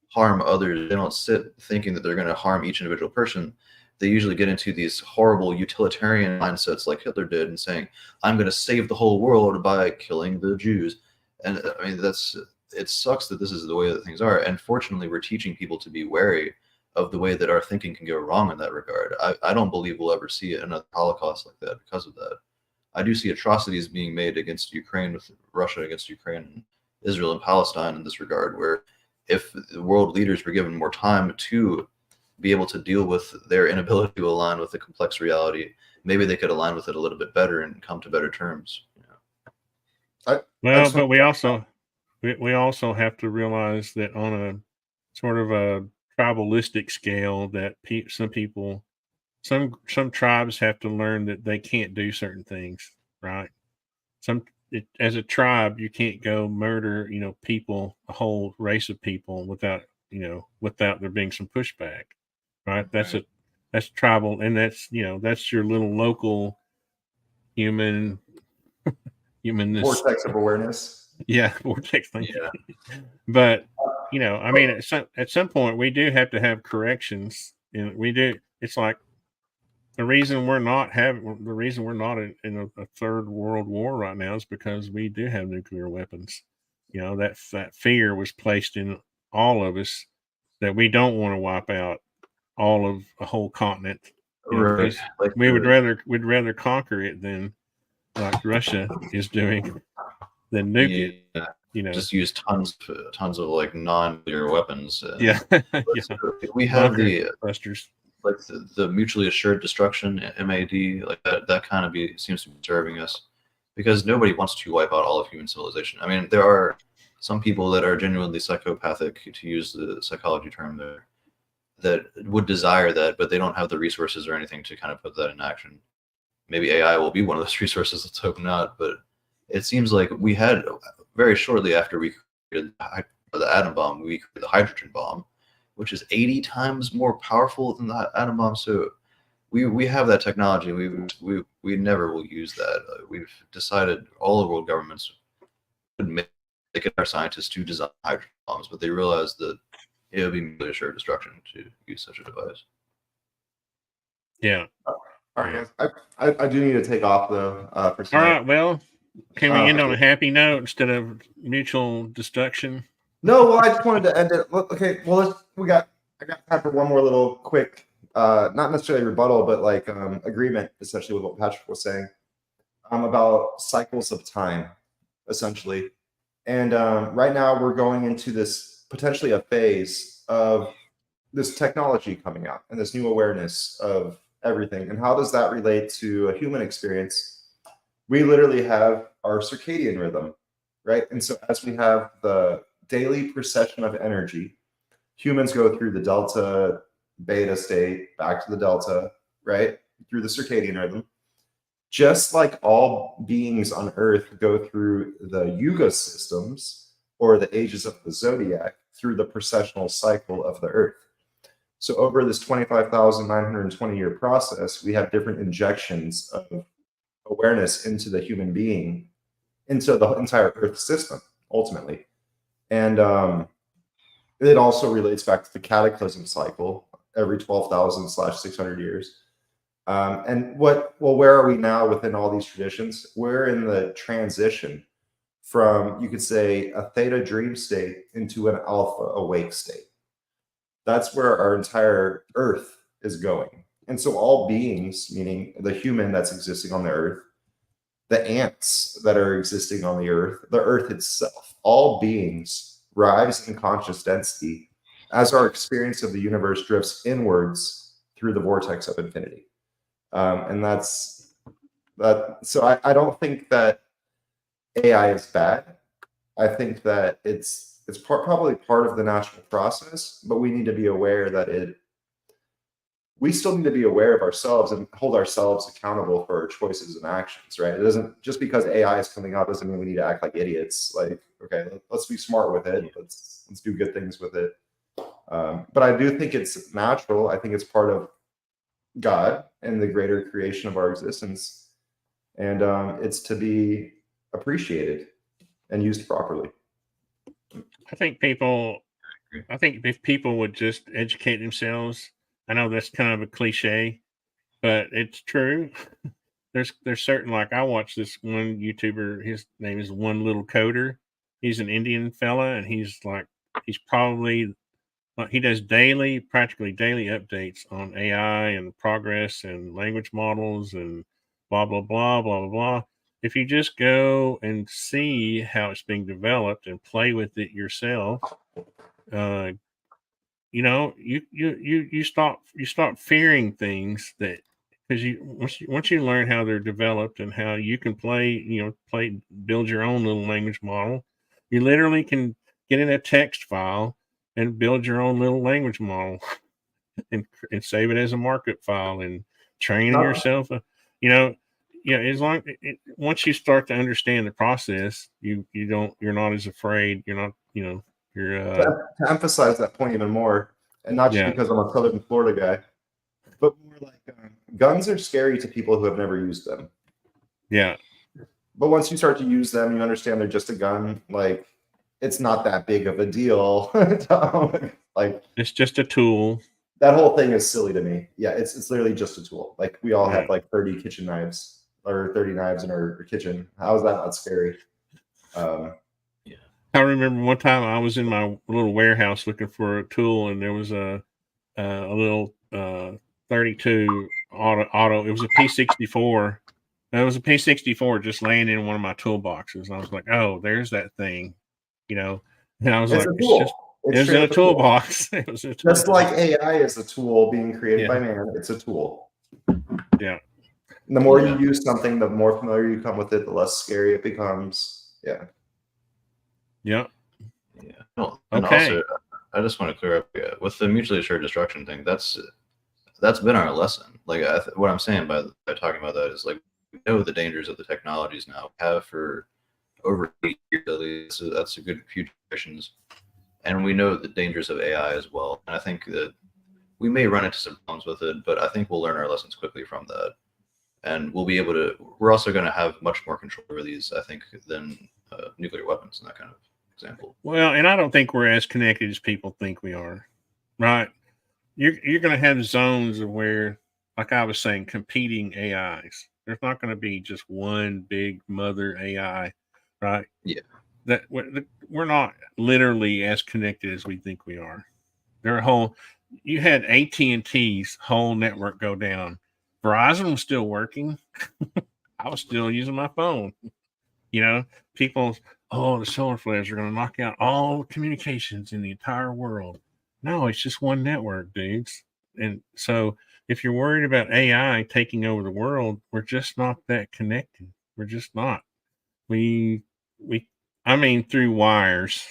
harm others. They don't sit thinking that they're going to harm each individual person. They usually get into these horrible utilitarian mindsets like Hitler did and saying, I'm going to save the whole world by killing the Jews. And I mean, it sucks that this is the way that things are. And fortunately, we're teaching people to be wary of the way that our thinking can go wrong in that regard. I don't believe we'll ever see another Holocaust like that because of that. I do see atrocities being made against Ukraine, with Russia against Ukraine, and Israel and Palestine in this regard, where if the world leaders were given more time to be able to deal with their inability to align with the complex reality, maybe they could align with it a little bit better and come to better terms. You know? But we also have to realize that on a sort of a tribalistic scale, that some tribes have to learn that they can't do certain things, right? As a tribe, you can't go murder, people, a whole race of people without there being some pushback, right? That's tribal, and that's your little local humanness. Vortex of awareness. Yeah, vortex thing. Yeah. But I mean, at some point we do have to have corrections, and we do. It's like the reason we're not in a third world war right now is because we do have nuclear weapons. That fear was placed in all of us that we don't want to wipe out all of a whole continent. Right. Like we'd rather conquer it than like Russia is doing than nuke it. Just use tons of like non-nuclear weapons. Yeah. We have the thrusters. Like the mutually assured destruction, MAD, like that kind of seems to be serving us, because nobody wants to wipe out all of human civilization. I mean, there are some people that are genuinely psychopathic, to use the psychology term there, that would desire that, but they don't have the resources or anything to kind of put that in action. Maybe AI will be one of those resources. Let's hope not. But it seems like we had, very shortly after we created the atom bomb, we created the hydrogen bomb, which is 80 times more powerful than the atom bomb. So we have that technology. We never will use that. We've decided all the world governments would make it our scientists to design hydrogen bombs, but they realized that it would be mutually assured destruction to use such a device. Yeah. All right, guys. I do need to take off though. For all right. Well, can we end on a happy note instead of mutual destruction? No, well, I just wanted to end it. Okay, well, I got time for one more little quick, not necessarily rebuttal, but like agreement, essentially, with what Patrick was saying about cycles of time, essentially. And right now, we're going into this potentially a phase of this technology coming out and this new awareness of everything. And how does that relate to a human experience? We literally have our circadian rhythm, right? And so as we have the daily procession of energy, humans go through the delta beta state, back to the delta, right? Through the circadian rhythm. Just like all beings on Earth go through the yuga systems, or the ages of the zodiac, through the precessional cycle of the Earth. So over this 25,920-year process, we have different injections of awareness into the human being, into the entire Earth system, ultimately. And it also relates back to the cataclysm cycle every 12,000/600 years. And where are we now within all these traditions? We're in the transition from, you could say, a theta dream state into an alpha awake state. That's where our entire Earth is going. And so all beings, meaning the human that's existing on the Earth, the ants that are existing on the earth itself. All beings rise in conscious density as our experience of the universe drifts inwards through the vortex of infinity. And that's that. So I don't think that AI is bad. I think that it's probably part of the natural process, but we need to be aware that we still need to be aware of ourselves and hold ourselves accountable for our choices and actions, right? It doesn't, just because AI is coming out doesn't mean we need to act like idiots. Like, okay, let's be smart with it. Let's do good things with it. But I do think it's natural. I think it's part of God and the greater creation of our existence. And it's to be appreciated and used properly. I think if people would just educate themselves, I know that's kind of a cliche, but it's true. There's certain, like, I watch this one YouTuber, his name is One Little Coder. He's an Indian fella, and he's probably, he does practically daily updates on AI and progress and language models and blah, blah, blah, blah, blah, blah. If you just go and see how it's being developed and play with it yourself, you know, you stop fearing things, that because once you learn how they're developed and how you can build your own little language model, you literally can get in a text file and build your own little language model and save it as a markup file and training yourself. As long once you start to understand the process, you're not as afraid. You're not, To emphasize that point even more, and not just because I'm a Southern Florida guy, but more like guns are scary to people who have never used them. Yeah. But once you start to use them, you understand they're just a gun. Like, it's not that big of a deal. Like, it's just a tool. That whole thing is silly to me. Yeah, it's literally just a tool. Like, we all have like 30 kitchen knives or 30 knives in our kitchen. How is that not scary? I remember one time I was in my little warehouse looking for a tool, and there was a little 32 auto. It was a P64. It was a P64 just laying in one of my toolboxes. I was like, "Oh, there's that thing," And I was like, "It was in a toolbox." It was just like AI is a tool being created by man. It's a tool. Yeah. And the more you use something, the more familiar you come with it, the less scary it becomes. Yeah. Yeah. Yeah. Well, and also, I just want to clear up with the mutually assured destruction thing. That's been our lesson. Like, what I'm saying by talking about that is, like, we know the dangers of the technologies now. We have for over 8 years at least. So that's a good few generations, and we know the dangers of AI as well. And I think that we may run into some problems with it, but I think we'll learn our lessons quickly from that, and we'll be able to. We're also going to have much more control over these, I think, than nuclear weapons and that kind of example. Well, and I don't think we're as connected as people think we are, right? You're going to have zones of where, like I was saying, competing AIs. There's not going to be just one big mother AI, right? Yeah. That we're not literally as connected as we think we are. You had AT&T's whole network go down. Verizon was still working. I was still using my phone. People, the solar flares are going to knock out all communications in the entire world. No, it's just one network, dudes. And so if you're worried about AI taking over the world, we're just not that connected. We're just not. I mean, through wires.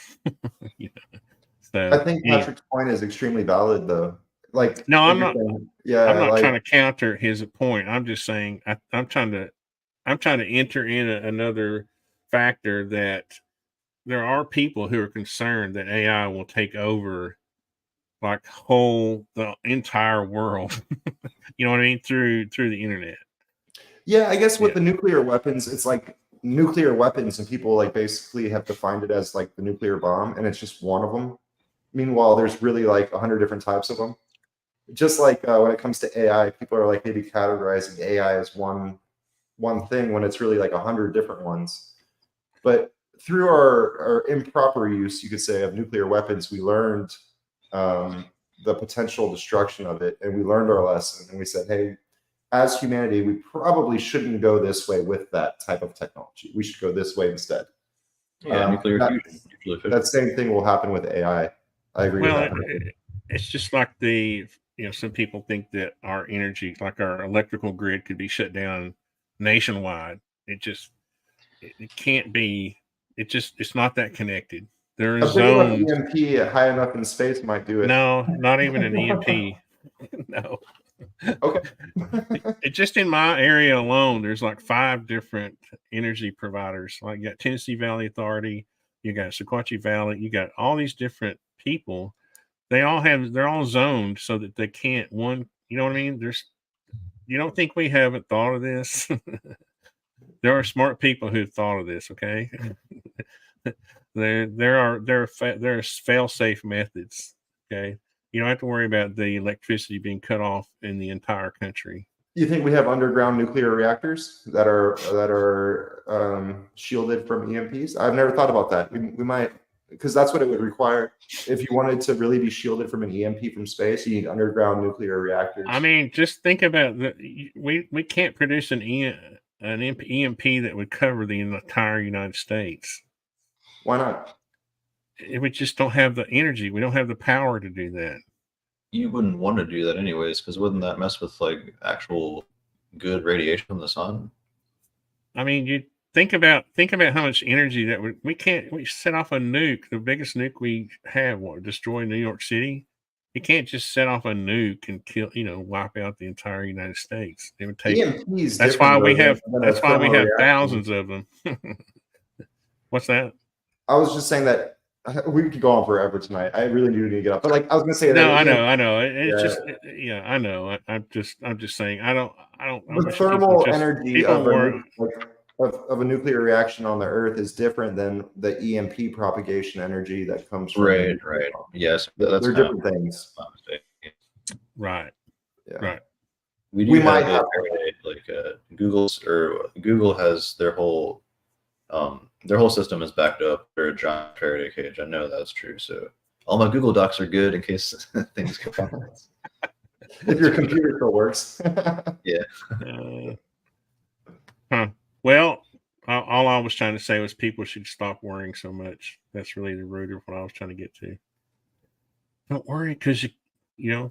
So I think Patrick's point is extremely valid, though. Like, no, I'm not. Yeah, I'm not trying to counter his point. I'm just saying I'm trying to enter in another factor that there are people who are concerned that AI will take over, like, the entire world. You know what I mean? Through the internet. Yeah, I guess with the nuclear weapons, it's like nuclear weapons, and people like basically have defined it as like the nuclear bomb, and it's just one of them. Meanwhile, there's really like 100 different types of them. Just like when it comes to AI, people are like maybe categorizing AI as one thing when it's really like 100 different ones. But through our improper use, you could say, of nuclear weapons, we learned the potential destruction of it, and we learned our lesson, and we said, hey, as humanity, we probably shouldn't go this way with that type of technology. We should go this way instead. Yeah, nuclear that- fusion. Nuclear fission. That same thing will happen with AI. I agree Well, with that. it's just like some people think that our energy, like our electrical grid, could be shut down nationwide. It can't be. It's not that connected. There are A big enough zones. EMP high enough in space might do it. No, not even an EMP. No. Okay. Just in my area alone, there's like 5 different energy providers. Like you got Tennessee Valley Authority, you got Sequatchie Valley, you got all these different people. They're all zoned so that they can't you know what I mean? You don't think we haven't thought of this? There are smart people who've thought of this, okay? there are fail-safe methods, okay? You don't have to worry about the electricity being cut off in the entire country. You think we have underground nuclear reactors that are shielded from EMPs? I've never thought about that. We might, because that's what it would require. If you wanted to really be shielded from an EMP from space, you need underground nuclear reactors. I mean, just think about we can't produce an EMP that would cover the entire United States. Why not? We just don't have the energy. We don't have the power to do that. You wouldn't want to do that anyways, because wouldn't that mess with like actual good radiation from the sun? I mean, you think about how much energy that we set off a nuke, the biggest nuke we have, destroy New York City. You can't just set off a nuke and kill, wipe out the entire United States. It would take. EMPs That's why we have. than a That's why we thermal have reaction. thousands of them. What's that? I was just saying that we could go on forever tonight. I really do need to get up, but like I was gonna say No, that. I know. It's Yeah. just, I know. I'm just saying. I don't. The thermal energy of a nuclear reaction on the Earth is different than the EMP propagation energy that comes from. Right. Yes, They're that's different things. my mistake. Right. Yeah. Right. We might have Google has their whole system is backed up. They're a giant Faraday cage. I know that's true. So all my Google Docs are good in case things go wrong. If your computer still works. Well, all I was trying to say was people should stop worrying so much. That's really the root of what I was trying to get to. Don't worry, because you're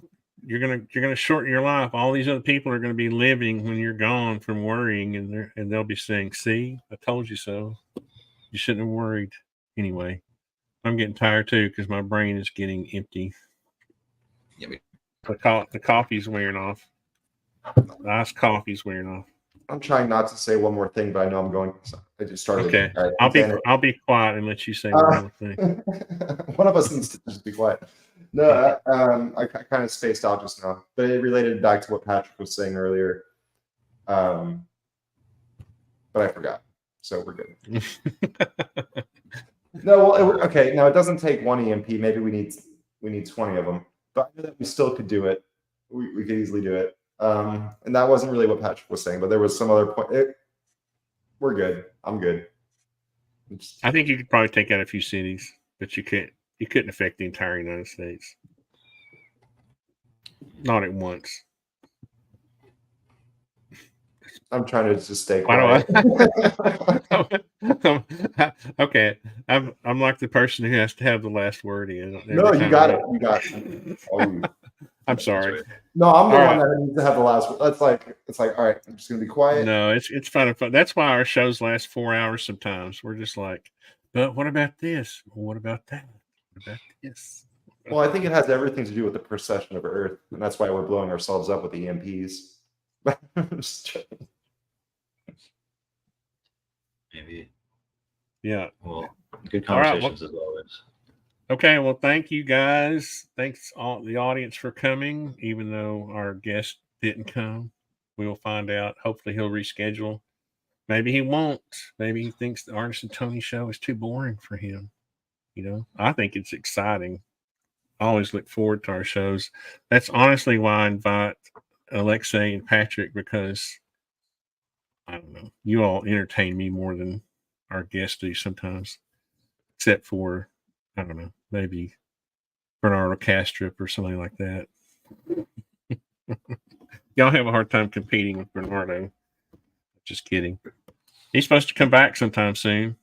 gonna shorten your life. All these other people are gonna be living when you're gone from worrying, and they'll be saying, "See, I told you so. You shouldn't have worried." Anyway, I'm getting tired too because my brain is getting empty. Yeah, The coffee's wearing off. The iced coffee's wearing off. I'm trying not to say one more thing, but I know I'm going. I just started. Okay, All right, I'll be quiet and let you say one more thing. One of us needs to just be quiet. No, I kind of spaced out just now, but it related back to what Patrick was saying earlier. But I forgot, so we're good. No, well, okay. Now it doesn't take one EMP. Maybe we need 20 of them. But I know that we still could do it. We could easily do it. And that wasn't really what Patrick was saying, but there was some other point. We're good. I'm good. I think you could probably take out a few cities, but you couldn't affect the entire United States. Not at once. I'm trying to just stay Why quiet. do okay, I'm like the person who has to have the last word in. No, you got it. You got it. Oh, I'm sorry. no, I'm the All one right. that needs to have the last word. It's like, all right, I'm just gonna be quiet. No, it's fun. That's why our shows last 4 hours sometimes. We're just like, but what about this? What about that? What about this? Well, I think it has everything to do with the precession of Earth, and that's why we're blowing ourselves up with the EMPs. Just joking. Maybe. Yeah. Well, good All right, conversations as always. Okay, well, thank you guys. Thanks all the audience for coming, even though our guest didn't come. We will find out. Hopefully he'll reschedule. Maybe he won't. Maybe he thinks the Ernest and Tony show is too boring for him. I think it's exciting. I always look forward to our shows. That's honestly why I invite Alexei and Patrick, because I don't know, you all entertain me more than our guests do sometimes, except for, I don't know, maybe Bernardo Kastrup or something like that. Y'all have a hard time competing with Bernardo. Just kidding. He's supposed to come back sometime soon.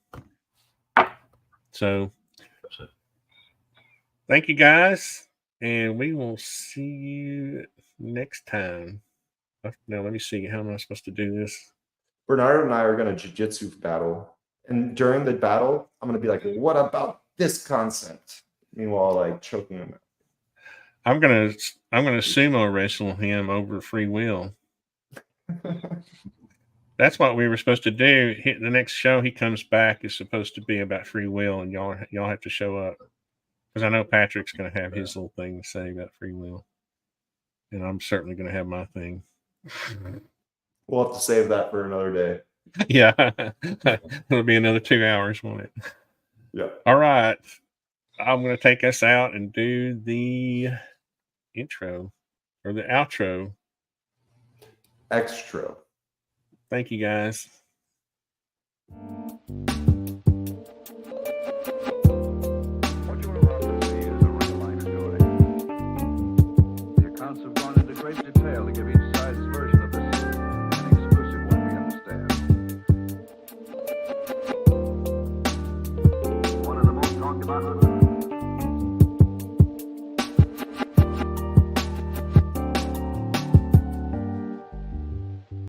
So, thank you guys, and we will see you next time. Now, let me see. How am I supposed to do this? Bernardo and I are going to jiu-jitsu battle. And during the battle, I'm going to be like, what about this concept? Meanwhile, like choking him out. I'm gonna sumo wrestle him over free will. That's what we were supposed to do. The next show he comes back is supposed to be about free will, and y'all have to show up, because I know Patrick's going to have his little thing to say about free will, and I'm certainly going to have my thing. We'll have to save that for another day. Yeah, it'll be another 2 hours, won't it? Yeah. All right, I'm going to take us out and do the intro or the outro. Extra. Thank you, guys. What you're about to see is a real-life story. The accounts have gone into great detail to give you